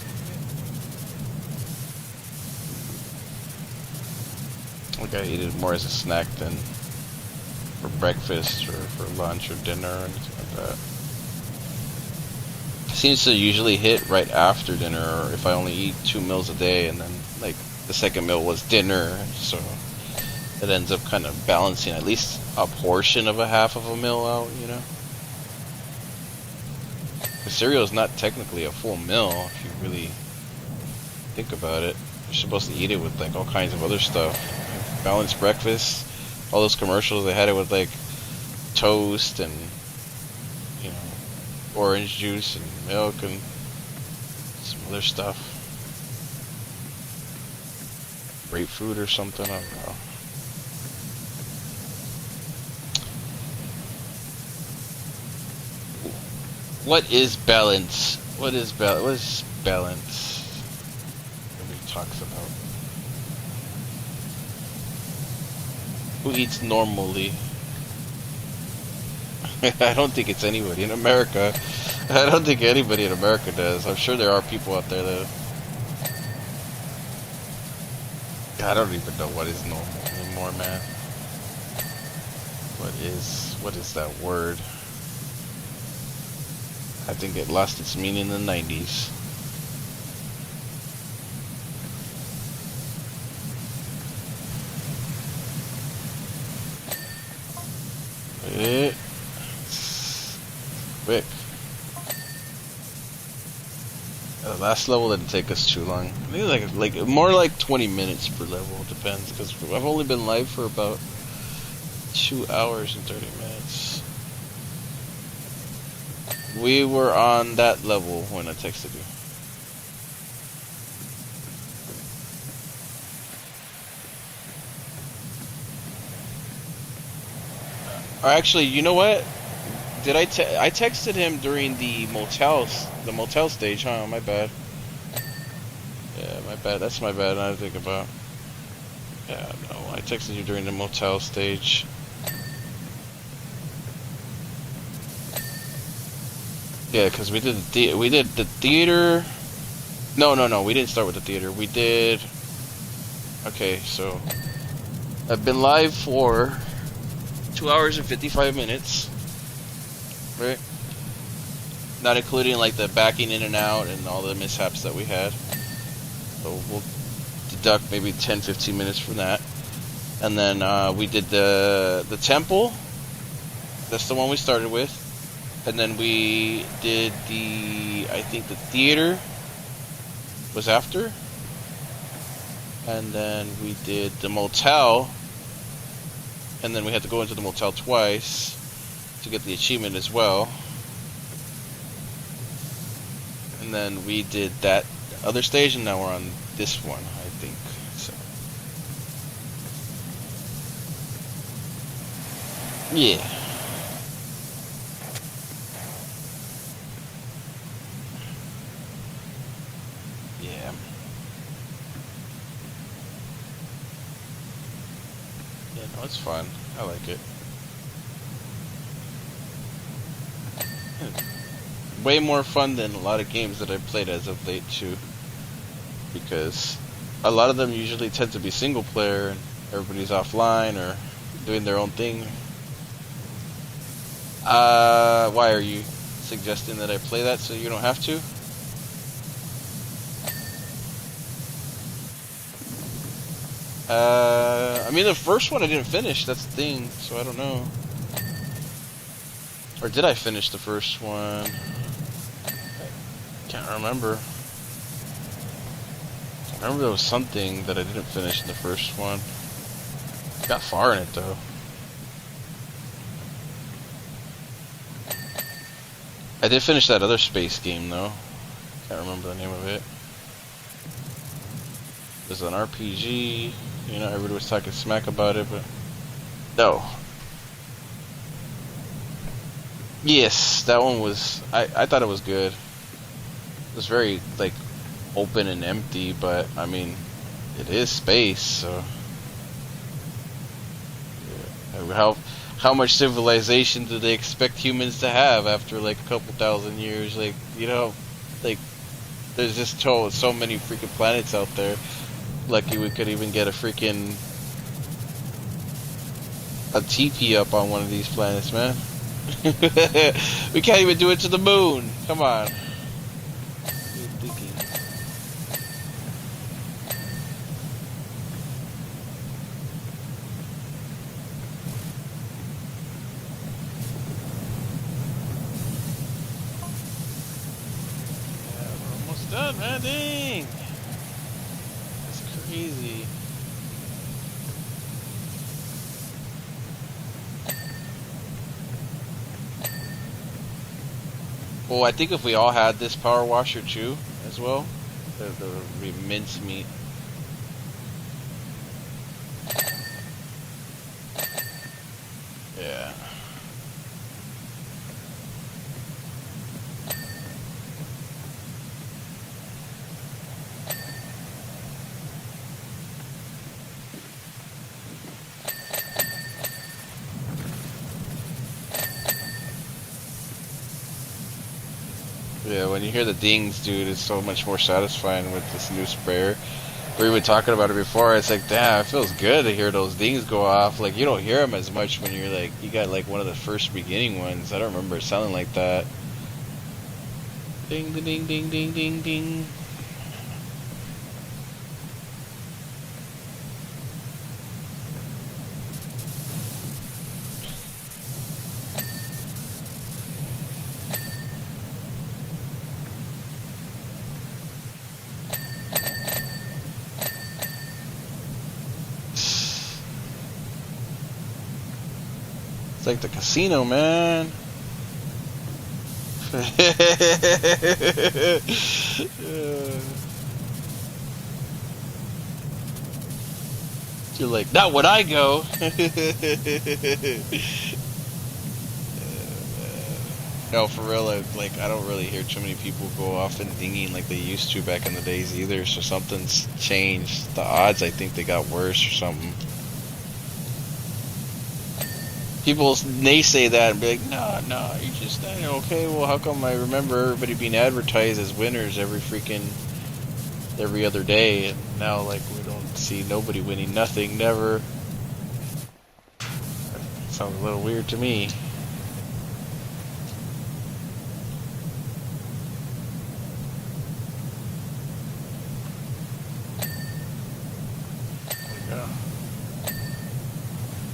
Speaker 1: Like I eat it more as a snack than for breakfast or for lunch or dinner or anything like that. It seems to usually hit right after dinner, or if I only eat 2 meals a day and then like the second meal was dinner, so it ends up kind of balancing at least a portion of a half of a meal out, you know? The cereal is not technically a full meal if you really think about it. You're supposed to eat it with like all kinds of other stuff. Like balanced breakfast. All those commercials, they had it with like toast and, you know, orange juice and milk and some other stuff. Grapefruit or something, I don't know. What is balance? What is balance? What is balance? Nobody talks about. Who eats normally? I don't think it's anybody in America. I don't think anybody in America does. I'm sure there are people out there that... I don't even know what is normal anymore, man. What is that word? I think it lost its meaning in the 90s. Quick. The last level didn't take us too long. I think like more like 20 minutes per level. Depends, because I've only been live for about 2 hours and 30 minutes. We were on that level when I texted you. Or actually, you know what? Did I texted him during the motel stage, huh? My bad. Yeah, my bad. That's my bad. I think about. Yeah, no. I texted you during the motel stage. Yeah, because we did the theater. No. We didn't start with the theater. We did. Okay, so I've been live for 2 hours and 55 minutes. Right? Not including like the backing in and out and all the mishaps that we had. So we'll deduct maybe 10-15 minutes from that. And then we did the temple. That's the one we started with. And then we did I think the theater was after. And then we did the motel. And then we had to go into the motel twice to get the achievement as well. And then we did that other stage, and now we're on this one, I think. So yeah. Yeah. Yeah, no, it's fun. I like it. Way more fun than a lot of games that I've played as of late too, because a lot of them usually tend to be single player and everybody's offline or doing their own thing. Why are you suggesting that I play that so you don't have to? I mean, the first one I didn't finish, that's the thing, so I don't know. Or did I finish the first one? Can't remember. I remember there was something that I didn't finish in the first one. Got far in it though. I did finish that other space game though. Can't remember the name of it. There's an RPG. You know, everybody was talking smack about it, but no. Yes, that one was. I thought it was good. It was very like open and empty, but I mean, it is space, so yeah. How much civilization do they expect humans to have after like a couple thousand years? Like, you know, like there's just so many freaking planets out there. Lucky we could even get a freaking a TP up on one of these planets, man. We can't even do it to the moon. Come on. Done, man, dang. That's crazy. Well, I think if we all had this power washer too, as well, there would be mincemeat. Yeah. Yeah, when you hear the dings, dude, it's so much more satisfying with this new sprayer. We were talking about it before. It's like, damn, it feels good to hear those dings go off. Like, you don't hear them as much when you're like, you got like one of the first beginning ones. I don't remember it sounding like that. Ding, ding, ding, ding, ding, ding, ding. It's like the casino, man. You're like, not when I go. No, for real, like I don't really hear too many people go off and dinging like they used to back in the days either. So something's changed. The odds, I think, they got worse or something. People naysay that and be like, no, you just, okay, well, how come I remember everybody being advertised as winners every other day, and now, like, we don't see nobody winning nothing, never. That sounds a little weird to me.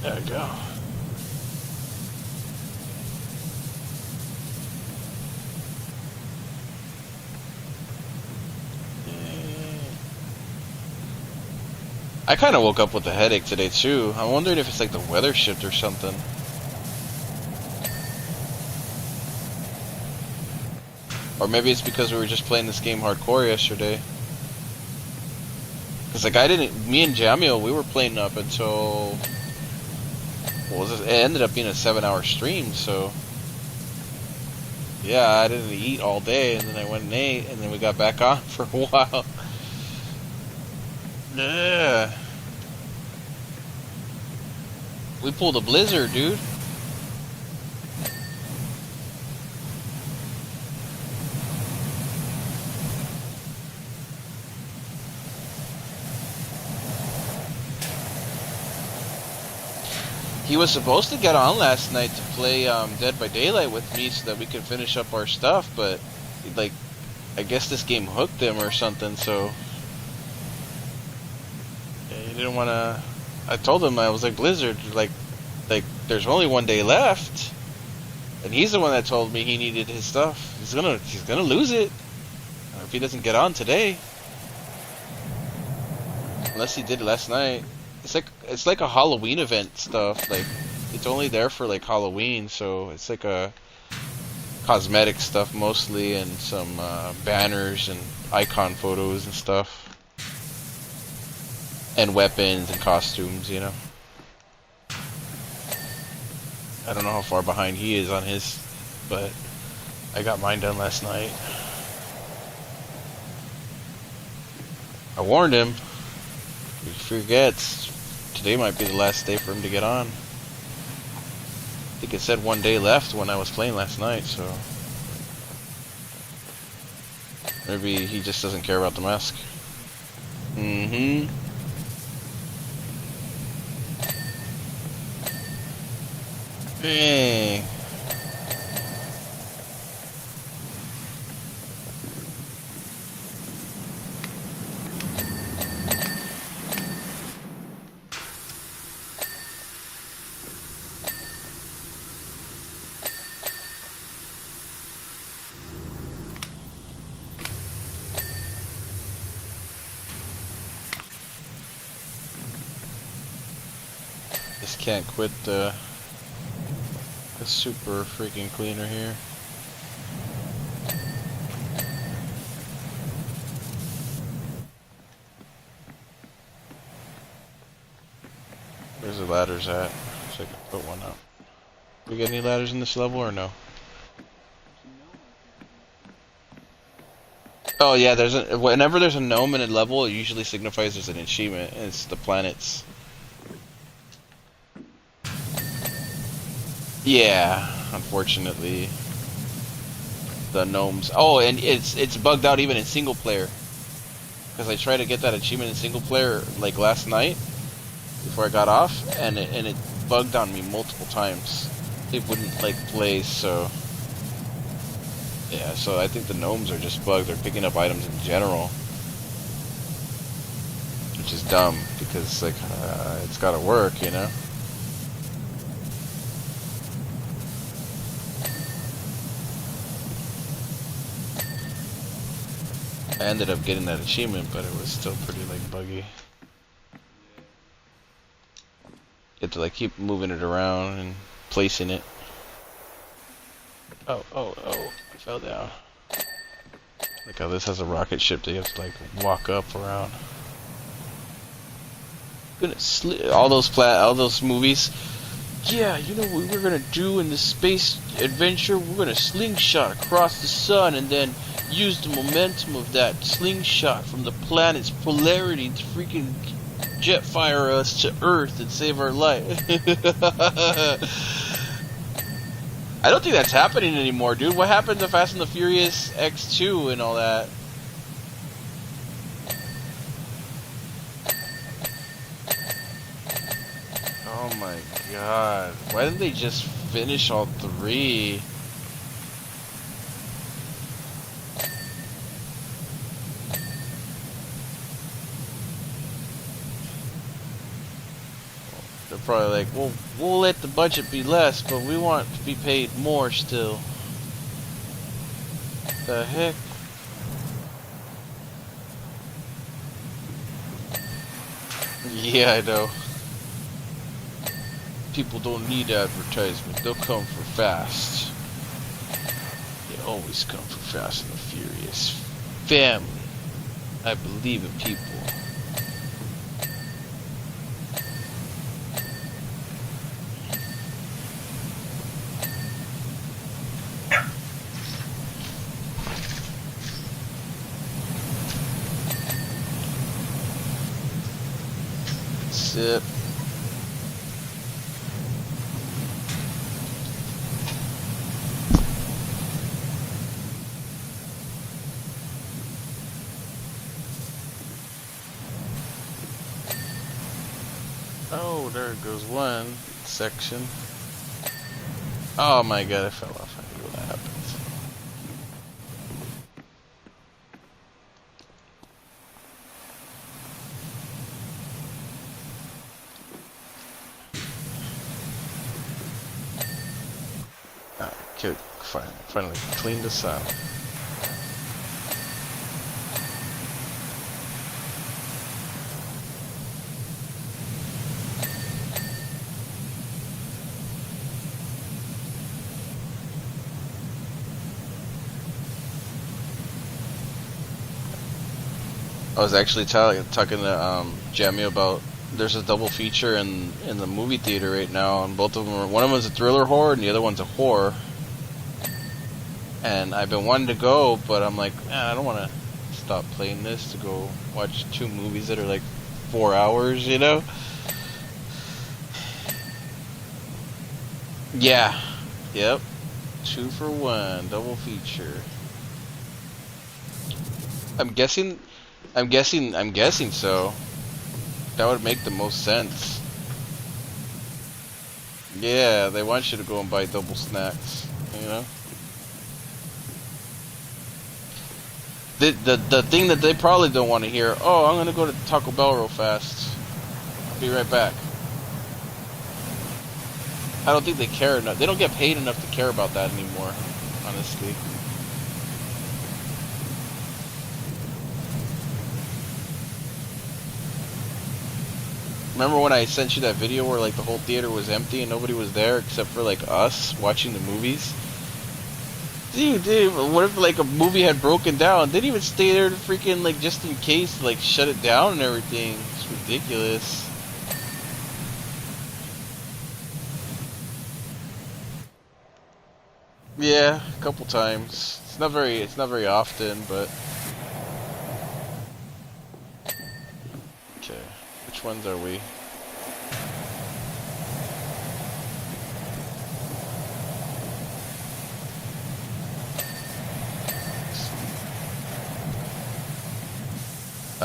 Speaker 1: There we go. I kind of woke up with a headache today too. I'm wondering if it's like the weather shift or something. Or maybe it's because we were just playing this game hardcore yesterday. Cause like me and Jamil, we were playing up until, what was it? It ended up being a 7-hour stream, so yeah, I didn't eat all day, and then I went and ate, and then we got back on for a while. Yeah. We pulled a blizzard, dude. He was supposed to get on last night to play Dead by Daylight with me so that we could finish up our stuff, but like, I guess this game hooked him or something, so yeah, he didn't want to. I told him, I was like, Blizzard, like there's only one day left, and he's the one that told me he needed his stuff. He's gonna lose it if he doesn't get on today, unless he did it last night. It's like a Halloween event stuff. Like, it's only there for like Halloween, so it's like a cosmetic stuff mostly, and some banners and icon photos and stuff. And weapons and costumes, you know. I don't know how far behind he is on his, but I got mine done last night. I warned him. He forgets. Today might be the last day for him to get on. I think it said 1 day left when I was playing last night, so maybe he just doesn't care about the mask. Mm-hmm. Hey. Just can't quit the super freaking cleaner here. Where's the ladders at? So I can put one up. We got any ladders in this level or no? Oh yeah, whenever there's a gnome in a level, it usually signifies there's an achievement. And it's the planets. Yeah, unfortunately, the gnomes. Oh, and it's bugged out even in single player. Because I tried to get that achievement in single player like last night before I got off, and it bugged on me multiple times. It wouldn't like play, so yeah. So I think the gnomes are just bugged. They're picking up items in general, which is dumb because like it's got to work, you know. I ended up getting that achievement, but it was still pretty like buggy. You have to like keep moving it around and placing it. Oh, I fell down. Like how this has a rocket ship that you have to like walk up around. All those movies. Yeah, you know what we're gonna do in the space adventure? We're gonna slingshot across the sun and then use the momentum of that slingshot from the planet's polarity to freaking jet fire us to Earth and save our life. I don't think that's happening anymore, dude. What happened to Fast and the Furious X2 and all that? Oh my god. Why didn't they just finish all three? They're probably like, well, we'll let the budget be less, but we want to be paid more still. The heck? Yeah, I know. People don't need advertisement. They'll come for Fast. They always come for Fast and the Furious. Family. I believe in people. That's it. Oh, there goes one section. Oh my god, I fell off. I knew what happened. Okay, finally cleaned this out. I was actually talking to Jamie about there's a double feature in the movie theater right now, and both of them are, one of them is a thriller horror and the other one's a horror. And I've been wanting to go, but I'm like, I don't want to stop playing this to go watch two movies that are like 4 hours, you know? Yeah. Yep. 2 for 1, double feature. I'm guessing so. That would make the most sense. Yeah, they want you to go and buy double snacks, you know? The thing that they probably don't want to hear, oh, I'm gonna go to Taco Bell real fast. I'll be right back. I don't think they care enough. They don't get paid enough to care about that anymore, honestly. Remember when I sent you that video where like the whole theater was empty and nobody was there except for like us watching the movies? Dude, what if like a movie had broken down? They didn't even stay there to freaking like just in case like shut it down and everything. It's ridiculous. Yeah, a couple times. It's not very often, but okay. Which ones are we?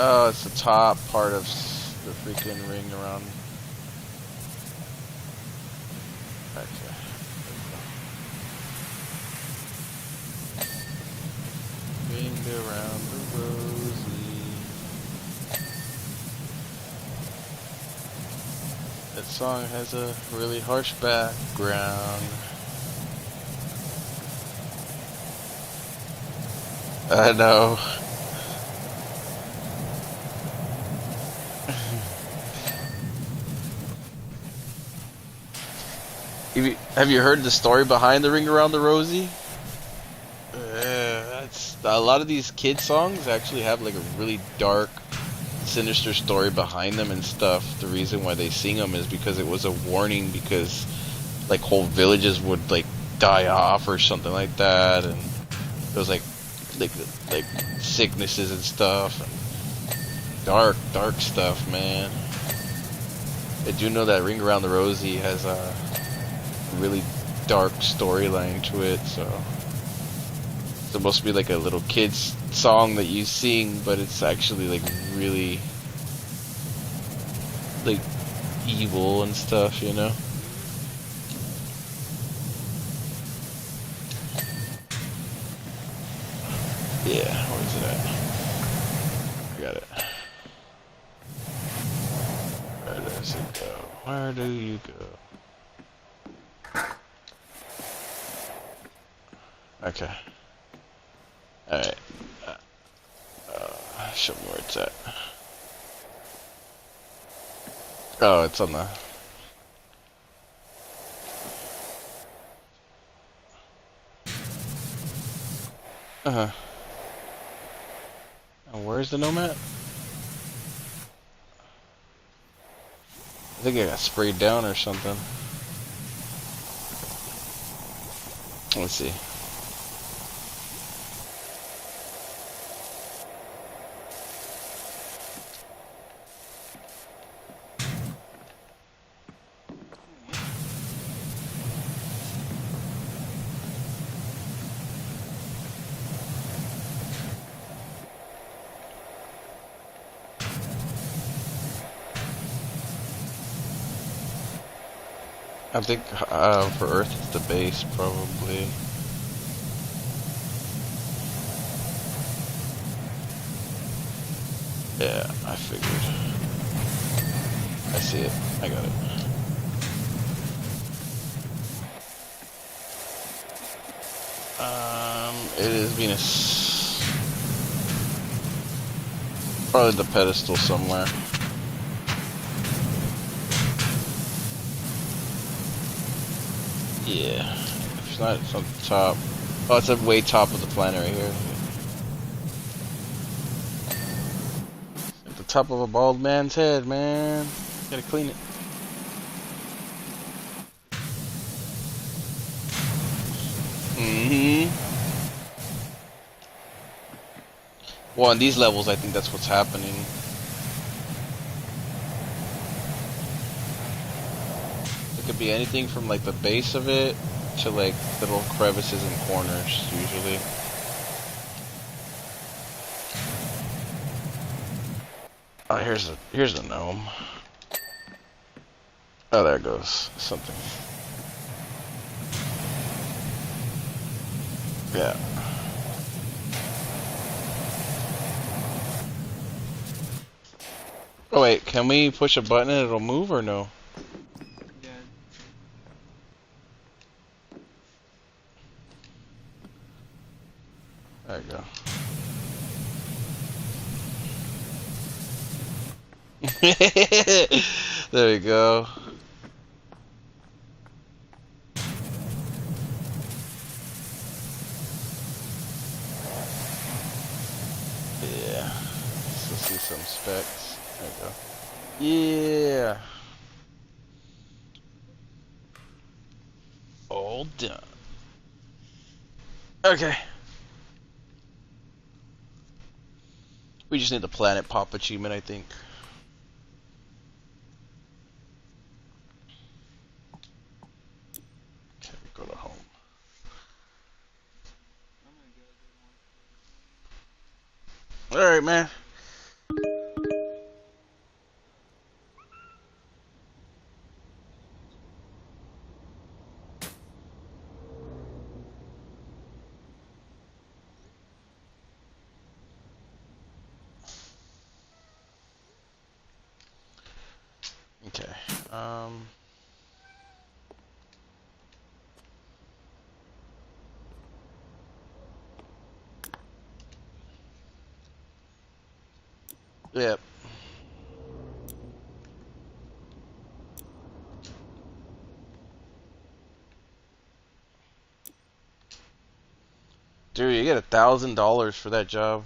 Speaker 1: Oh, it's the top part of the freaking ring around. Okay. Ring around the rosy. That song has a really harsh background. I know. Have you heard the story behind the Ring Around the Rosie? That's a lot of these kid songs actually have like a really dark, sinister story behind them and stuff. The reason why they sing them is because it was a warning, because like whole villages would like die off or something like that, and it was like sicknesses and stuff, and dark stuff, man. I do know that Ring Around the Rosie has a really dark storyline to it, so it's supposed to be like a little kid's song that you sing, but it's actually like really like evil and stuff, you know? Yeah, where's it at? I got it. Where does it go? Where do you go? Okay. Alright. Show me where it's at. Oh, it's on the... Uh-huh. And where's the nomad? I think I got sprayed down or something. Let's see. I think for Earth it's the base, probably. Yeah, I figured. I see it. I got it. It is Venus. Probably the pedestal somewhere. Yeah, if it's not, it's on the top. Oh, it's at way top of the planet right here. top of a bald man's head, man. Gotta clean it. Well, in these levels, I think that's what's happening. It could be anything from like the base of it to like little crevices and corners, usually. Oh, here's a gnome. Oh, there goes something. Yeah. Oh wait, can we push a button and it'll move or no?
Speaker 2: Yeah.
Speaker 1: There you go. There you go. Yeah. Let's see some specs. There you go. Yeah. All done. Okay. We just need the planet pop achievement, I think. Okay, we go to home. Alright, man. Okay. Yep. Dude, you get $1,000 for that job.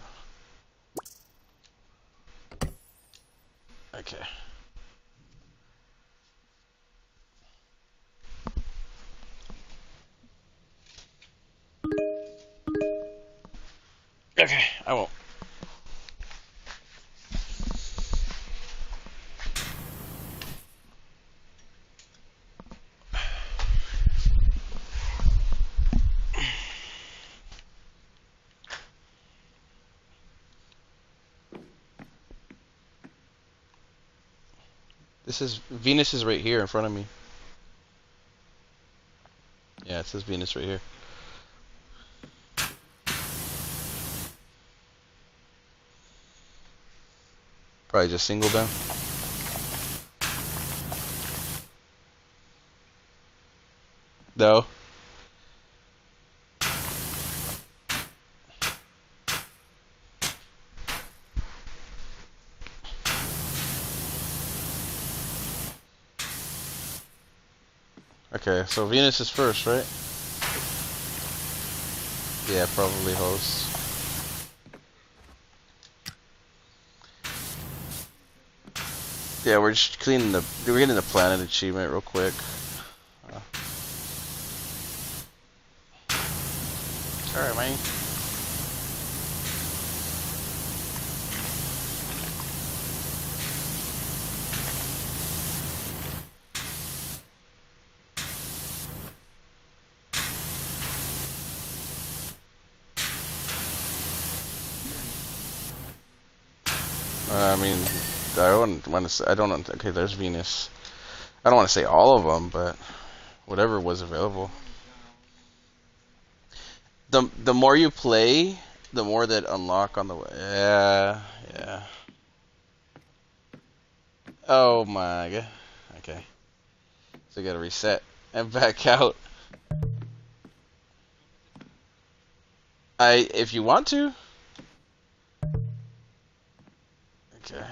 Speaker 1: Okay. Okay, I won't. This is Venus is right here in front of me. Yeah, it says Venus right here. Probably just single down. No. Okay, so Venus is first, right? Yeah, probably host. Yeah, we're just cleaning we're getting the planet achievement real quick. Alright, man. I mean, I don't want to say, I don't know. Okay, there's Venus. I don't want to say all of them, but whatever was available. The more you play, the more that unlock on the way. Yeah, yeah. Oh my god. Okay. So you gotta reset and back out. If you want to. Okay.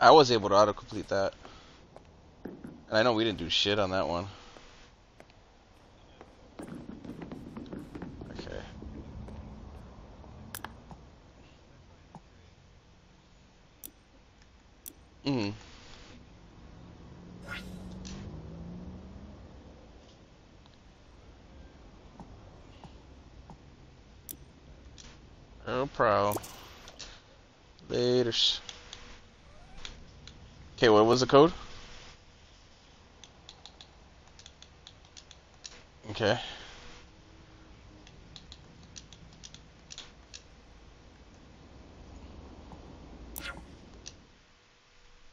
Speaker 1: I was able to autocomplete that. And I know we didn't do shit on that one. Okay. Mm. No problem. Laters. Okay, what was the code? Okay.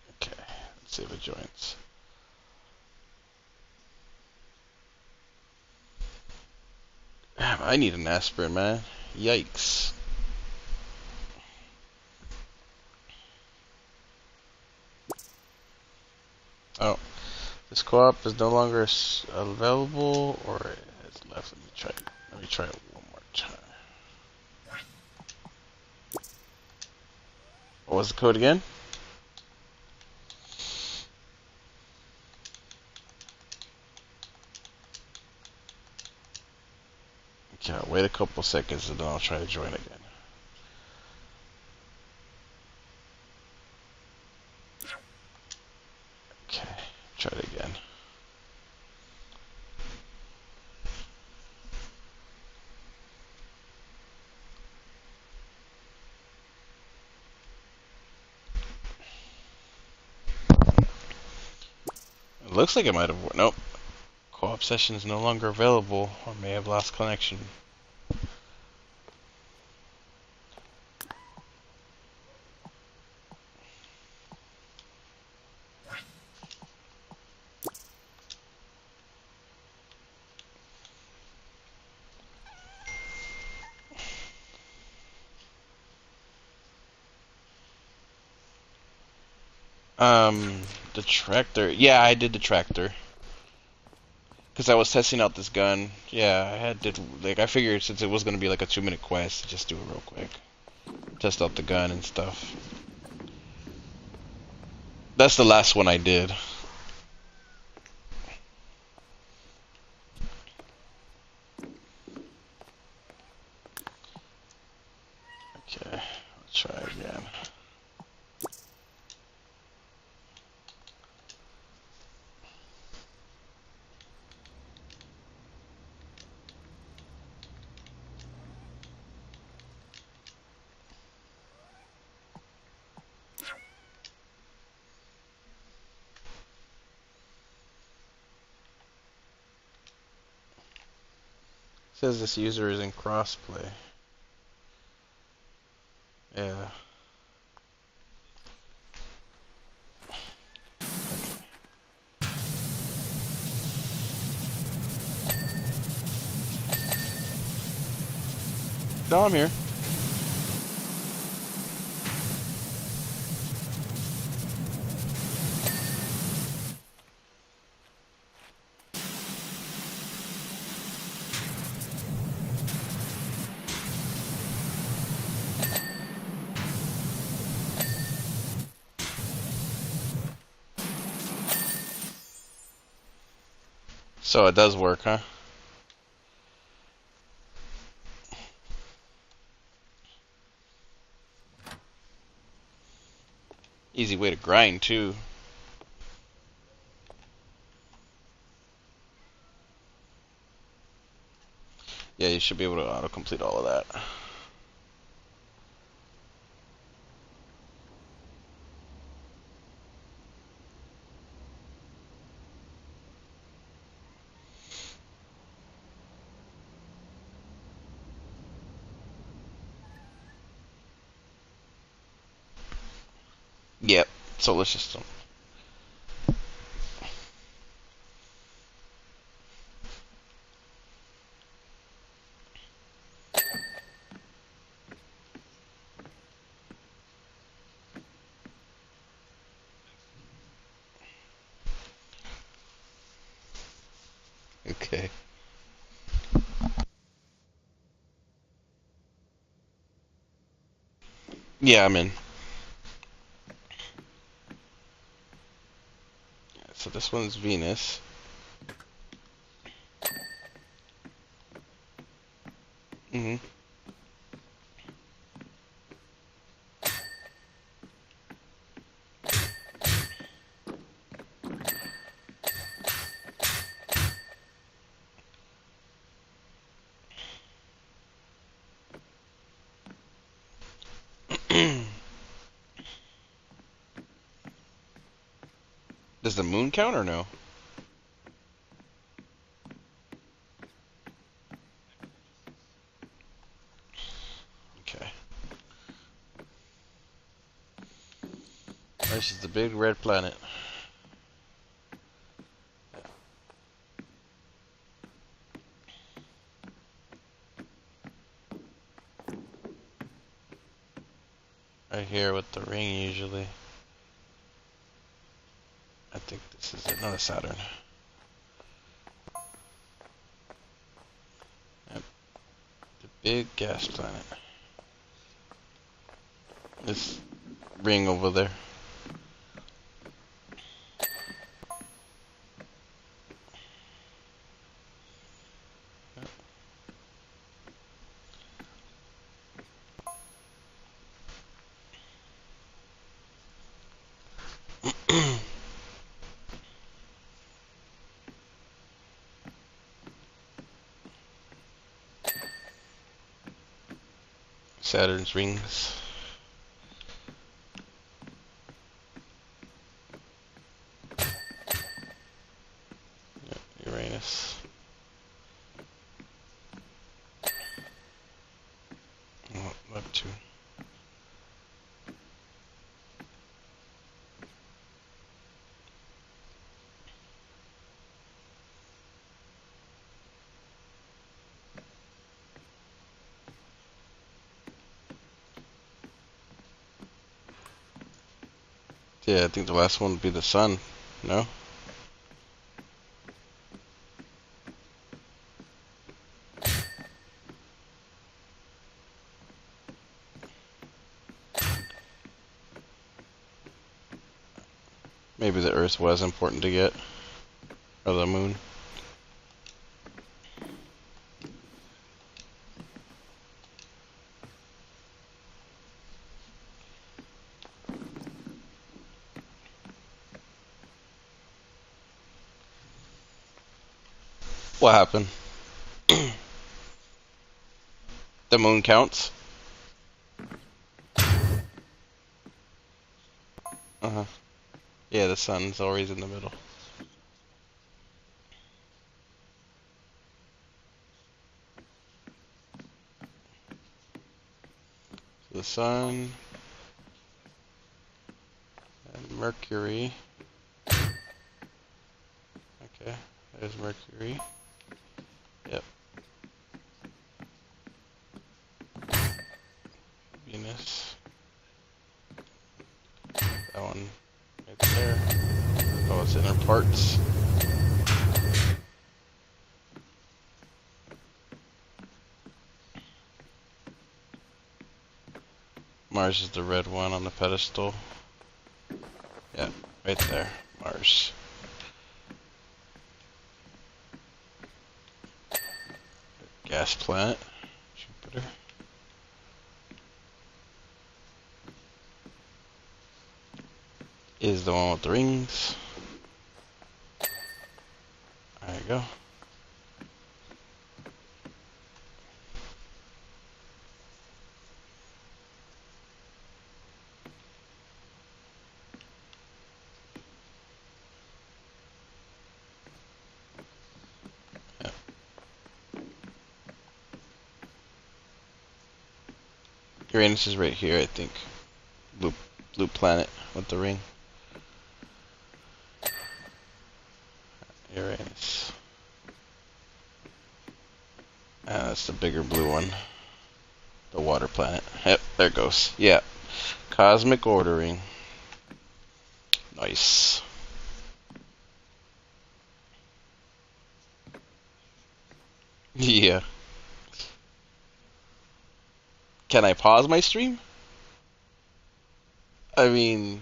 Speaker 1: Okay. Let's see if it joins. Damn, I need an aspirin, man. Yikes. Oh. This co-op is no longer available, or it has left. Let me try it. Let me try it one more time. What was the code again? Okay, I'll wait a couple seconds and then I'll try to join again. Okay, try it again. It looks like it might have. Nope. Co-op session is no longer available or may have lost connection. The tractor. Yeah, I did the tractor. Because I was testing out this gun. Yeah, I had did like I figured since it was gonna be like a 2-minute quest, just do it real quick. Test out the gun and stuff. That's the last one I did. Okay, let's try again. It says this user is in crossplay. Yeah. No, I'm here. So it does work, huh? Easy way to grind too. Yeah, you should be able to auto-complete all of that. Yep, solar system. Okay. Yeah, I'm in. This one's Venus. Mm-hmm. Does the moon count or no? Okay. This is the big red planet. Right here with the ring usually. I think this is it, not a Saturn. Yep. The big gas planet. This ring over there. Saturn's rings. Yep, Uranus. Oh, Neptune. Yeah, I think the last one would be the sun. No? Maybe the Earth was important to get. Or the moon. What happened? The moon counts? Uh-huh. Yeah, the sun's always in the middle. The sun and Mercury. Okay, there's Mercury. Yep. Venus. That one right there. Oh, it's inner parts. Mars is the red one on the pedestal. Yeah, right there. Mars. Gas planet. Jupiter. Is the one with the rings. There you go. Yep. Uranus is right here, I think. Blue planet with the ring. Uranus. That's the bigger blue one. The water planet. Yep, there it goes. Yeah. Cosmic ordering. Nice. Yeah. Can I pause my stream? I mean,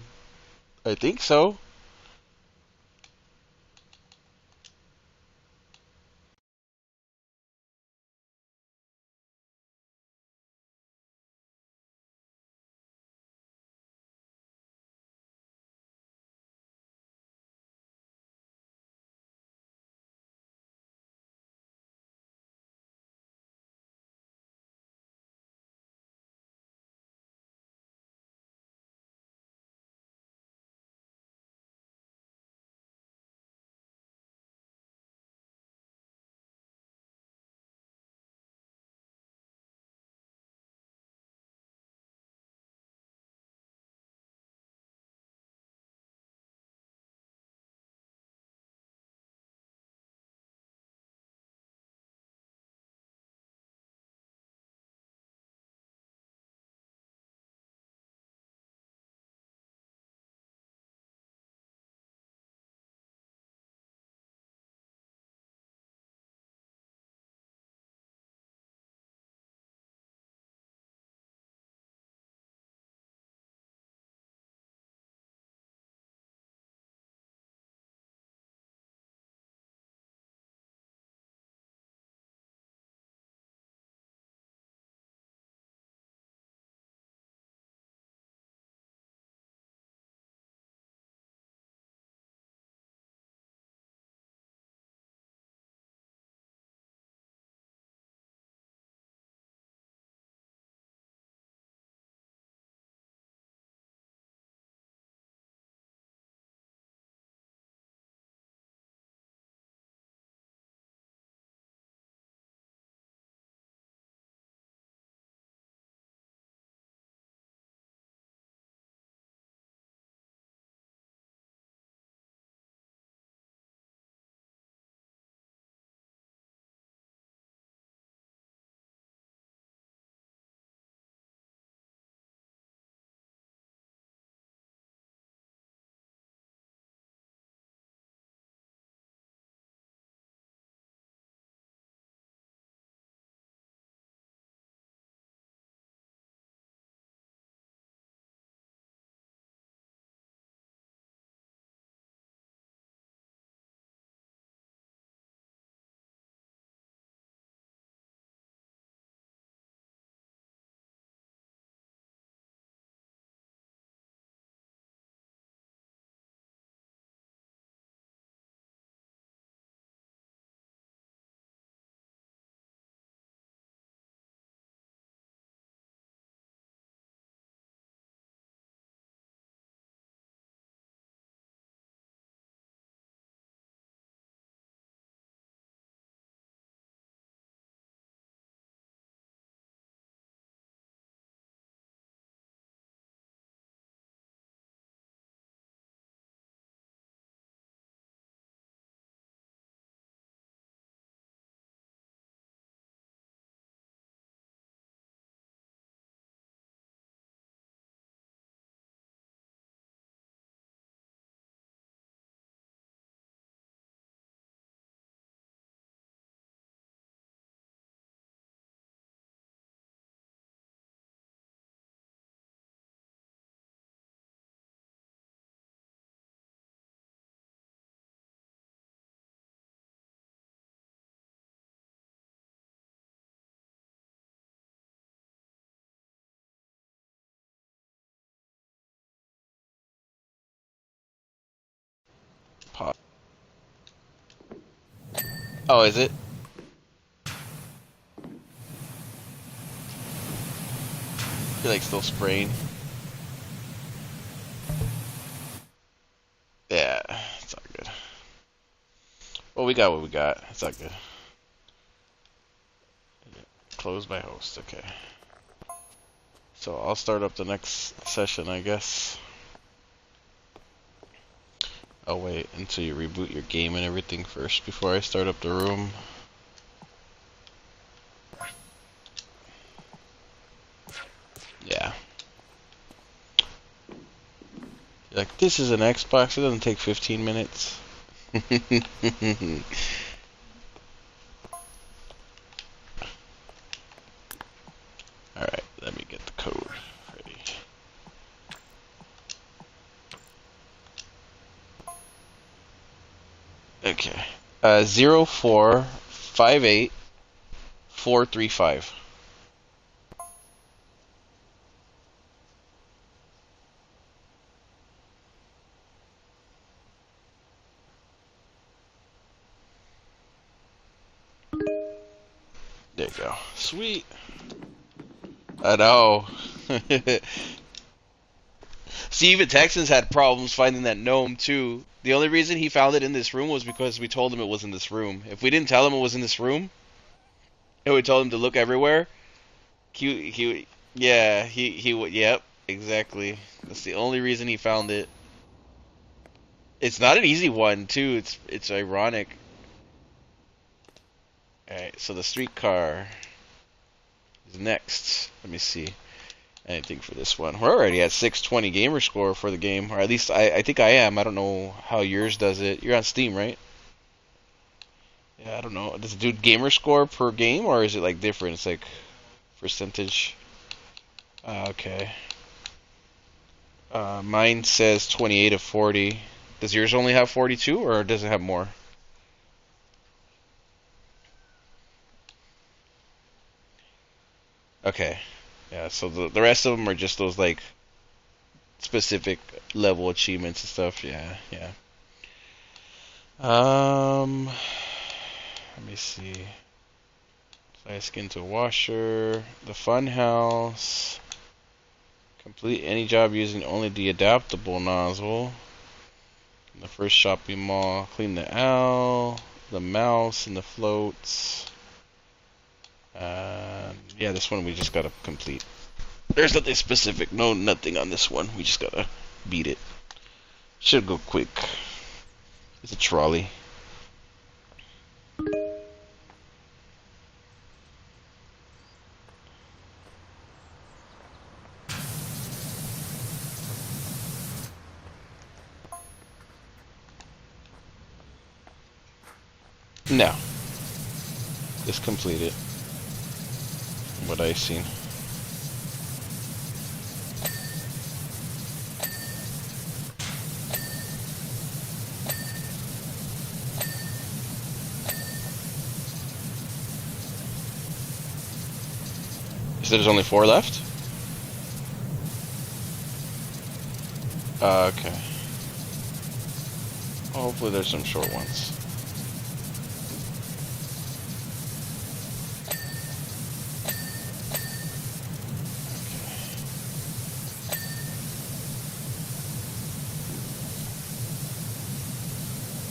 Speaker 1: I think so. Oh, is it? You're like still spraying. Yeah, it's all good. Well, we got what we got. It's all good. Closed by host. Okay. So I'll start up the next session, I guess. I'll wait until you reboot your game and everything first before I start up the room. Yeah. Like, this is an Xbox, it doesn't take 15 minutes. Alright, let me get the code ready. Okay. 0458435. There you go. Sweet. I know. See, even Texans had problems finding that gnome too. The only reason he found it in this room was because we told him it was in this room. If we didn't tell him it was in this room, and we told him to look everywhere, he would. Yep, exactly. That's the only reason he found it. It's not an easy one too. It's ironic. All right, so the streetcar is next. Let me see. Anything for this one. We're already at 620 gamer score for the game, or at least I think I am. I don't know how yours does it. You're on Steam, right? Yeah, I don't know. Does it do gamer score per game, or is it like different? It's like percentage. Okay. Mine says 28 of 40. Does yours only have 42, or does it have more? Okay. Yeah, so the rest of them are just those like specific level achievements and stuff. Yeah, yeah. Let me see. Apply skin to washer. The fun house. Complete any job using only the adaptable nozzle. In the first shopping mall. Clean the owl. The mouse and the floats. Yeah, this one we just gotta complete. There's nothing specific. No, nothing on this one. We just gotta beat it. Should go quick. It's a trolley. No. Just complete it. What I seen. You said there's only 4 left? Okay. Well, hopefully there's some short ones.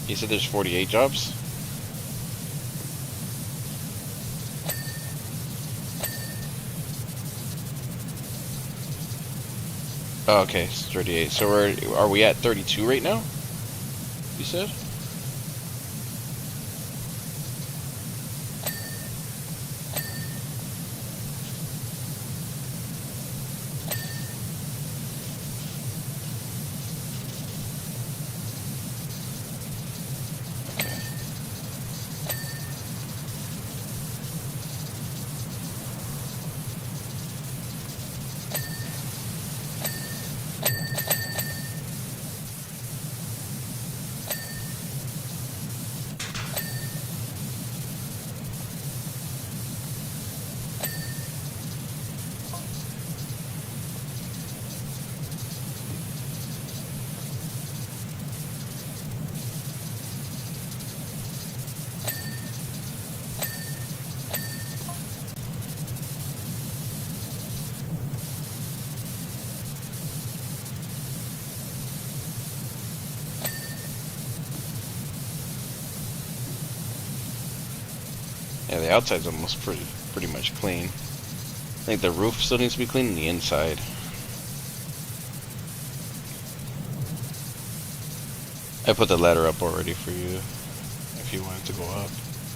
Speaker 1: You said there's 48 jobs? Oh, okay, it's 38. So are we at 32 right now? You said? Yeah, the outside's almost pretty much clean. I think the roof still needs to be clean and the inside. I put the ladder up already for you if you wanted to go up.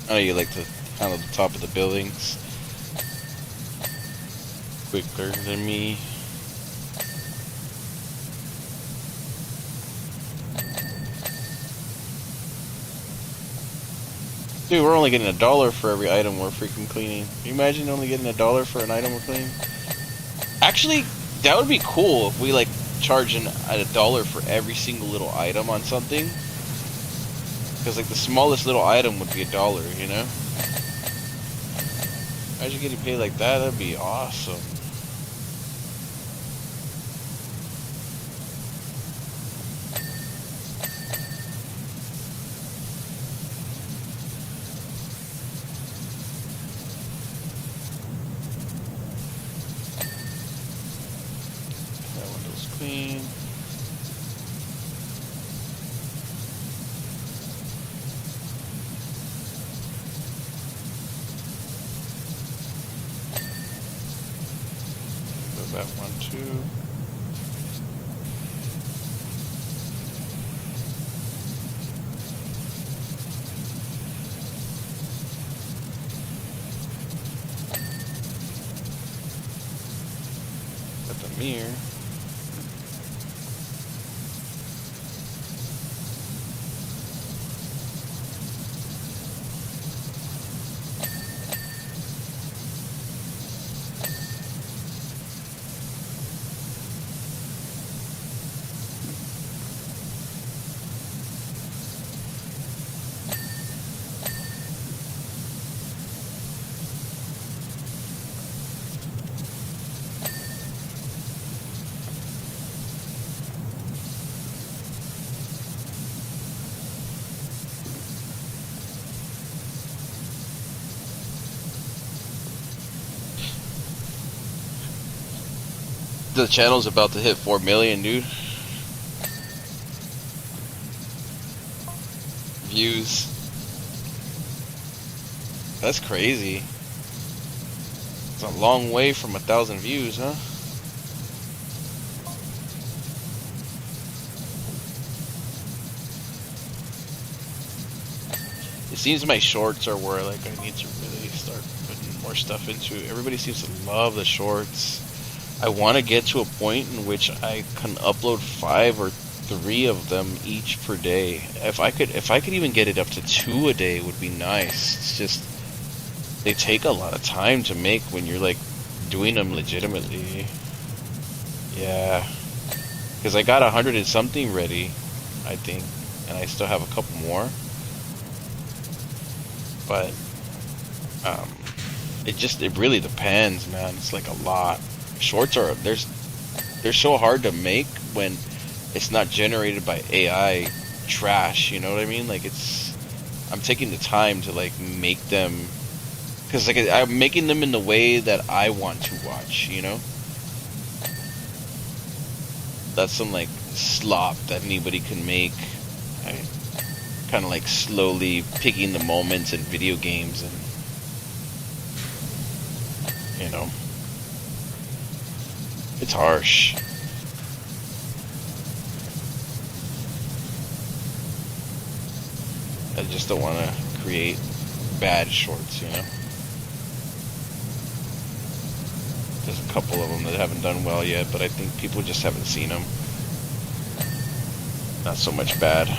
Speaker 1: I know you like to handle the top of the buildings quicker than me. Dude, we're only getting $1 for every item we're freaking cleaning. Can you imagine only getting $1 for an item we're cleaning? Actually, that would be cool if we like charge $1 for every single little item on something. Because like the smallest little item would be $1, you know? Imagine getting paid like that, that'd be awesome. That window's clean. That one too. Got the mirror. The channel's about to hit 4 million, dude. Views. That's crazy. It's a long way from 1,000 views, huh? It seems my shorts are where like I need to really start putting more stuff into. Everybody seems to love the shorts. I want to get to a point in which I can upload 5 or 3 of them each per day. If I could even get it up to 2 a day, would be nice. It's just they take a lot of time to make when you're like doing them legitimately. Yeah, because I got 100 and something ready, I think, and I still have a couple more. But it really depends, man. It's like a lot. Shorts are they're so hard to make when it's not generated by AI trash, you know what I mean? Like I'm taking the time to like make them, because like I'm making them in the way that I want to watch, you know? That's some like slop that anybody can make. I kind of like slowly picking the moments in video games, and you know, it's harsh. I just don't want to create bad shorts, you know. There's a couple of them that haven't done well yet, but I think people just haven't seen them. Not so much bad.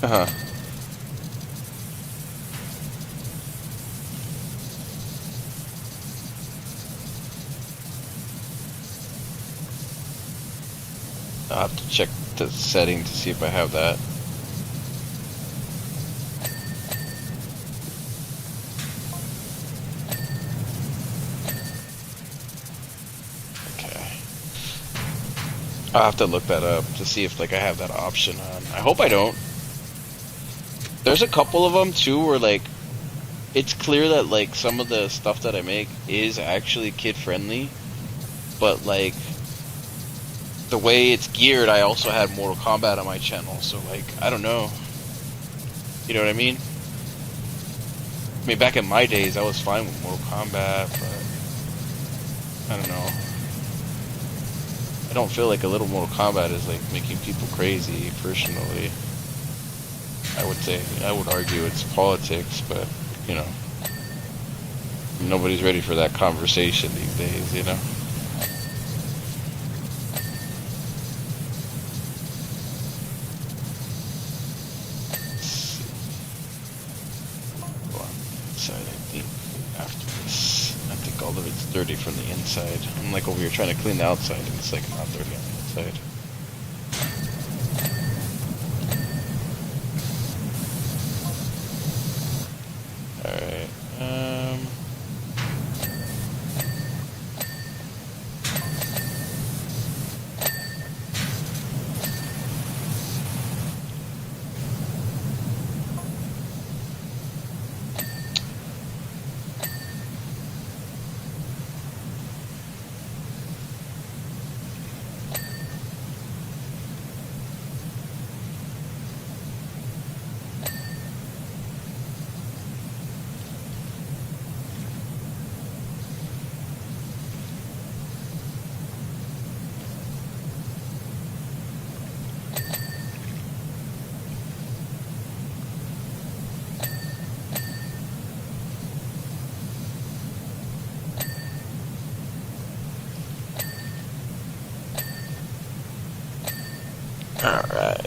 Speaker 1: Uh-huh. I'll have to check the setting to see if I have that. Okay. I'll have to look that up to see if like I have that option on. I hope I don't. There's a couple of them too where like it's clear that like some of the stuff that I make is actually kid friendly, but like the way it's geared, I also had Mortal Kombat on my channel, so like I don't know, you know what I mean? I mean, back in my days, I was fine with Mortal Kombat, but I don't know. I don't feel like a little Mortal Kombat is like making people crazy. Personally, I would argue it's politics, but you know, nobody's ready for that conversation these days, you know. Inside, I think after this, I think all of it's dirty from the inside. I'm like over here trying to clean the outside, and it's like not dirty on the inside. Alright, alright.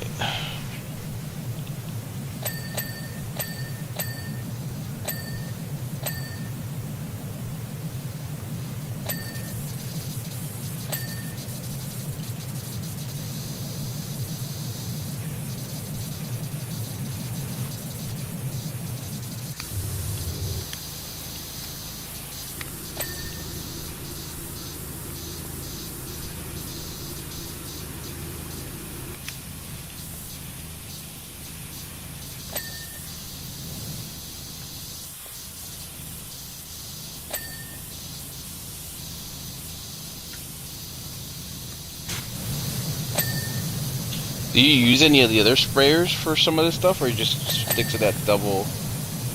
Speaker 1: Do you use any of the other sprayers for some of this stuff, or you just stick to that double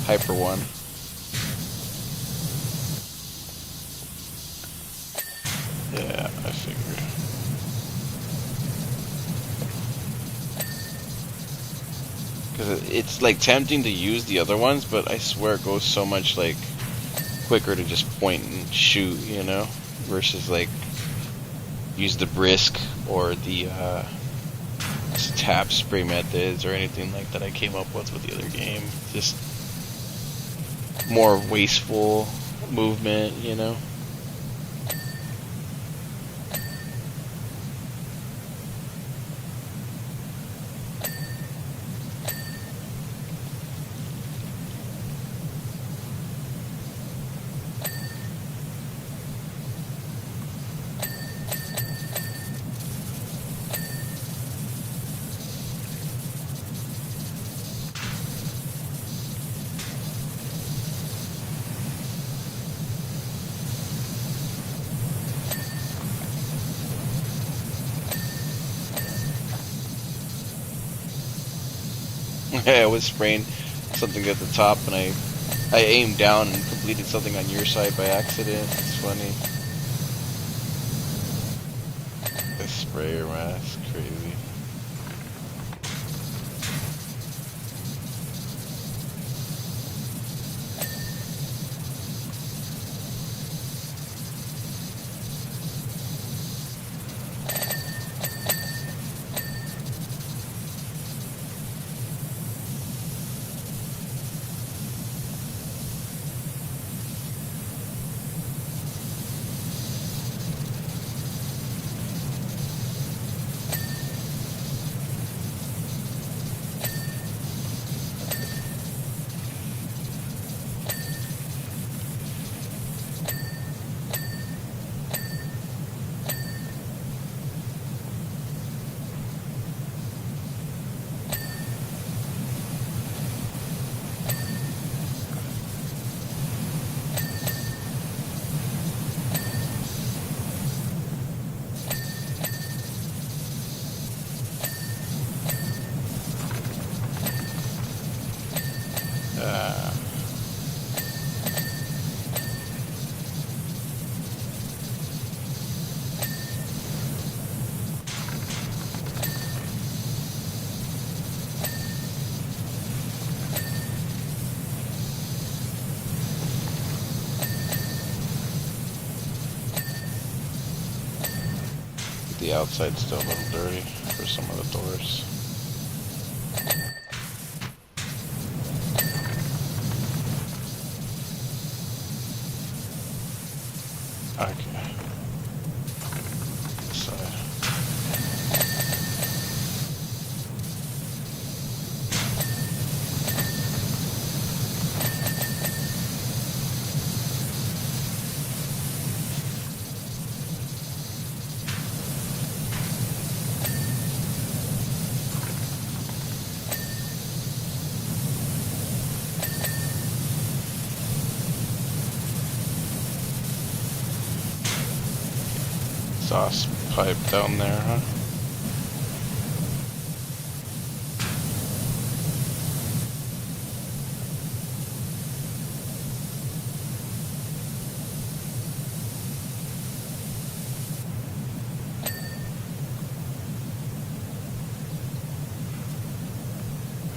Speaker 1: hyper one? Yeah, I figured. Because it's like tempting to use the other ones, but I swear it goes so much like quicker to just point and shoot, you know, versus like use the brisk or the tap spray methods or anything like that I came up with the other game. Just more wasteful movement, you know. I was spraying something at the top, and I aimed down and completed something on your side by accident. It's funny. This sprayer mask, crazy. The outside's still a little dirty for some of the doors. Okay. This side. Sauce pipe down there, huh?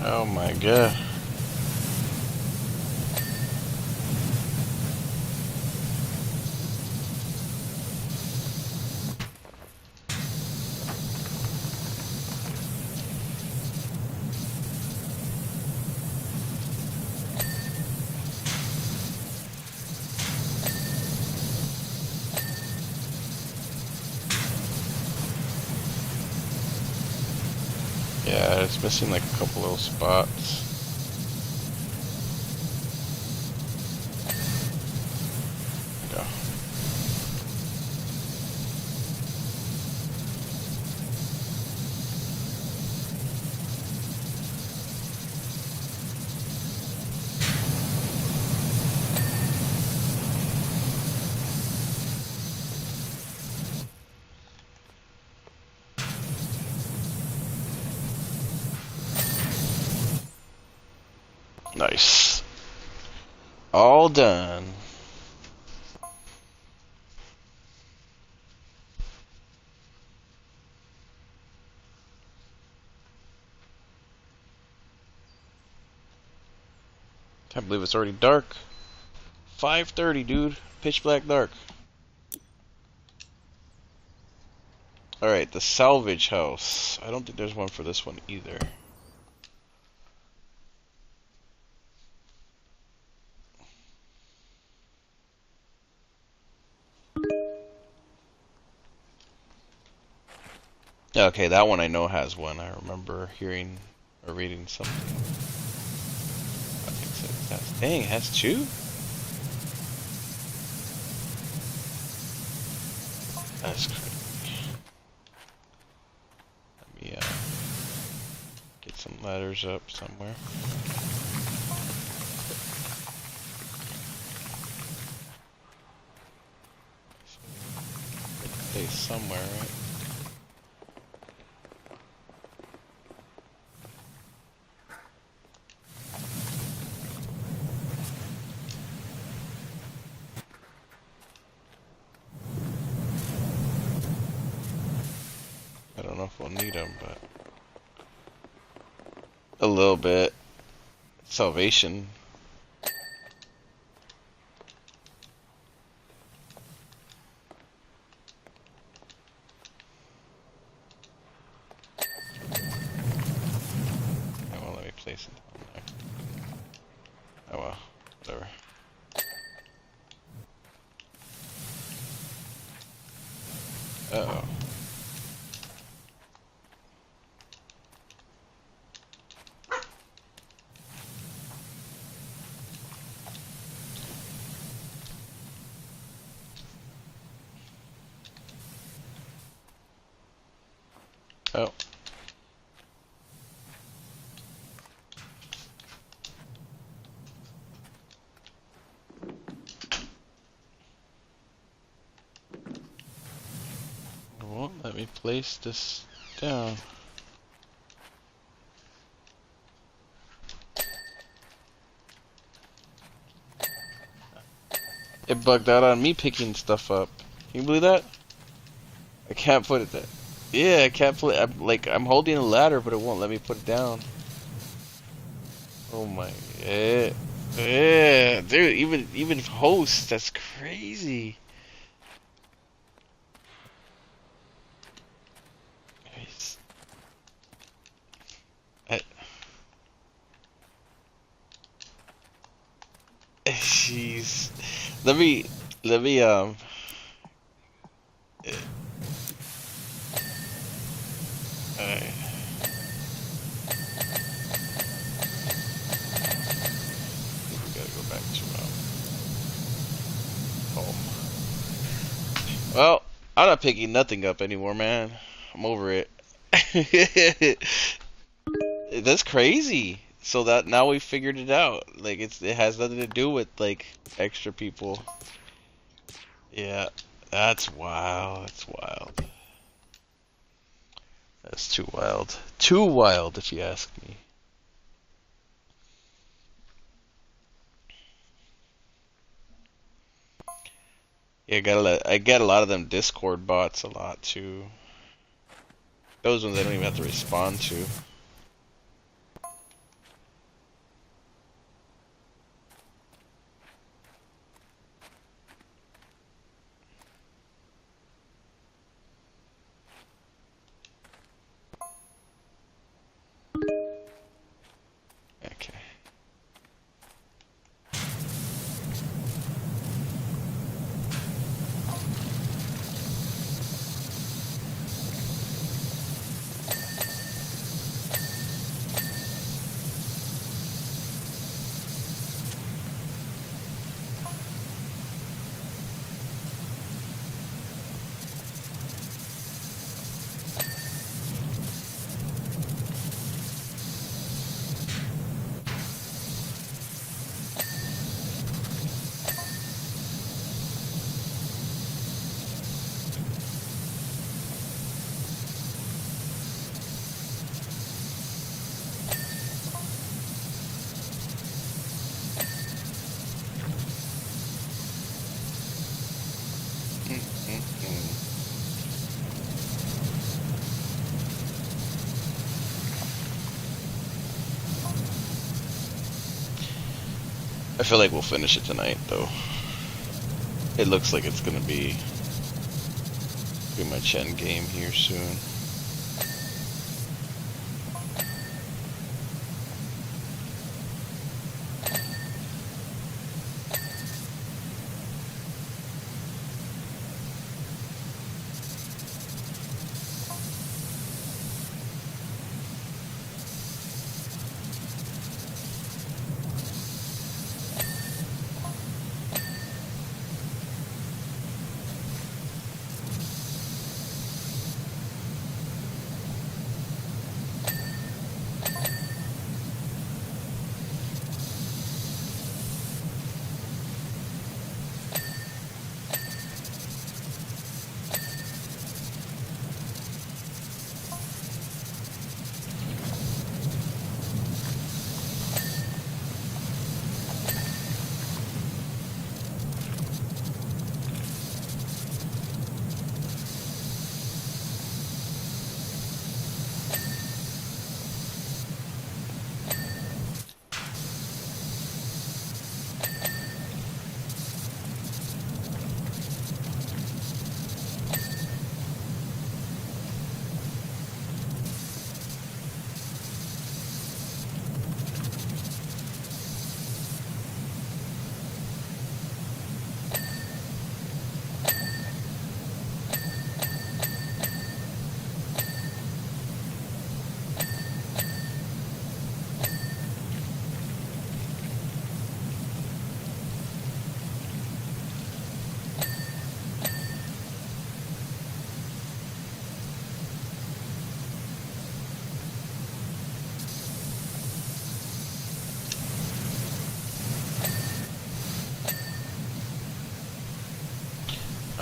Speaker 1: Oh my god. Yeah, it's missing like a couple little spots. There we go. Nice. All done. Can't believe it's already dark. 5:30, dude. Pitch black dark. Alright, the salvage house. I don't think there's one for this one either. Okay, that one I know has one. I remember hearing or reading something. I think so. Dang, it has two? That's crazy. Let me get some ladders up somewhere. Place somewhere, right? I don't know if we'll need them, but a little bit. Salvation. It won't let me place it down there. Oh well, whatever. Uh-oh. Oh. It won't let me place this down. It bugged out on me picking stuff up. Can you believe that? I can't put it there. Yeah, I can't put it. I'm holding a ladder, but it won't let me put it down. Oh my, yeah, dude. Even hosts, that's crazy. Jeez. Let me alright. We gotta go back to home. Well, I'm not picking nothing up anymore, man. I'm over it. That's crazy. So that now we figured it out. Like it has nothing to do with like extra people. Yeah, that's wild. That's wild. That's too wild. Too wild, if you ask me. Yeah, I get a lot of them Discord bots a lot too. Those ones I don't even have to respond to. Okay. I feel like we'll finish it tonight, though. It looks like it's gonna be pretty much end game here soon.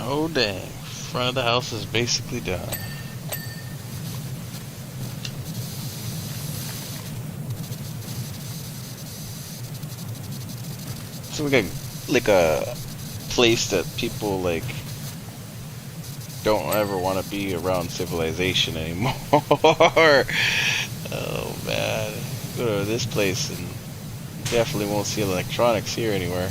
Speaker 1: Oh dang, front of the house is basically done. So we got like a place that people like don't ever want to be around civilization anymore. Oh man, go to this place and you definitely won't see electronics here anywhere.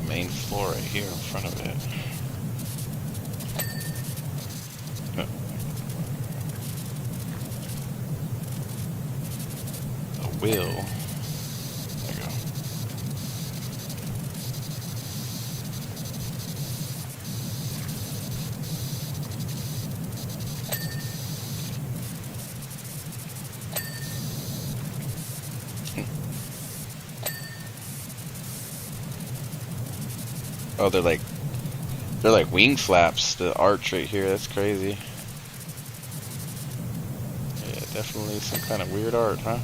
Speaker 1: the main floor right here in front of it. A wheel. There you go. Oh, they're like wing flaps. The arch right here, that's crazy. Yeah, definitely some kind of weird art, huh?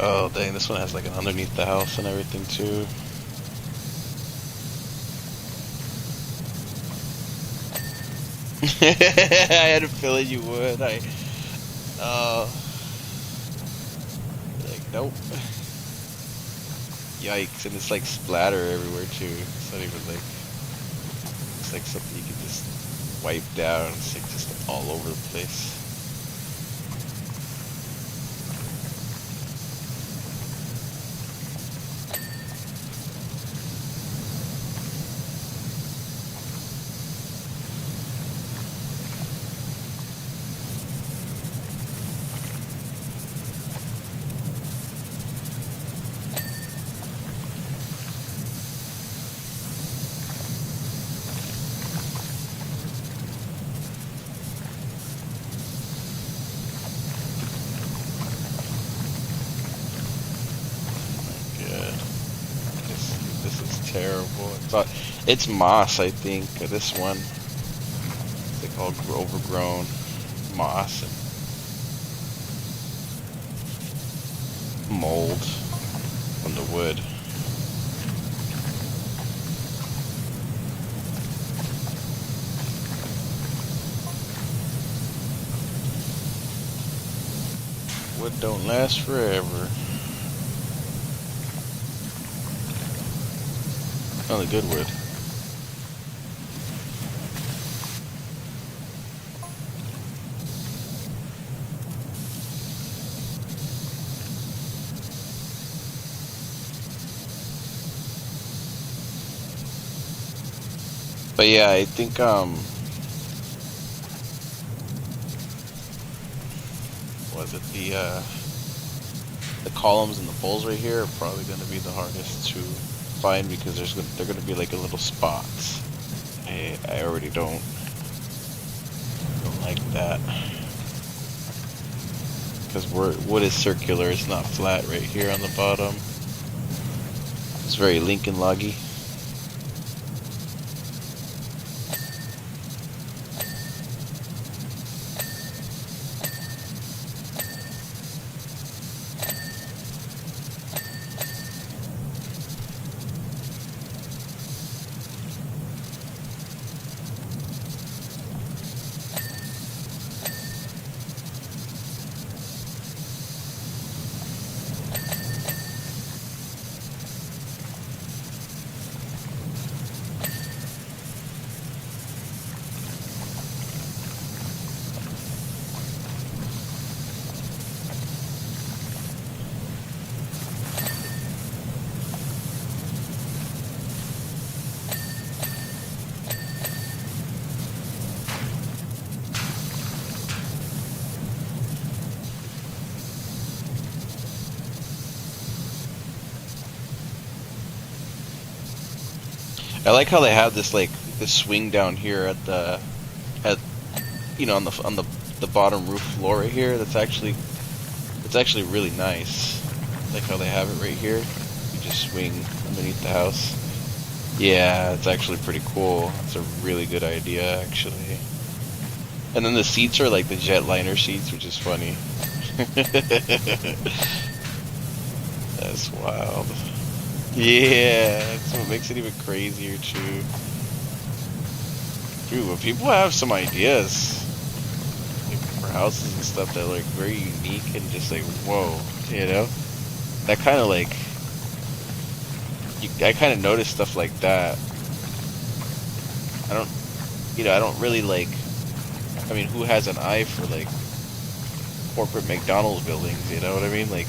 Speaker 1: Oh dang, this one has like an underneath the house and everything too. I had a feeling you would. Like nope. Yikes, and it's like splatter everywhere too. It's not even like, it's like something you can just wipe down. It's like just all over the place. Terrible. It's moss, I think. This one, it's like all overgrown moss and mold on the wood. Wood don't last forever. Only good wood. But yeah, I think was it the columns and the poles right here are probably going to be the hardest to find because they're going to be like a little spots. I already don't like that because wood is circular. It's not flat right here on the bottom. It's very Lincoln loggy. I like how they have this swing down here at the on the bottom roof floor right here. It's actually really nice. Like how they have it right here. You just swing underneath the house. Yeah, it's actually pretty cool. It's a really good idea, actually. And then the seats are like the jetliner seats, which is funny. That's wild. Yeah, that's what makes it even crazier, too. Dude, but people have some ideas like, for houses and stuff that are like very unique and just like, whoa, you know? That kind of like, I kind of notice stuff like that. I don't really like, I mean, who has an eye for like corporate McDonald's buildings, you know what I mean? Like,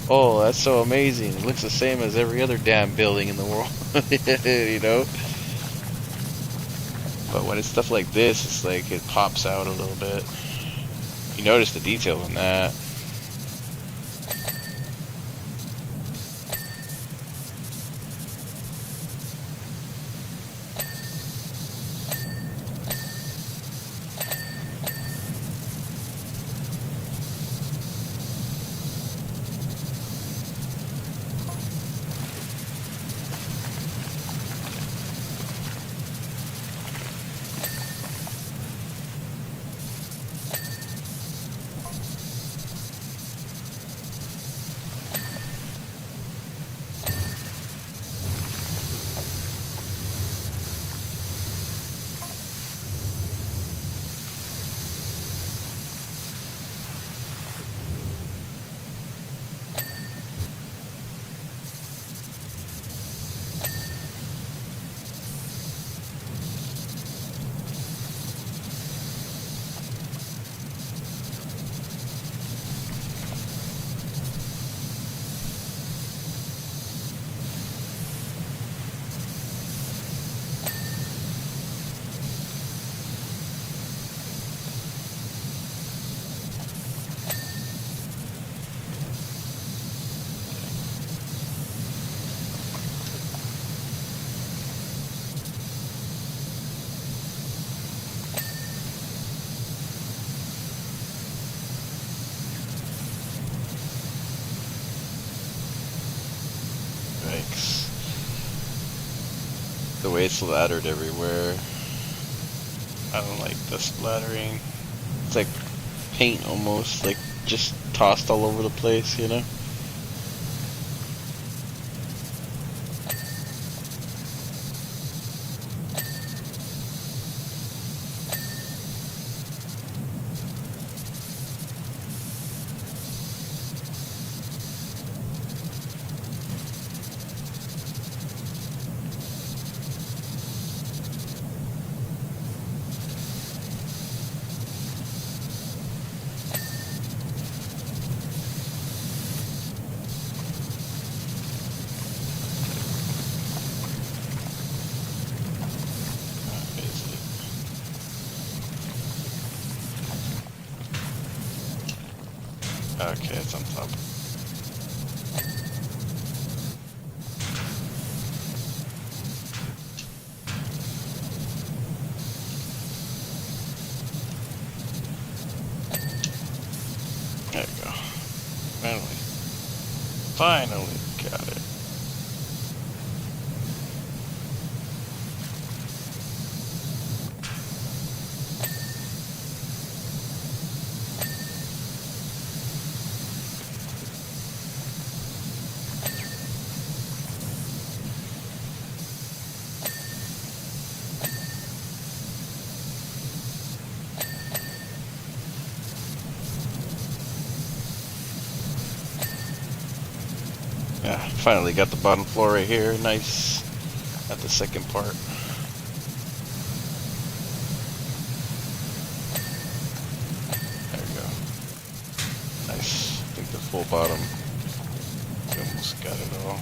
Speaker 1: oh, that's so amazing. It looks the same as every other damn building in the world, you know? But when it's stuff like this, it's like it pops out a little bit. You notice the detail in that. The way it's laddered everywhere. I don't like the splattering. It's like paint almost, like just tossed all over the place, you know? Okay, it's on top. There we go. Finally got it. Yeah, finally got the bottom floor right here. Nice. At the second part. There we go. Nice. I think the full bottom. We almost got it all.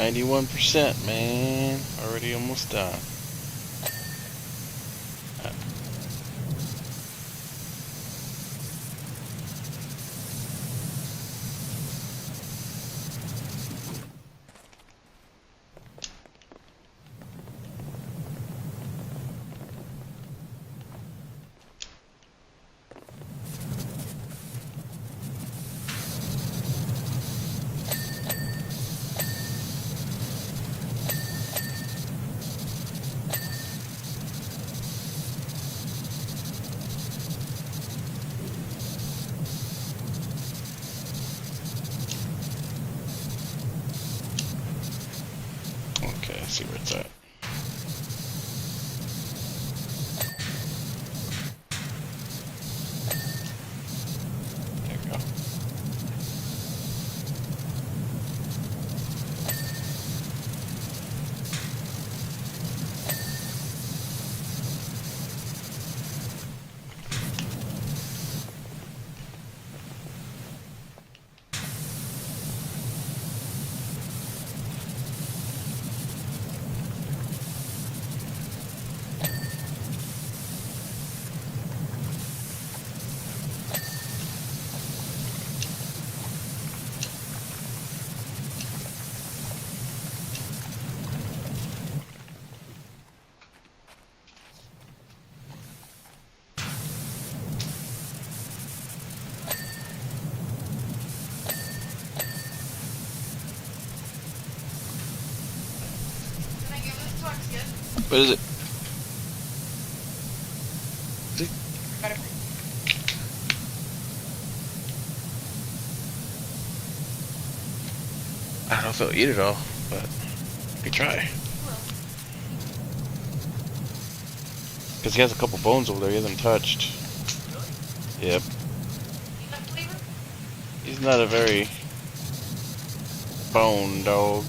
Speaker 1: 91%, man. Already almost done. Okay, let's see where it's at. There we go. What is it? I don't know if it'll eat it all, but we could try. Because he has a couple bones over there he hasn't touched. Really? Yep. He's not a very bone dog.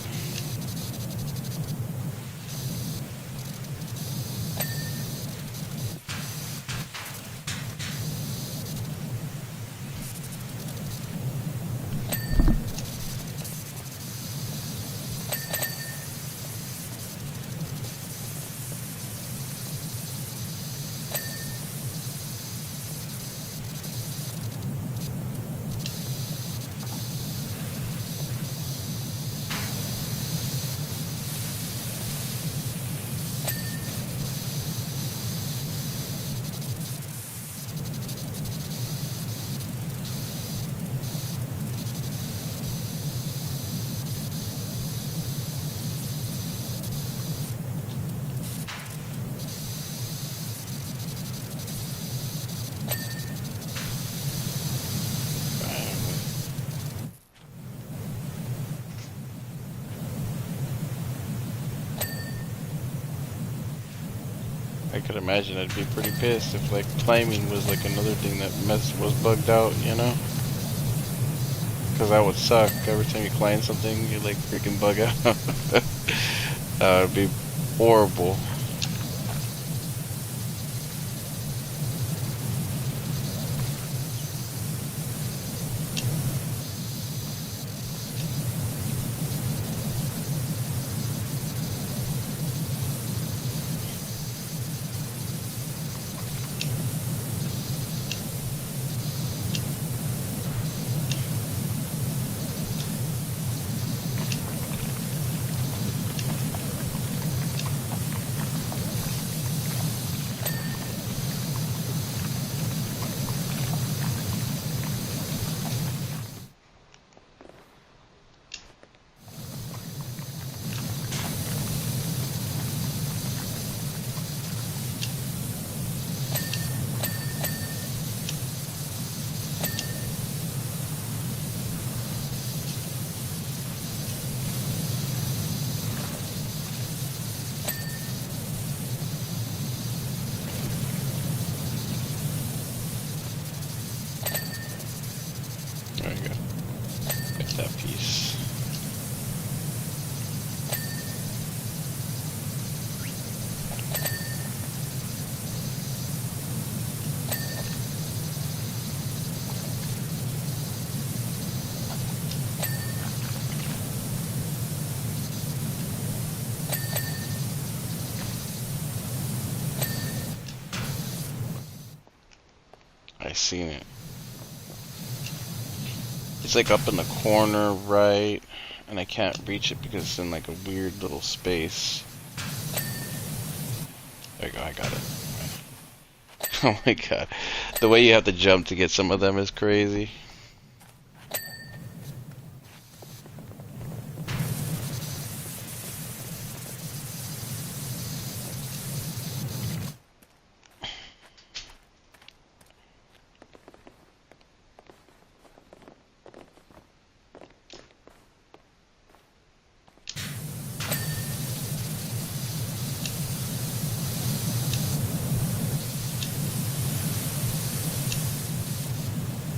Speaker 1: I could imagine I'd be pretty pissed if like climbing was like another thing that was bugged out, you know? Because that would suck. Every time you climb something, you like freaking bug out. It'd be horrible. I seen it. It's like up in the corner, right? And I can't reach it because it's in like a weird little space. There you go, I got it. Oh my god. The way you have to jump to get some of them is crazy.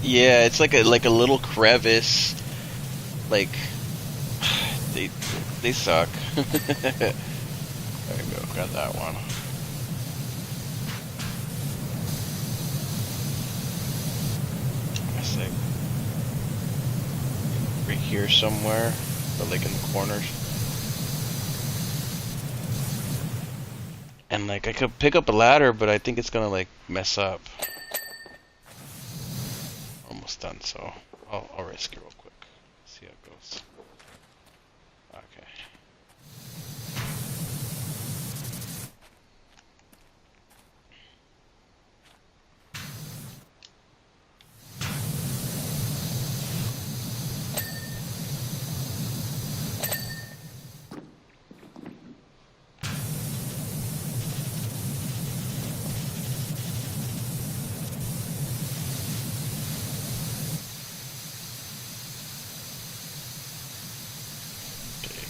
Speaker 1: Yeah, it's like a little crevice. Like they suck. There you go, got that one. It's like right here somewhere, but like in the corners. And like I could pick up a ladder, but I think it's gonna like mess up. Almost done, so I'll risk it real quick. See how it goes. Okay.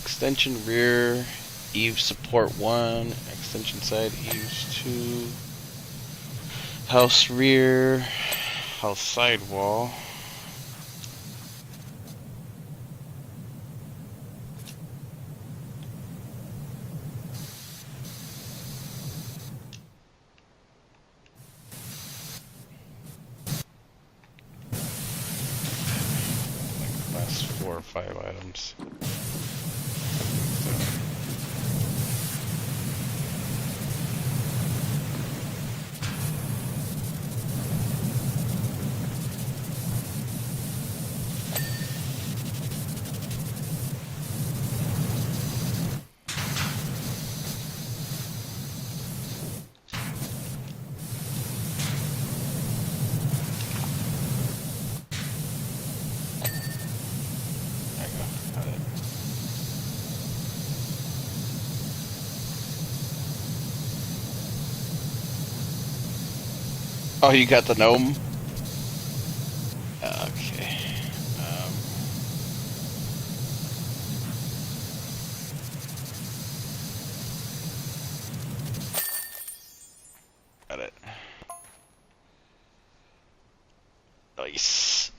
Speaker 1: Extension rear, eave support 1, extension side eaves 2, house rear, house sidewall. Like last 4 or 5 items. Oh, you got the gnome? Okay. Got it. Nice.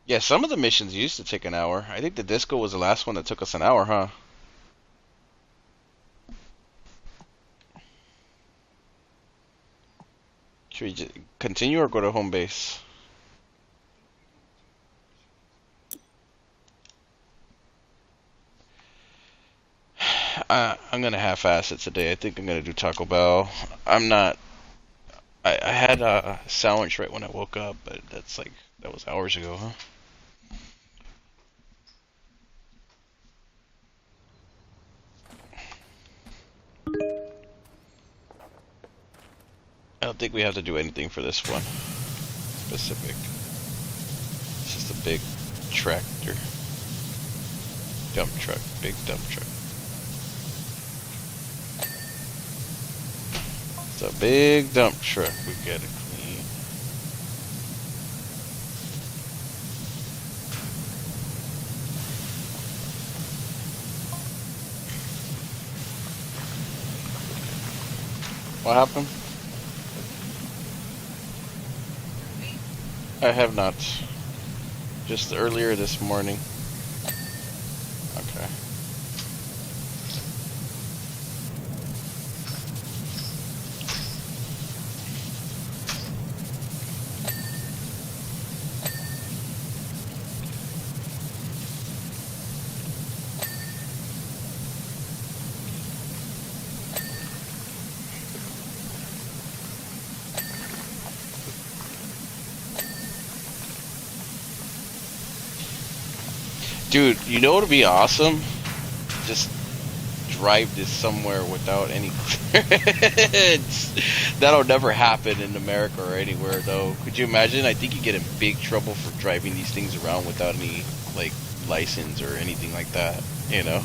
Speaker 1: Yeah, some of the missions used to take an hour. I think the disco was the last one that took us an hour, huh? Should we just continue or go to home base? I'm gonna half-ass it today. I think I'm gonna do Taco Bell. I'm not. I had a sandwich right when I woke up, but that was hours ago, huh? I don't think we have to do anything for this one specific. It's just a big tractor. Dump truck. Big dump truck. It's a big dump truck. We gotta clean. What happened? I have not. Just earlier this morning. Okay. Dude, you know what would be awesome? Just drive this somewhere without any clearance. That'll never happen in America or anywhere, though. Could you imagine? I think you get in big trouble for driving these things around without any, like, license or anything like that, you know?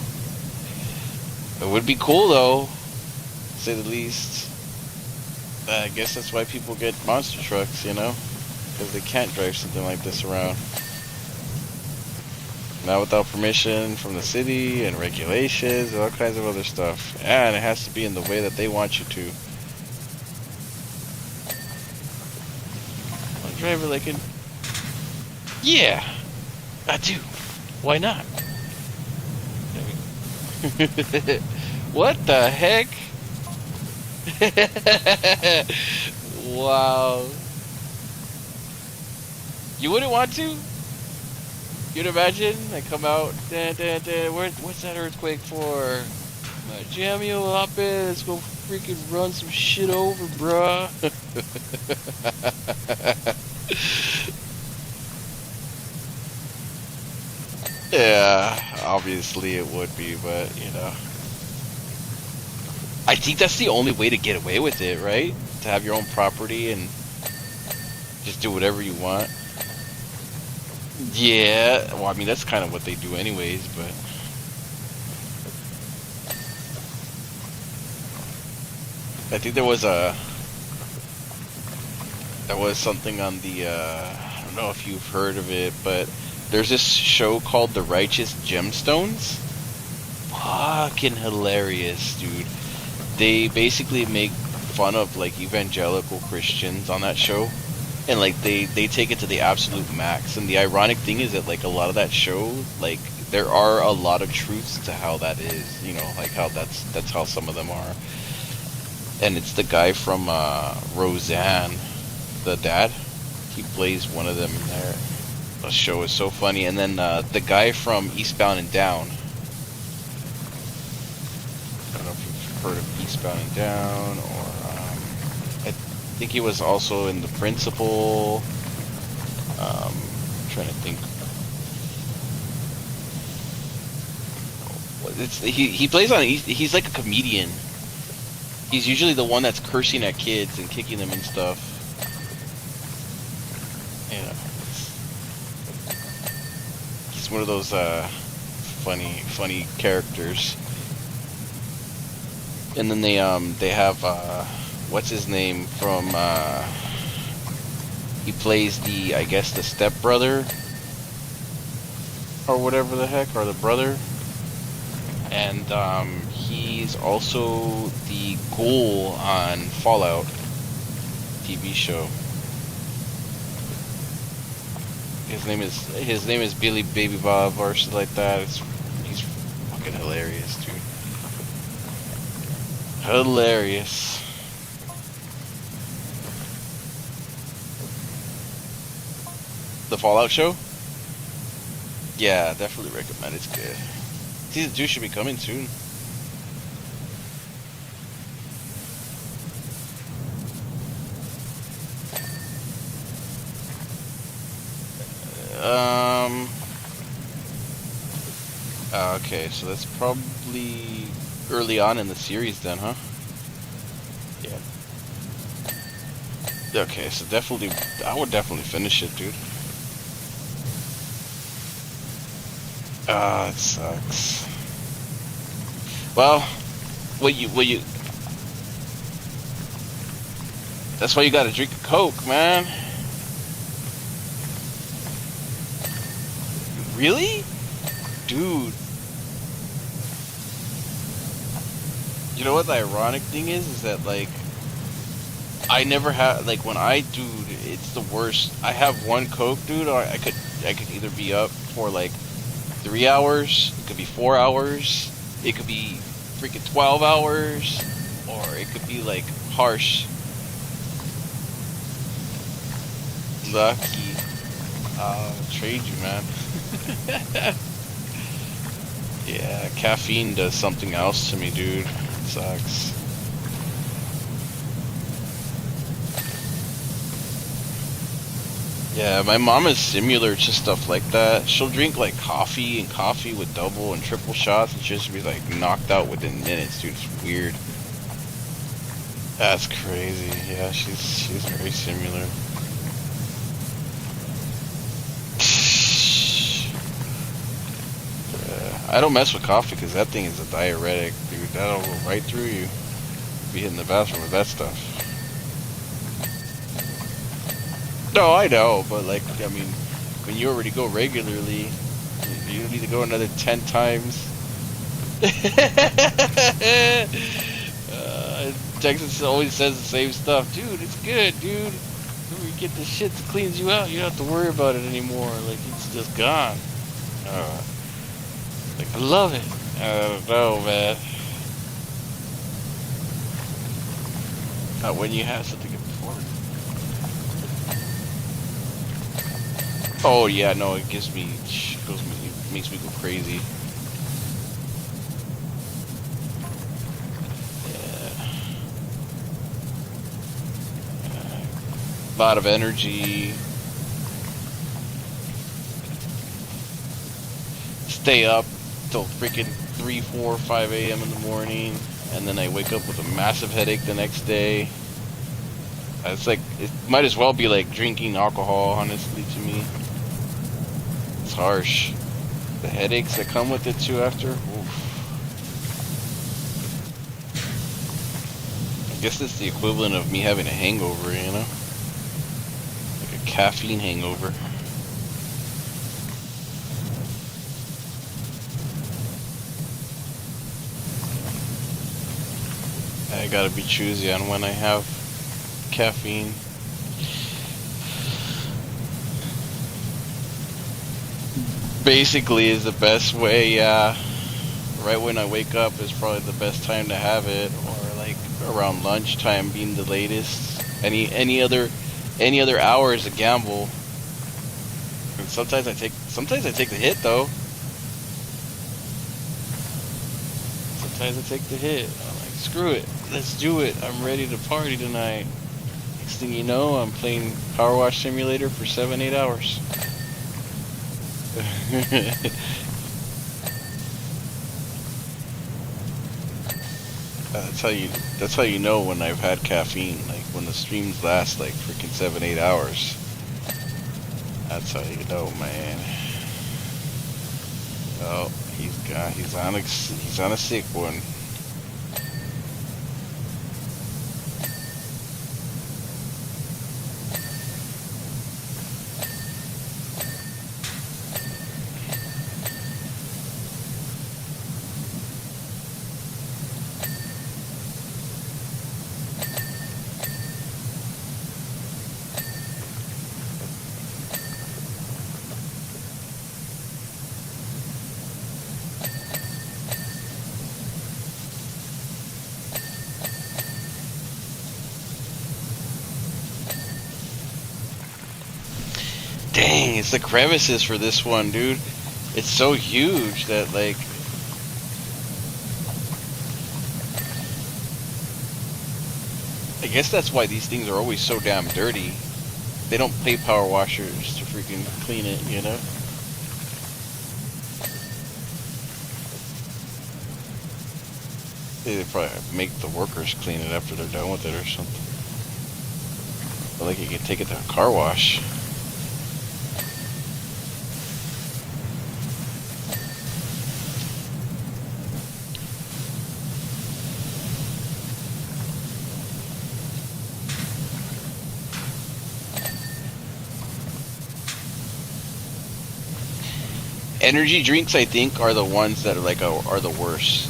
Speaker 1: It would be cool, though, to say the least. I guess that's why people get monster trucks, you know? Because they can't drive something like this around. Not without permission from the city and regulations and all kinds of other stuff. And it has to be in the way that they want you to. Want to drive it like an... Yeah, I do. Why not? What the heck? Wow. You wouldn't want to? You'd imagine? I come out, what's that earthquake for? Jamio, hop in, let's go freaking run some shit over, bruh. Yeah, obviously it would be, but, you know. I think that's the only way to get away with it, right? To have your own property and just do whatever you want. Yeah, well, I mean, that's kind of what they do anyways, but... I think there was something on the, I don't know if you've heard of it, but there's this show called The Righteous Gemstones. Fucking hilarious, dude. They basically make fun of, like, evangelical Christians on that show. And, like, they take it to the absolute max. And the ironic thing is that, like, a lot of that show, like, there are a lot of truths to how that is. You know, like, how that's how some of them are. And it's the guy from Roseanne, the dad. He plays one of them in there. The show is so funny. And then the guy from Eastbound and Down. I don't know if you've heard of Eastbound and Down, or I think he was also in The Principal. I'm trying to think. He plays on. He's like a comedian. He's usually the one that's cursing at kids and kicking them and stuff. You know, he's one of those funny characters. And then they have what's his name from he plays I guess the stepbrother or whatever the heck, or the brother. And he's also the ghoul on Fallout TV show. His name is Billy Baby Bob or something like that. He's fucking hilarious, dude. Hilarious. The Fallout show? Yeah, definitely recommend. It's good. Season 2 should be coming soon. Okay, so that's probably early on in the series then, huh? Yeah. Okay, so definitely, I would definitely finish it, dude. Ah, it sucks. Well, that's why you gotta drink a Coke, man. Really? Dude. You know what the ironic thing is that, like, I never have, like, when dude, it's the worst. I have one Coke, dude, or I could either be up for, like, 3 hours, it could be 4 hours, it could be freaking 12 hours, or it could be, like, harsh. Lucky. I'll trade you, man. Yeah, caffeine does something else to me, dude. It sucks. Yeah, my mom is similar to stuff like that. She'll drink like coffee and coffee with double and triple shots and she'll just be like knocked out within minutes, dude. It's weird. That's crazy. Yeah, she's very similar. I don't mess with coffee because that thing is a diuretic, dude. That'll go right through you. Be hitting the bathroom with that stuff. No, I know, but like, I mean, when you already go regularly, you don't need to go another 10 times. Texas always says the same stuff. Dude, it's good, dude. When you get the shit that cleans you out, you don't have to worry about it anymore. Like, it's just gone. Like, I love it. I don't know, man. Not when you have something important. Oh yeah, no, it gives me, it makes me go crazy. Yeah. A lot of energy. Stay up till freaking 3, 4, 5 a.m. in the morning, and then I wake up with a massive headache the next day. It's like, it might as well be like drinking alcohol, honestly, to me. It's harsh. The headaches that come with it too after. Oof. I guess it's the equivalent of me having a hangover, you know? Like a caffeine hangover. I gotta be choosy on when I have caffeine. Basically is the best way, yeah. Right when I wake up is probably the best time to have it, or like around lunchtime being the latest. Any other hour is a gamble. And sometimes I take the hit though. Sometimes I take the hit. I'm like, screw it, let's do it. I'm ready to party tonight. Next thing you know, I'm playing Powerwash Simulator for 7-8 hours. That's how you know when I've had caffeine. Like when the streams last like freaking 7-8 hours. That's how you know, man. Oh, he's on a sick one. Dang, it's the crevices for this one, dude. It's so huge that, like... I guess that's why these things are always so damn dirty. They don't pay power washers to freaking clean it, you know? They probably make the workers clean it after they're done with it or something. But like you can take it to a car wash. Energy drinks, I think, are the ones that are like are the worst.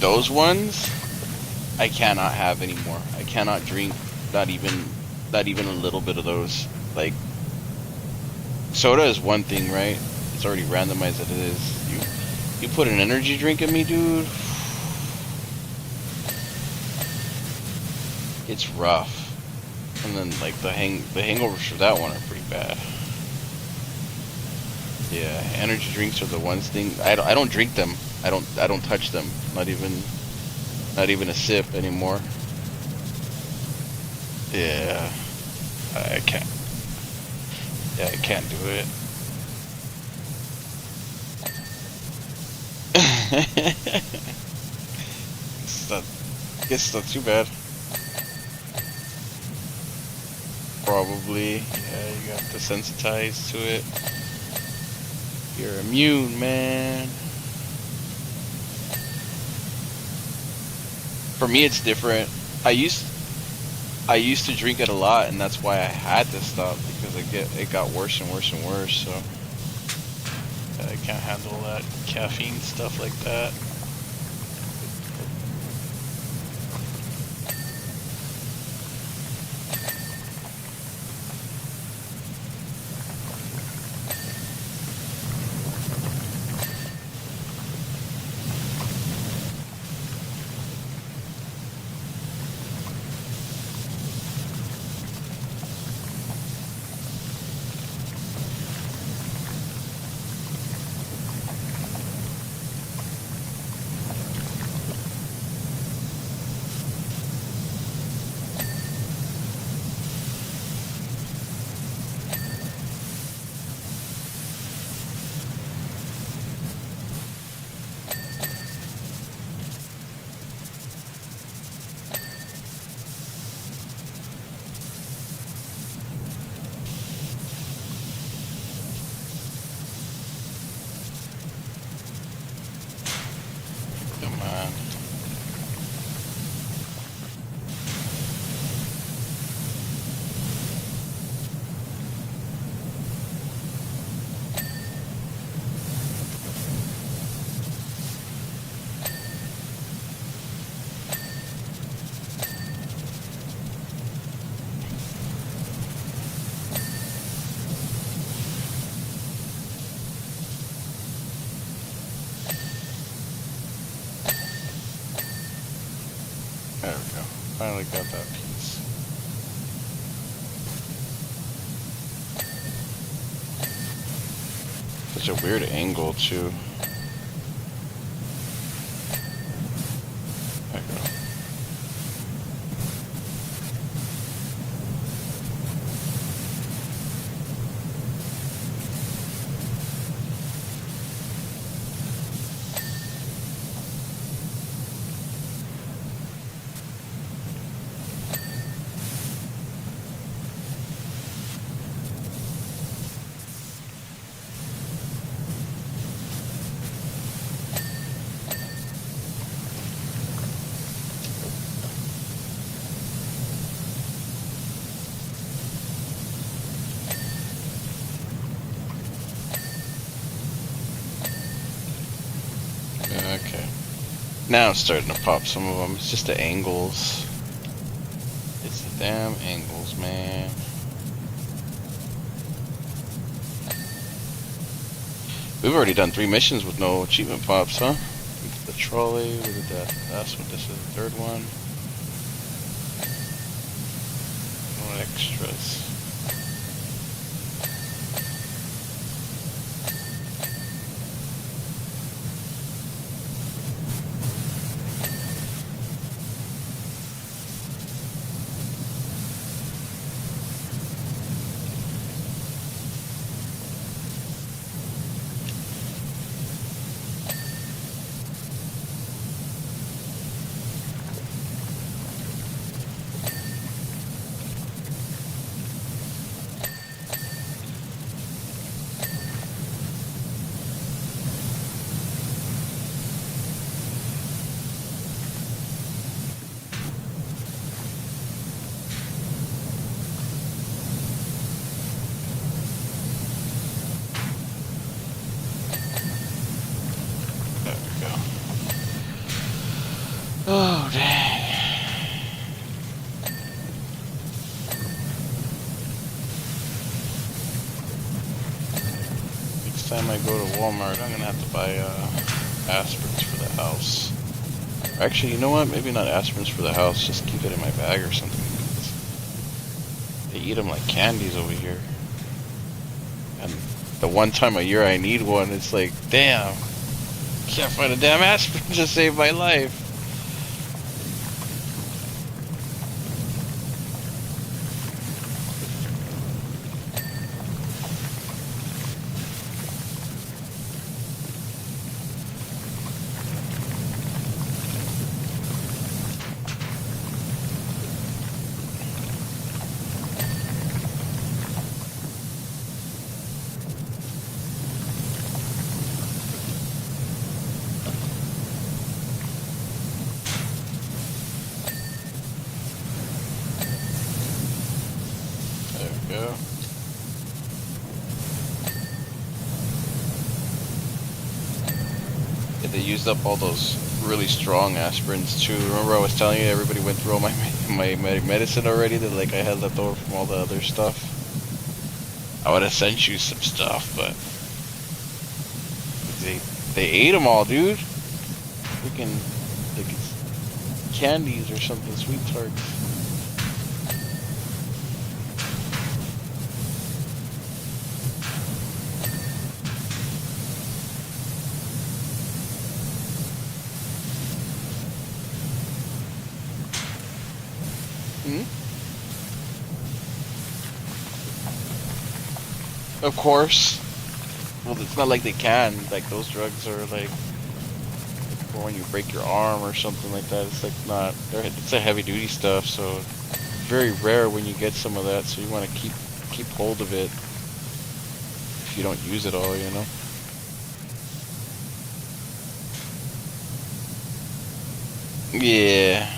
Speaker 1: Those ones, I cannot have anymore. I cannot drink, not even a little bit of those. Like, soda is one thing, right? It's already randomized that it is. You put an energy drink in me, dude. It's rough. And then like the hangovers for that one are pretty bad. Yeah, energy drinks are the ones thing. I don't drink them. I don't touch them. Not even a sip anymore. Yeah, I can't. Yeah, I can't do it. Guess not too bad. Probably. Yeah, you got desensitized to it. You're immune, man. For me, it's different. I used to drink it a lot, and that's why I had to stop, because it got worse and worse and worse. So I can't handle that caffeine stuff like that. Come on. There we go. Finally got that piece. Such a weird angle, too. There we go. Okay. Now it's starting to pop some of them. It's just the angles. It's the damn angles, man. We've already done 3 missions with no achievement pops, huh? We did the trolley, we did that last one, this is the 3rd one. No extras. Oh, dang. Next time I go to Walmart, I'm gonna have to buy aspirins for the house. Actually, you know what? Maybe not aspirins for the house, just keep it in my bag or something. They eat them like candies over here. And the one time a year I need one, it's like, damn, can't find a damn aspirin to save my life. Yeah, they used up all those really strong aspirins too. Remember I was telling you everybody went through all my medicine already that like I had left over from all the other stuff. I would have sent you some stuff, but they ate them all, dude. Freaking like it's candies or something, sweet tarts. Hmm? Of course. Well, it's not like they can. Like those drugs are like for when you break your arm or something like that. It's like not. It's a heavy duty stuff, so very rare when you get some of that. So you want to keep hold of it if you don't use it all, you know. Yeah,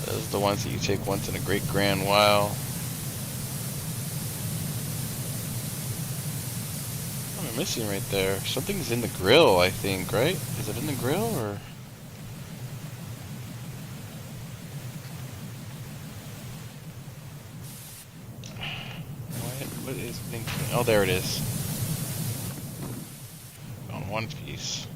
Speaker 1: those are the ones that you take once in a great grand while. What am I missing right there? Something's in the grill, I think, right? Is it in the grill or? What is being? Oh, there it is. On one piece.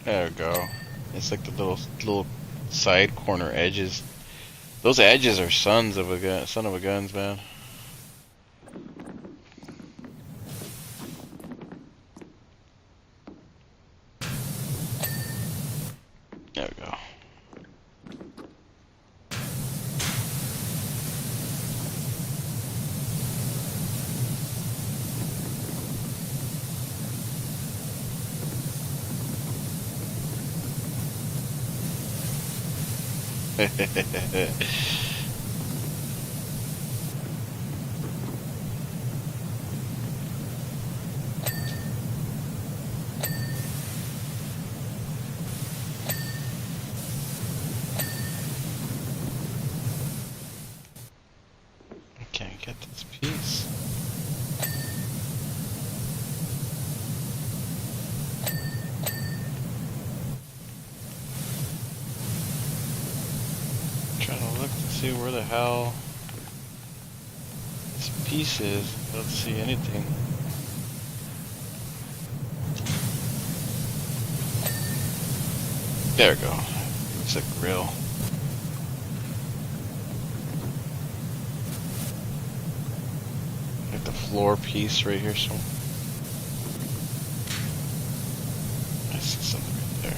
Speaker 1: There we go. It's like the little side corner edges. Those edges are son of a guns, man. There we go. Can't get this piece. Trying to look to see where the hell this piece is. I don't see anything. There we go. It's a grill. Like the floor piece right here, so I see something right there.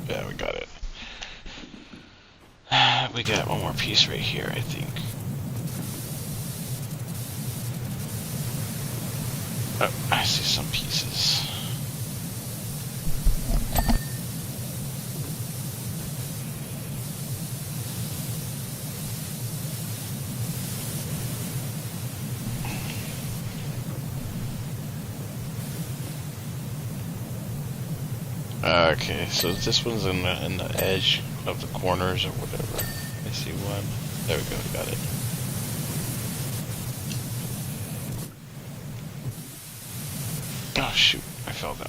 Speaker 1: Yeah, we got it. We got one more piece right here, I think. Oh, I see some pieces. Okay, so this one's in the edge of the corners or whatever. I see one. There we go, got it. Oh shoot, I fell down.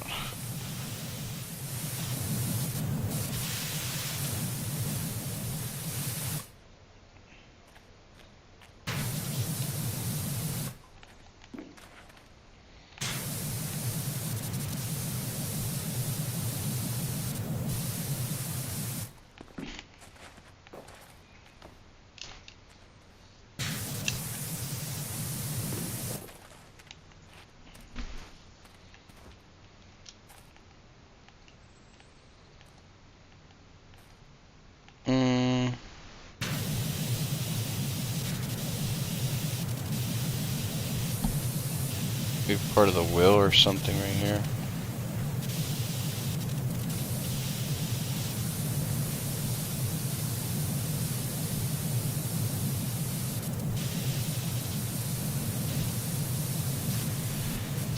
Speaker 1: Maybe part of the wheel or something right here.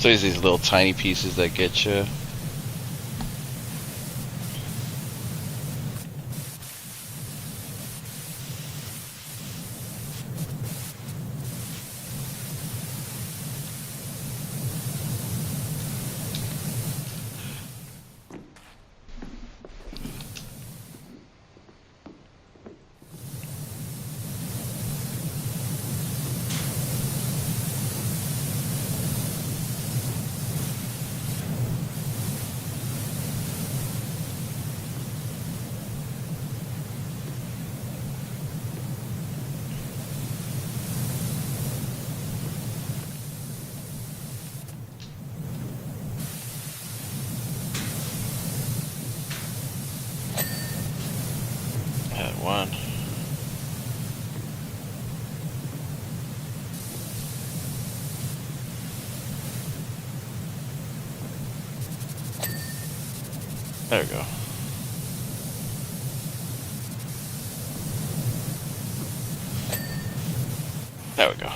Speaker 1: So it's these little tiny pieces that get you. Had one. There we go. There we go.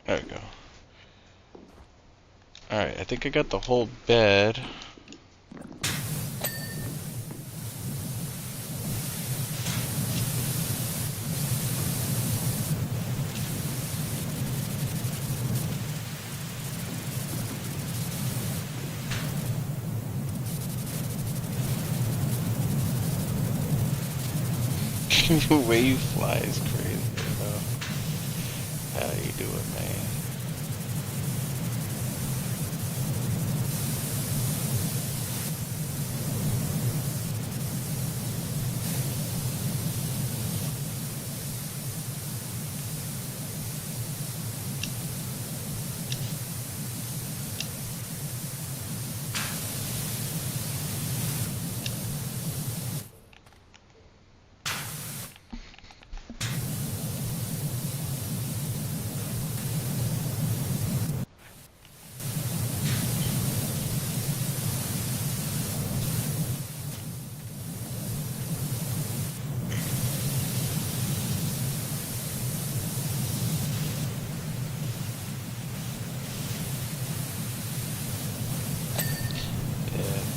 Speaker 1: There we go. Alright, I think I got the whole bed. The way you fly is crazy, bro. How you doing, man?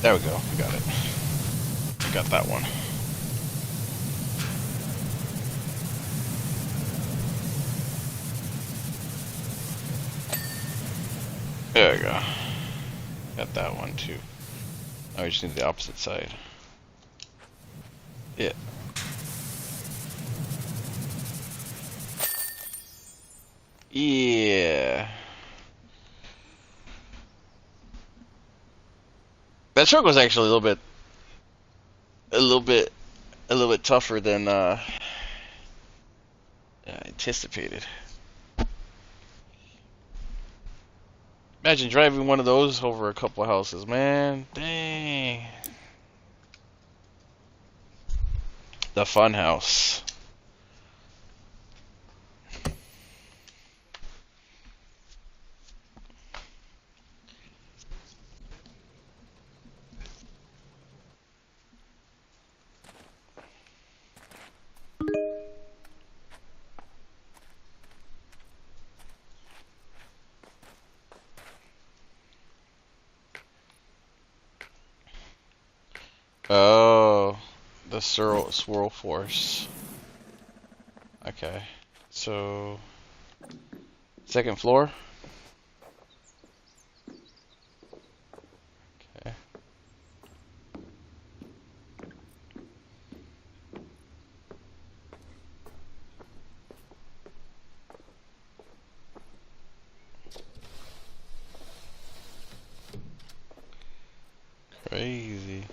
Speaker 1: There we go. We got it. We got that one. There we go. Got that one too. Now we just need the opposite side. Yeah. Yeah. That truck was actually a little bit tougher than anticipated. Imagine driving one of those over a couple of houses, man. Dang. The fun house. Oh, the swirl force. Okay, so second floor. Okay. Crazy.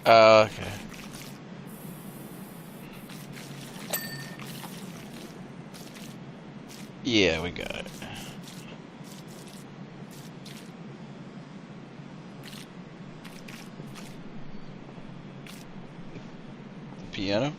Speaker 1: Okay. Yeah, we got it. The piano?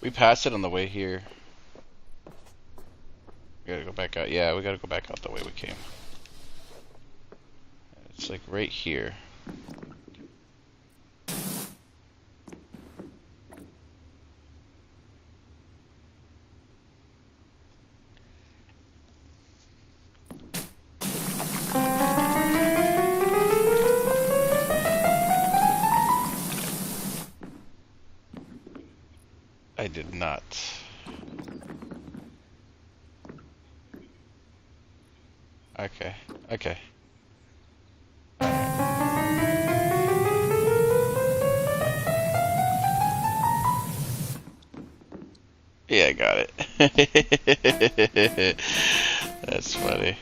Speaker 1: We passed it on the way here. We gotta go back out. Yeah, we gotta go back out the way we came. It's like right here. I did not. Okay. Okay. Yeah, I got it. That's funny.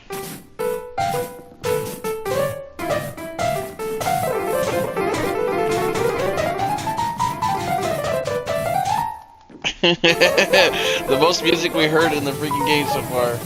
Speaker 1: The most music we heard in the freaking game so far.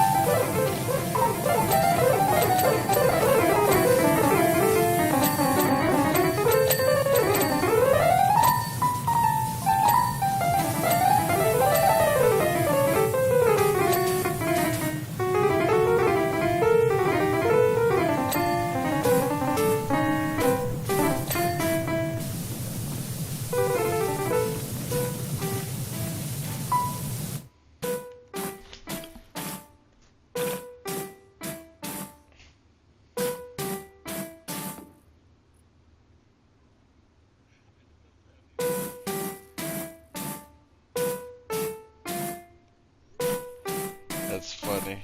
Speaker 1: That's funny.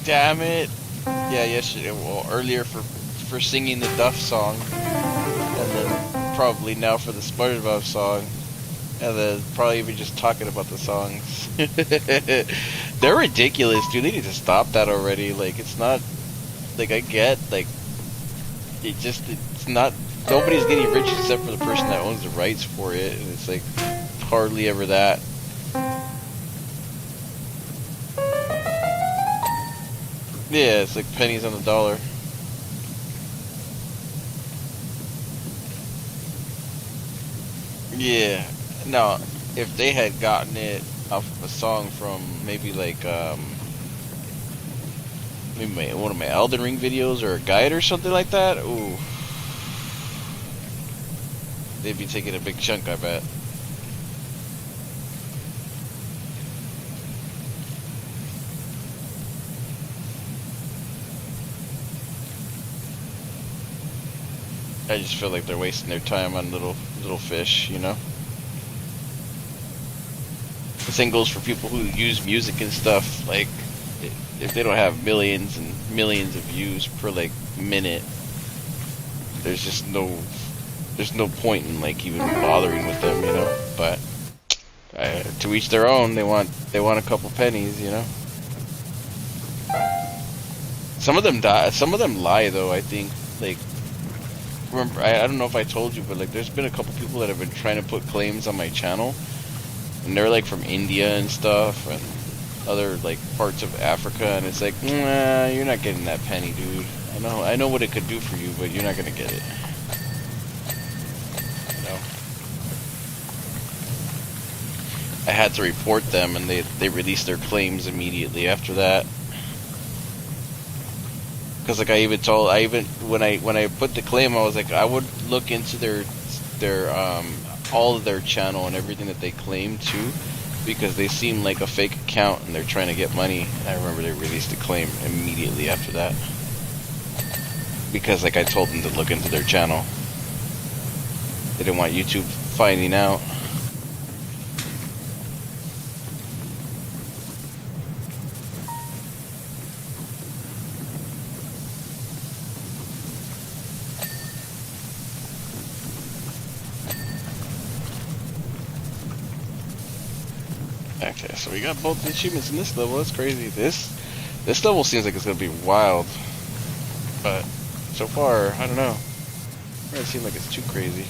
Speaker 1: Damn it. Yeah, yesterday, well, earlier for singing the Duff song, and then probably now for the SpongeBob song, and then probably even just talking about the songs. They're ridiculous, dude. They need to stop that already. Like, it's not, like, I get, like, it's not, nobody's getting rich except for the person that owns the rights for it, and it's like, hardly ever that. Yeah, it's like pennies on the dollar. Yeah. Now, if they had gotten it off of a song from maybe like maybe one of my Elden Ring videos or a guide or something like that, ooh, they'd be taking a big chunk, I bet. I just feel like they're wasting their time on little fish, you know? The same goes for people who use music and stuff. Like, if they don't have millions and millions of views per, like, minute, there's just there's no point in, like, even bothering with them, you know? But to each their own. They want a couple pennies, you know? Some of them die. Some of them lie, though, I think. Like, remember, I don't know if I told you, but like, there's been a couple people that have been trying to put claims on my channel, and they're like from India and stuff, and other like parts of Africa, and it's like, nah, you're not getting that penny, dude. I know what it could do for you, but you're not gonna get it. You know? I had to report them, and they released their claims immediately after that. Because like I even when I put the claim, I was like, I would look into their all of their channel and everything that they claim too, because they seem like a fake account and they're trying to get money. And I remember they released a claim immediately after that, because like I told them to look into their channel. They didn't want YouTube finding out. Okay, so we got both the achievements in this level. That's crazy. This level seems like it's gonna be wild, but so far, I don't know. It doesn't seem like it's too crazy. .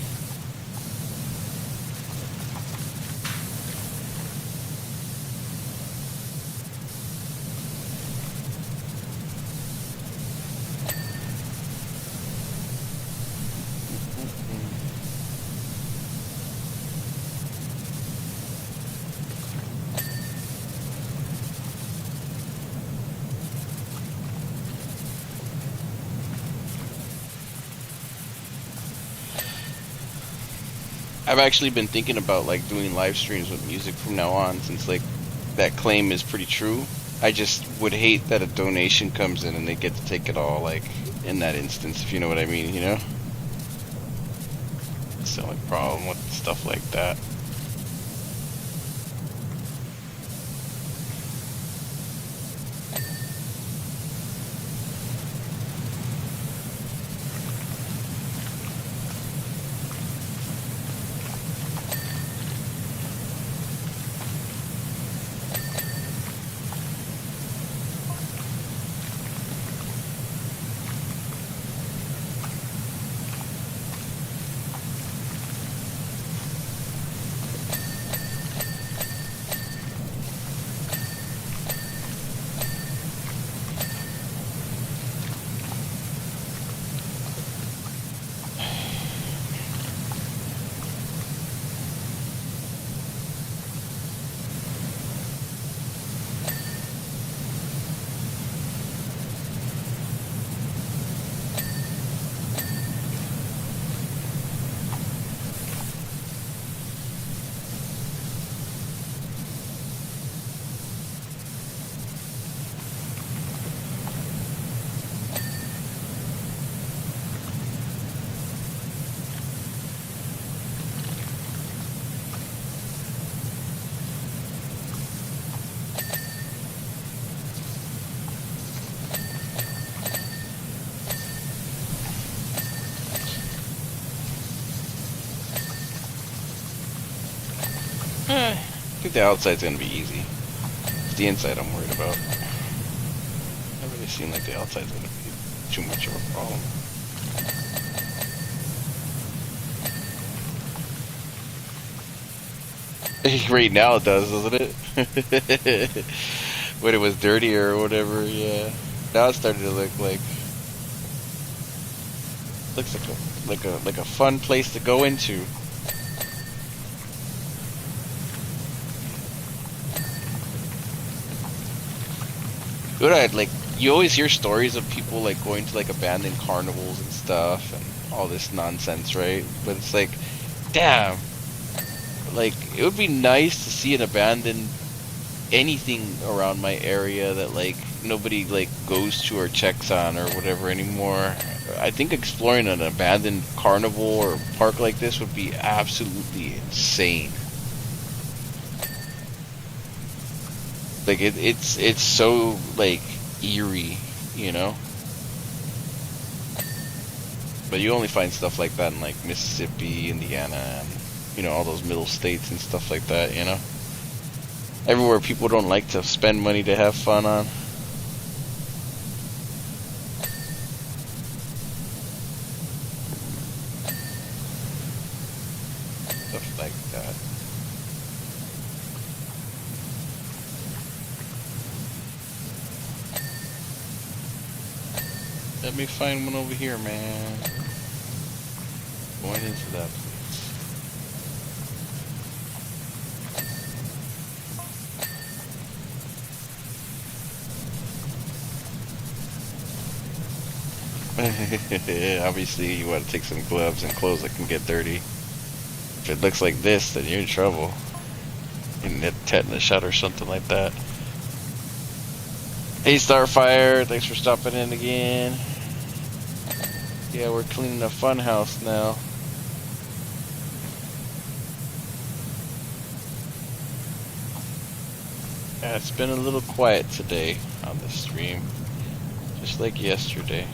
Speaker 1: I've actually been thinking about like doing live streams with music from now on, since like that claim is pretty true. I just would hate that a donation comes in and they get to take it all, like in that instance, if you know what I mean, you know? It's the only problem with stuff like that. I think the outside's gonna be easy. It's the inside I'm worried about. It really seems like the outside's gonna be too much of a problem. Right now it does, doesn't it? When it was dirtier or whatever, yeah. Now it's starting to look like looks like a fun place to go into. Good, like you always hear stories of people like going to like abandoned carnivals and stuff and all this nonsense, right? But it's like, damn, like it would be nice to see an abandoned anything around my area that like nobody like goes to or checks on or whatever anymore. I think exploring an abandoned carnival or park like this would be absolutely insane. Like it's so like eerie, you know. But you only find stuff like that in like Mississippi, Indiana, and you know all those middle states and stuff like that, you know. Everywhere people don't like to spend money to have fun on. Stuff like that. Let me find one over here, man. Going into that place. Obviously, you want to take some gloves and clothes that can get dirty. If it looks like this, then you're in trouble. You can get tetanus shot or something like that. Hey, Starfire, thanks for stopping in again. Yeah, we're cleaning a fun house now. Yeah, it's been a little quiet today on the stream, just like yesterday.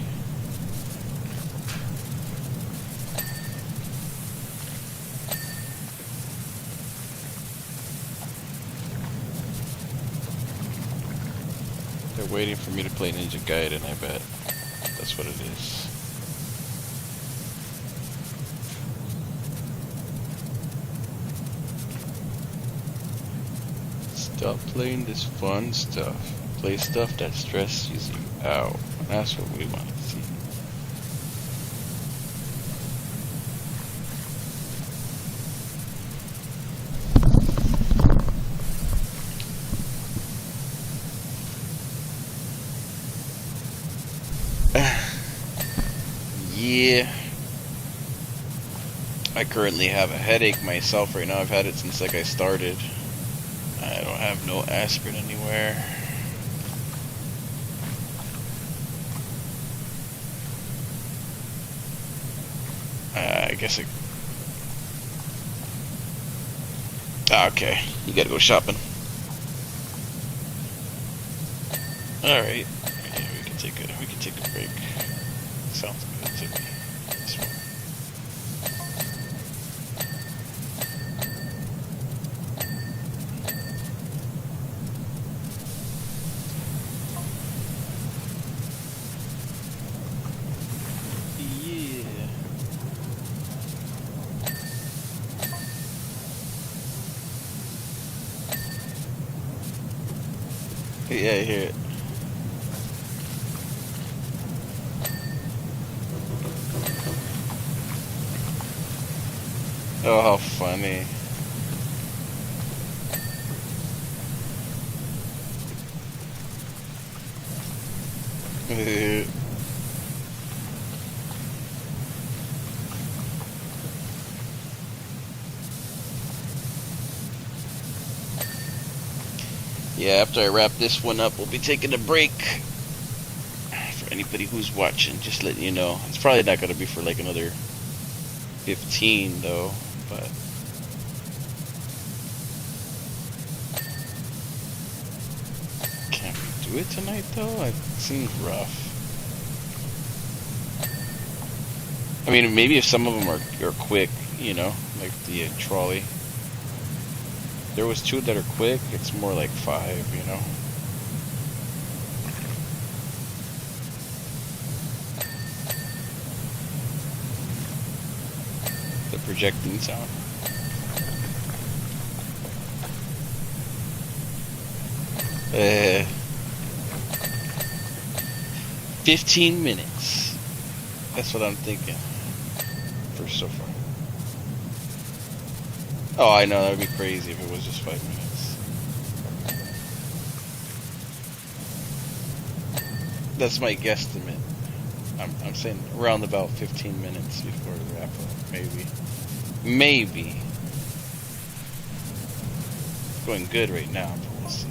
Speaker 1: They're waiting for me to play Ninja Gaiden, I bet. That's what it is. Stop playing this fun stuff. Play stuff that stresses you out. That's what we want to see. Yeah. I currently have a headache myself right now. I've had it since like I started. I don't have no aspirin anywhere. I guess it... okay, you gotta go shopping. Alright. Yeah, we can take a break. Sounds good to me. This one. Yeah, I hear it. Oh, how funny. Yeah, after I wrap this one up, we'll be taking a break. For anybody who's watching, just letting you know. It's probably not going to be for like another 15 though, but can't we do it tonight though? It seems rough. I mean, maybe if some of them are quick, you know, like the trolley. There was 2 that are quick, it's more like 5, you know. The projecting sound. Uh, 15 minutes. That's what I'm thinking. For so far. Oh, I know, that would be crazy if it was just 5 minutes. That's my guesstimate. I'm saying around about 15 minutes before we wrap up, maybe. Maybe. It's going good right now, but we'll see.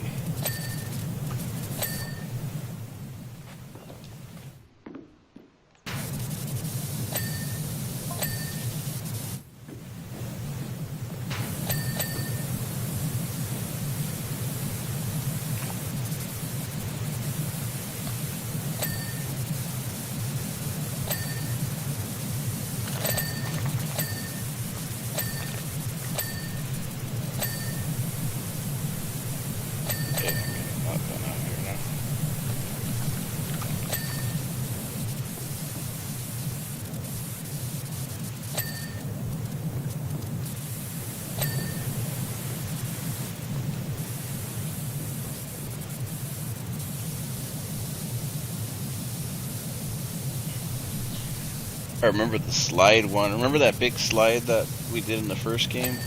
Speaker 1: I remember the slide one. Remember that big slide that we did in the first game?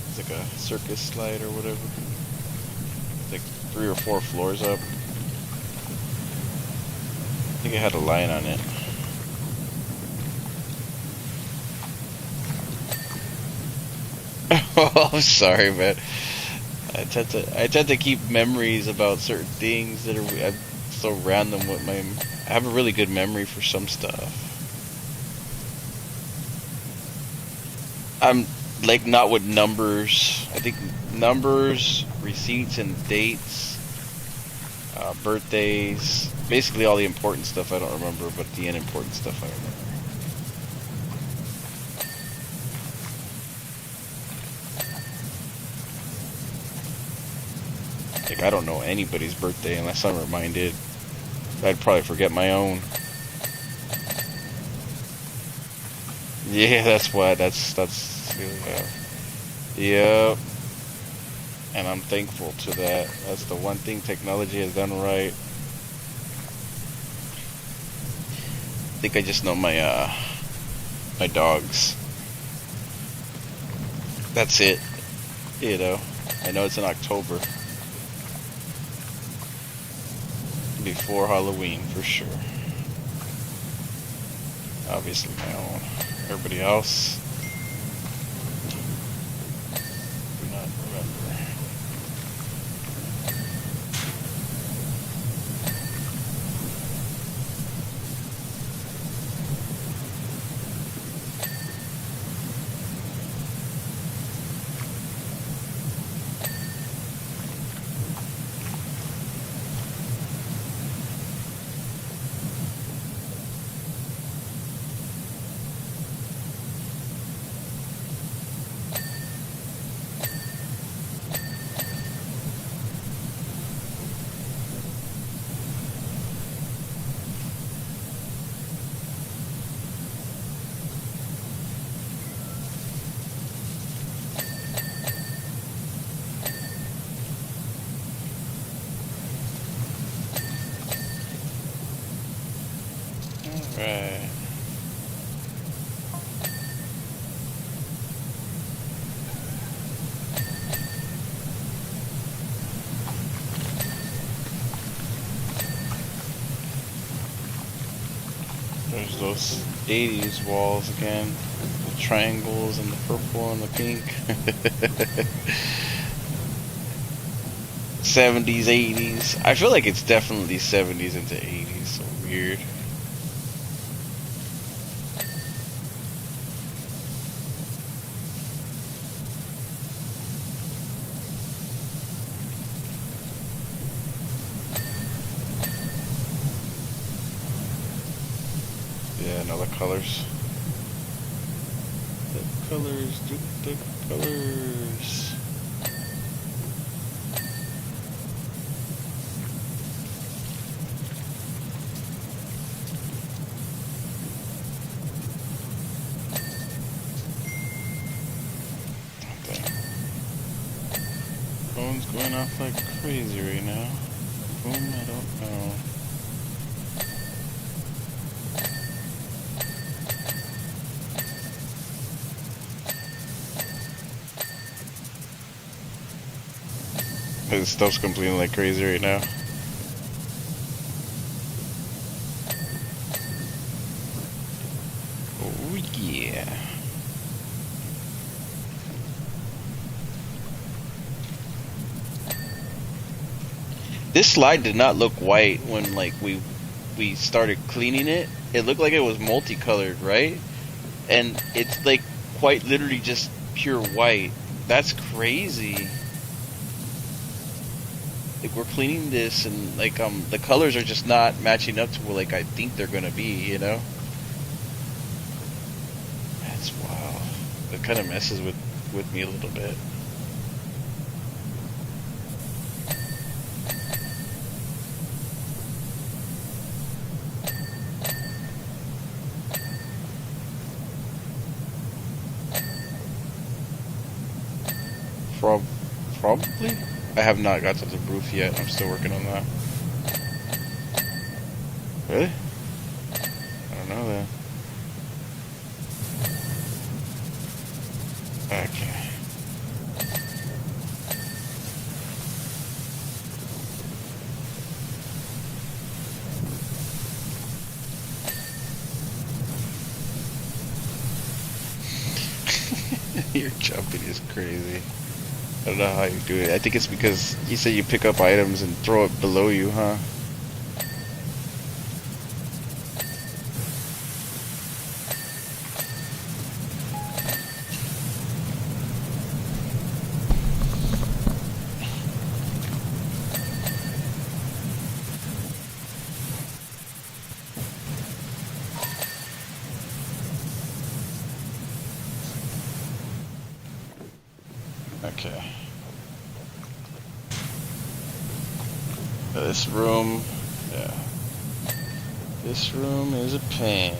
Speaker 1: It's like a circus slide or whatever. It's like 3 or 4 floors up. I think it had a line on it. Oh, I'm sorry, man. I tend to keep memories about certain things that are so random with my... I have a really good memory for some stuff. I'm like not with numbers. I think numbers, receipts, and dates, birthdays, basically all the important stuff I don't remember, but the unimportant stuff I remember. Like I don't know anybody's birthday unless I'm reminded. I'd probably forget my own. Yeah, that's what. That's. Yep. And I'm thankful to that. That's the one thing technology has done right. I think I just know my my dogs. That's it. You know. I know it's in October. Before Halloween, for sure. Obviously my own. Everybody else, do not remember. Right. There's those 80s walls again. The triangles and the purple and the pink. 70s, 80s. I feel like it's definitely 70s into 80s. So weird. Yeah, no, the colors. The colors, dude, the colors. Phone's going off like crazy right now. Boom, I don't know. His stuff's completely like crazy right now. Oh yeah. This slide did not look white when like we started cleaning it. It looked like it was multicolored, right? And it's like quite literally just pure white. That's crazy. Like we're cleaning this and like the colors are just not matching up to what like I think they're gonna be, you know? That's wow. It kind of messes with me a little bit. Probably? I have not got to the roof yet. I'm still working on that. Really? I don't know that. Okay. Your jumping is crazy. I don't know how you do it. I think it's because you said you pick up items and throw it below you, huh? Okay. This room, yeah. This room is a pain.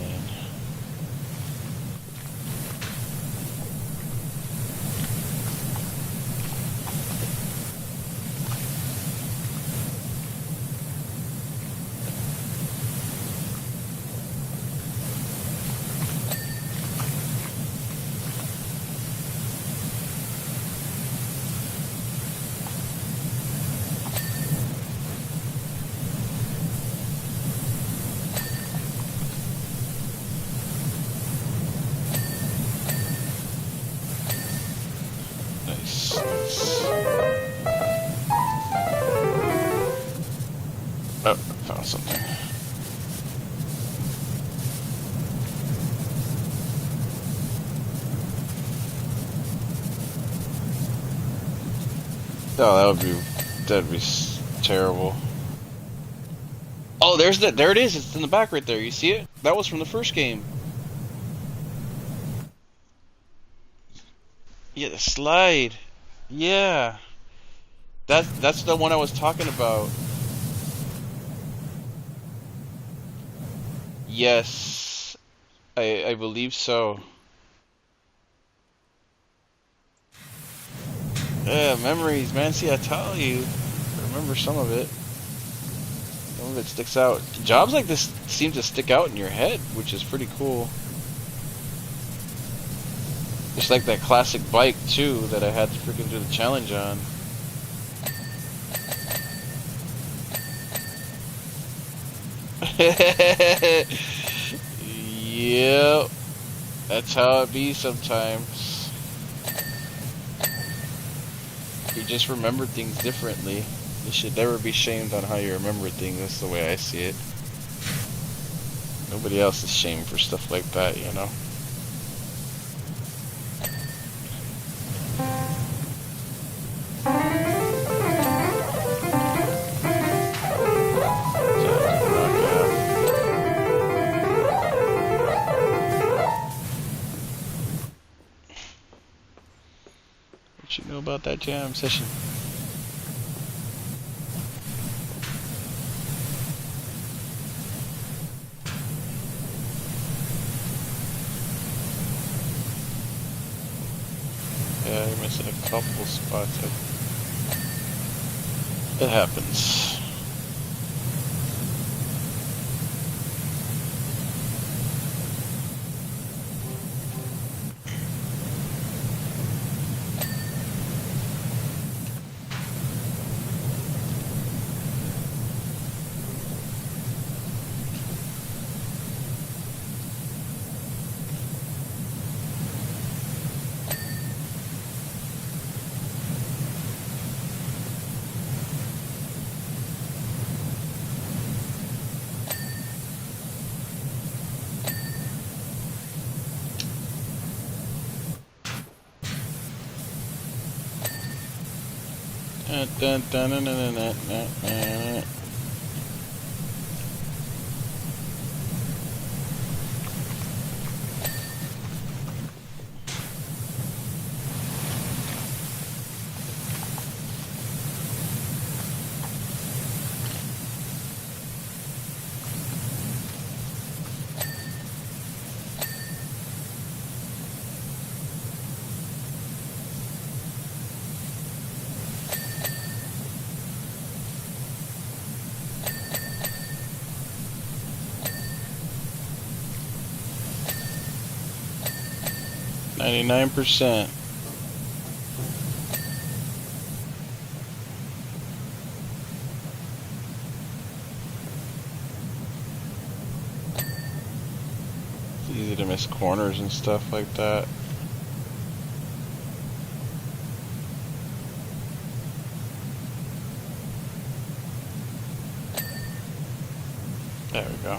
Speaker 1: Oh, found something. Oh, that'd be terrible. Oh, there it is. It's in the back right there. You see it? That was from the first game. Yeah, the slide. Yeah. That's the one I was talking about. Yes. I believe so. Yeah, memories, man. See, I tell you. I remember some of it. Some of it sticks out. Jobs like this seem to stick out in your head, which is pretty cool. Just like that classic bike, too, that I had to freaking do the challenge on. Yep. That's how it be sometimes. You just remember things differently. You should never be shamed on how you remember things. That's the way I see it. Nobody else is shamed for stuff like that, you know? What you know about that jam session? Yeah, you're missing a couple spots. It happens. Dun, dun, dun, dun, dun, dun, dun, dun. 99%. It's easy to miss corners and stuff like that. There we go.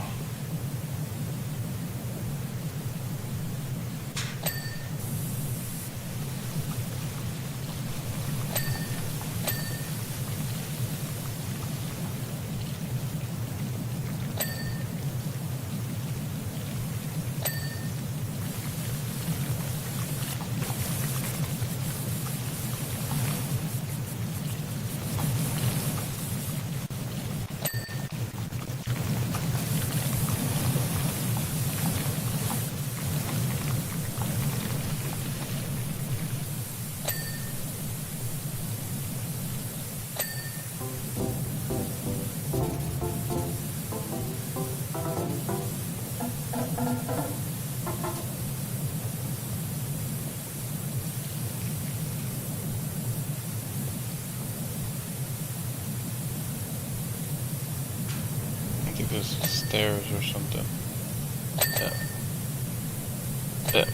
Speaker 1: I think there's stairs or something. Yeah. Yeah.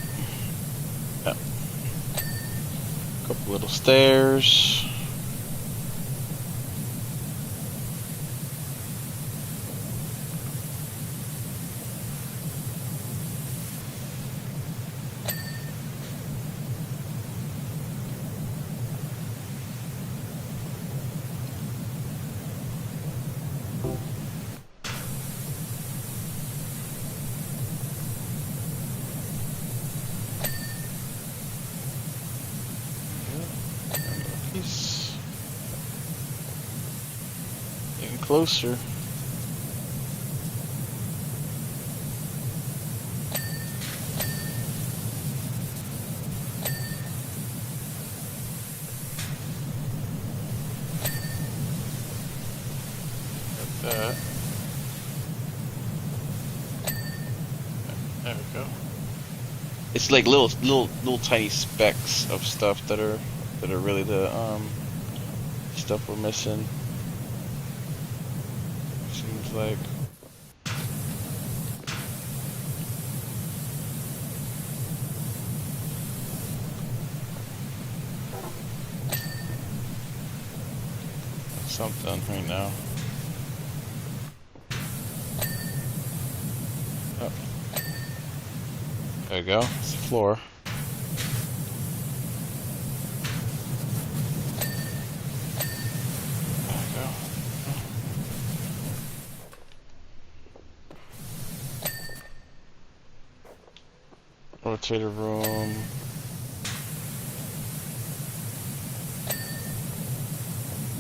Speaker 1: Yeah. Couple little stairs. He's getting closer. Like that. There we go. It's like little tiny specks of stuff that are really the stuff we're missing. Seems like. Something right now. Oh. There you go. It's the floor. There you go. Rotator room.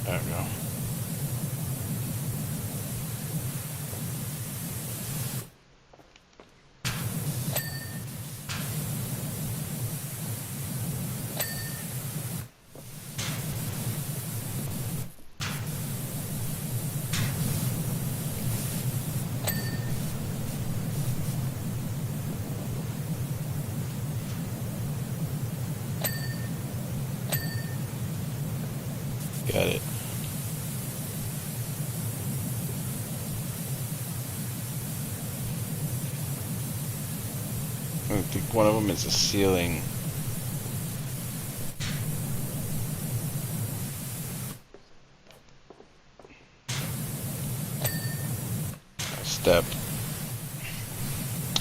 Speaker 1: There we go. Got it. I think one of them is a ceiling. A step.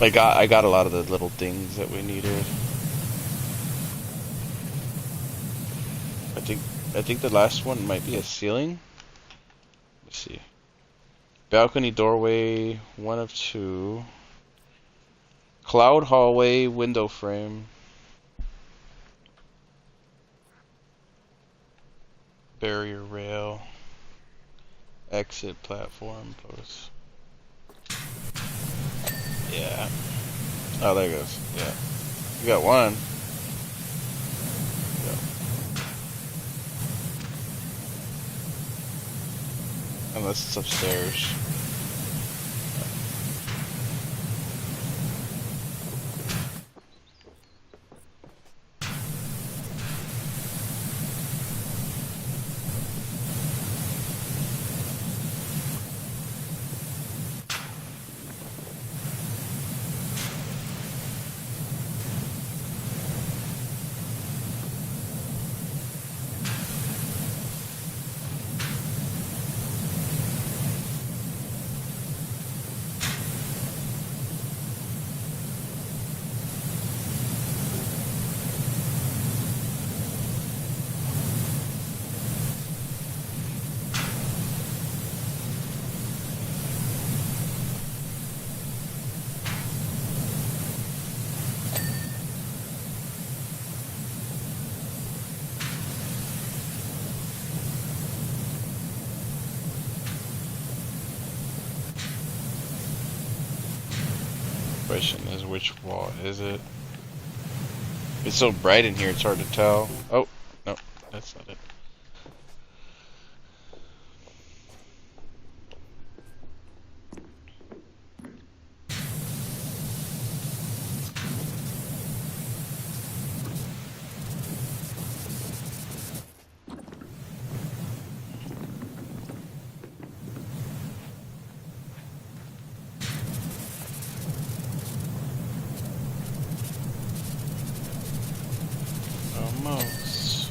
Speaker 1: I got a lot of the little things that we needed. I think the last one might be a ceiling. Let's see. Balcony, doorway, one of two. Cloud hallway, window frame. Barrier rail. Exit platform post. Yeah. Oh, there it goes. Yeah. You got one. Unless it's upstairs. Question is, which wall is it? It's so bright in here, it's hard to tell. Oh, no, that's not it. Almost.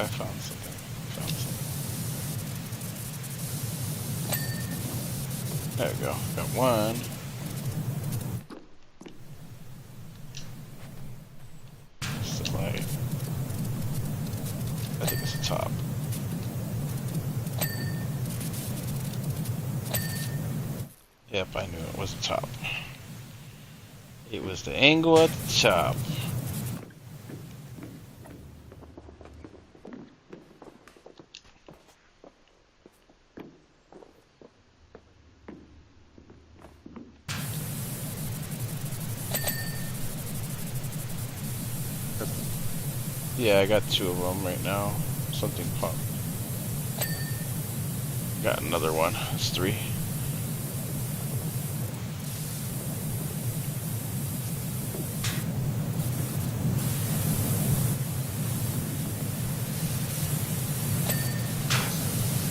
Speaker 1: I found something. There we go. Got one. It's the light. I think it's the top. Yep, I knew it was the top. It was the angle at the top. Yeah, I got two of them right now. Something popped. Got another one. It's three.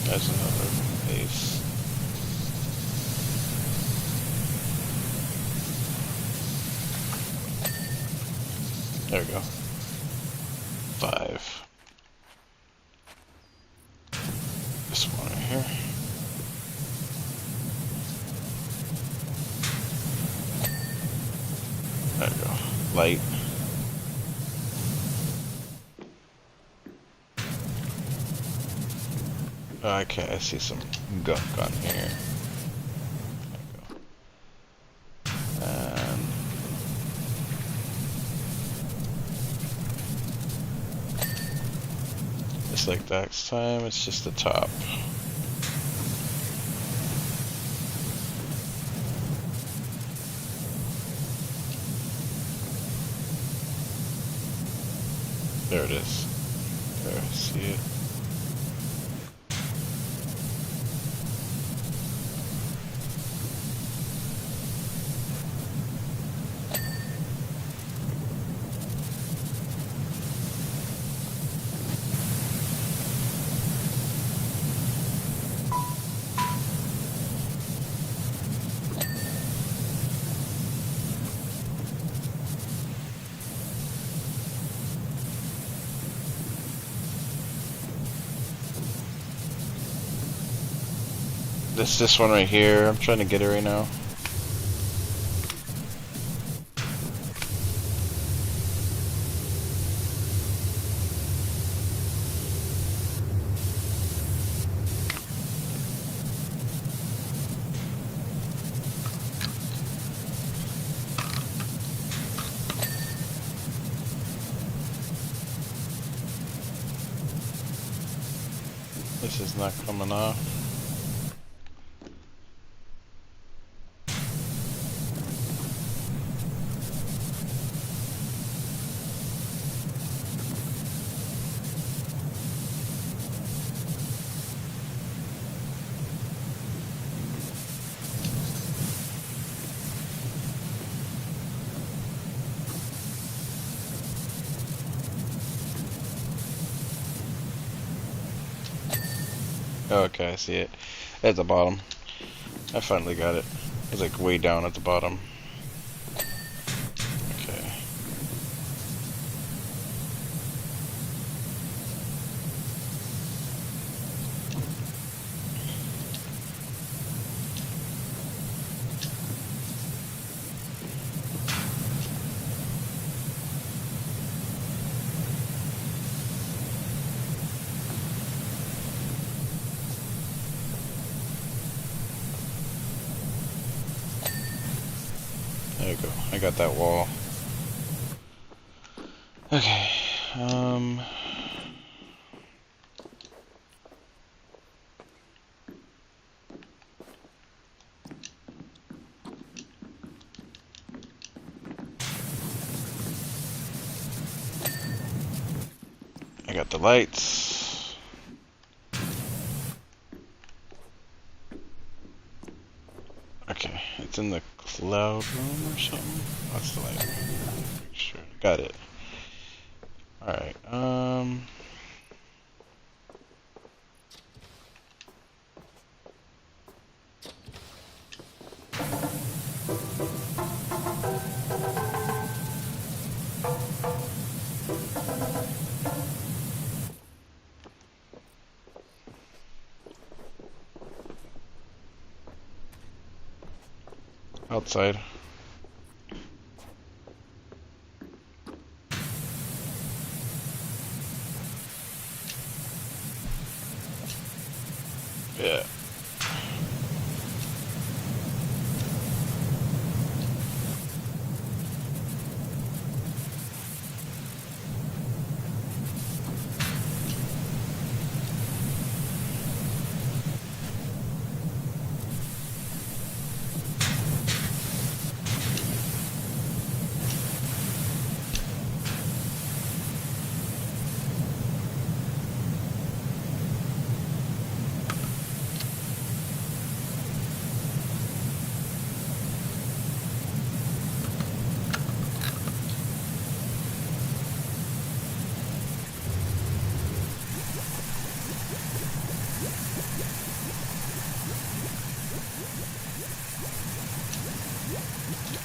Speaker 1: There's another ace. There we go. 5. This one right here. There we go. Light. Okay, I see some gunk on here. There we go. And just like that time, it's just the top. There it is. There, see it? This one right here. I'm trying to get it right now. This is not coming off. Okay, I see it. At the bottom. I finally got it. It was like way down at the bottom. Okay. There you go. I got that wall. Okay. I got the lights. Okay, it's in the cloud room or something. That's the light. Make sure. Got it. Alright, outside. Yeah.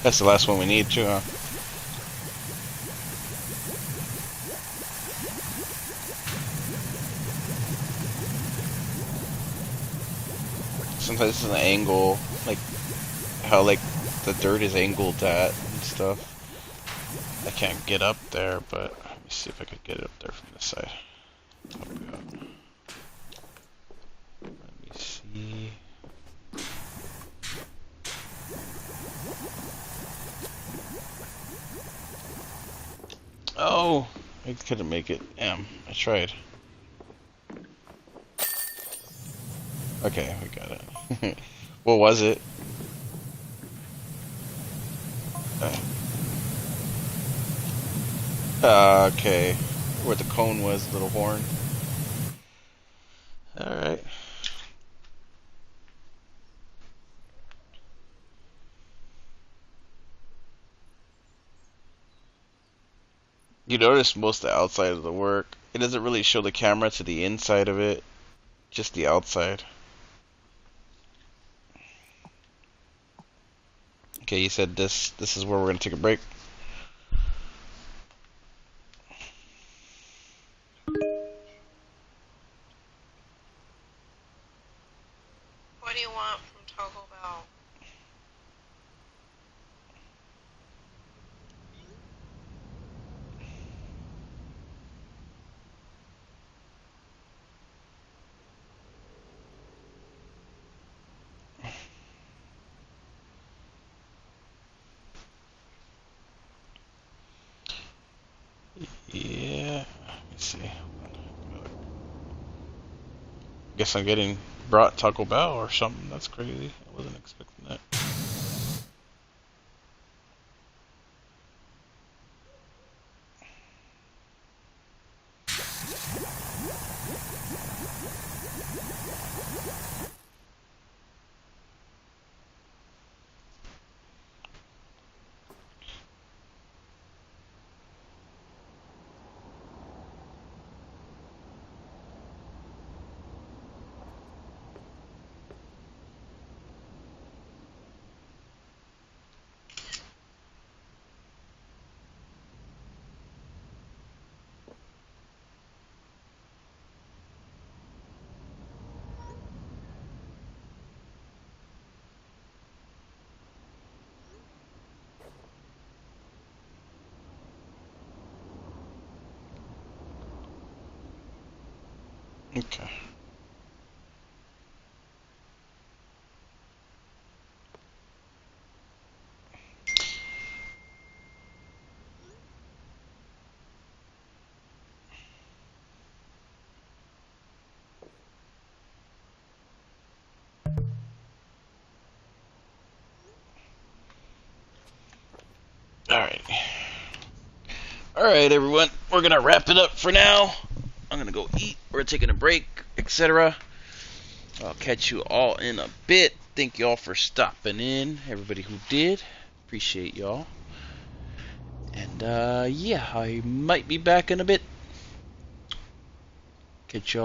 Speaker 1: That's the last one we need too, huh? Sometimes it's an angle, like how like the dirt is angled at and stuff. I can't get up there, but let me see if I could get it up there from this side. Let me see. Oh, I couldn't make it. Damn, I tried. Okay, we got it. What was it? Okay. Where the cone was, little horn. Alright. You notice most of the outside of the work. It doesn't really show the camera to the inside of it, just the outside. Okay, you said this is where we're gonna take a break.
Speaker 2: What do you want from Taco Bell?
Speaker 1: Yeah, let me see. Guess I'm getting brought Taco Bell or something. That's crazy. I wasn't expecting that. Okay. Alright. Alright, everyone. We're gonna wrap it up for now. I'm gonna go eat. We're taking a break, etc. I'll catch you all in a bit. Thank y'all for stopping in. Everybody who did. Appreciate y'all. And, yeah, I might be back in a bit. Catch y'all.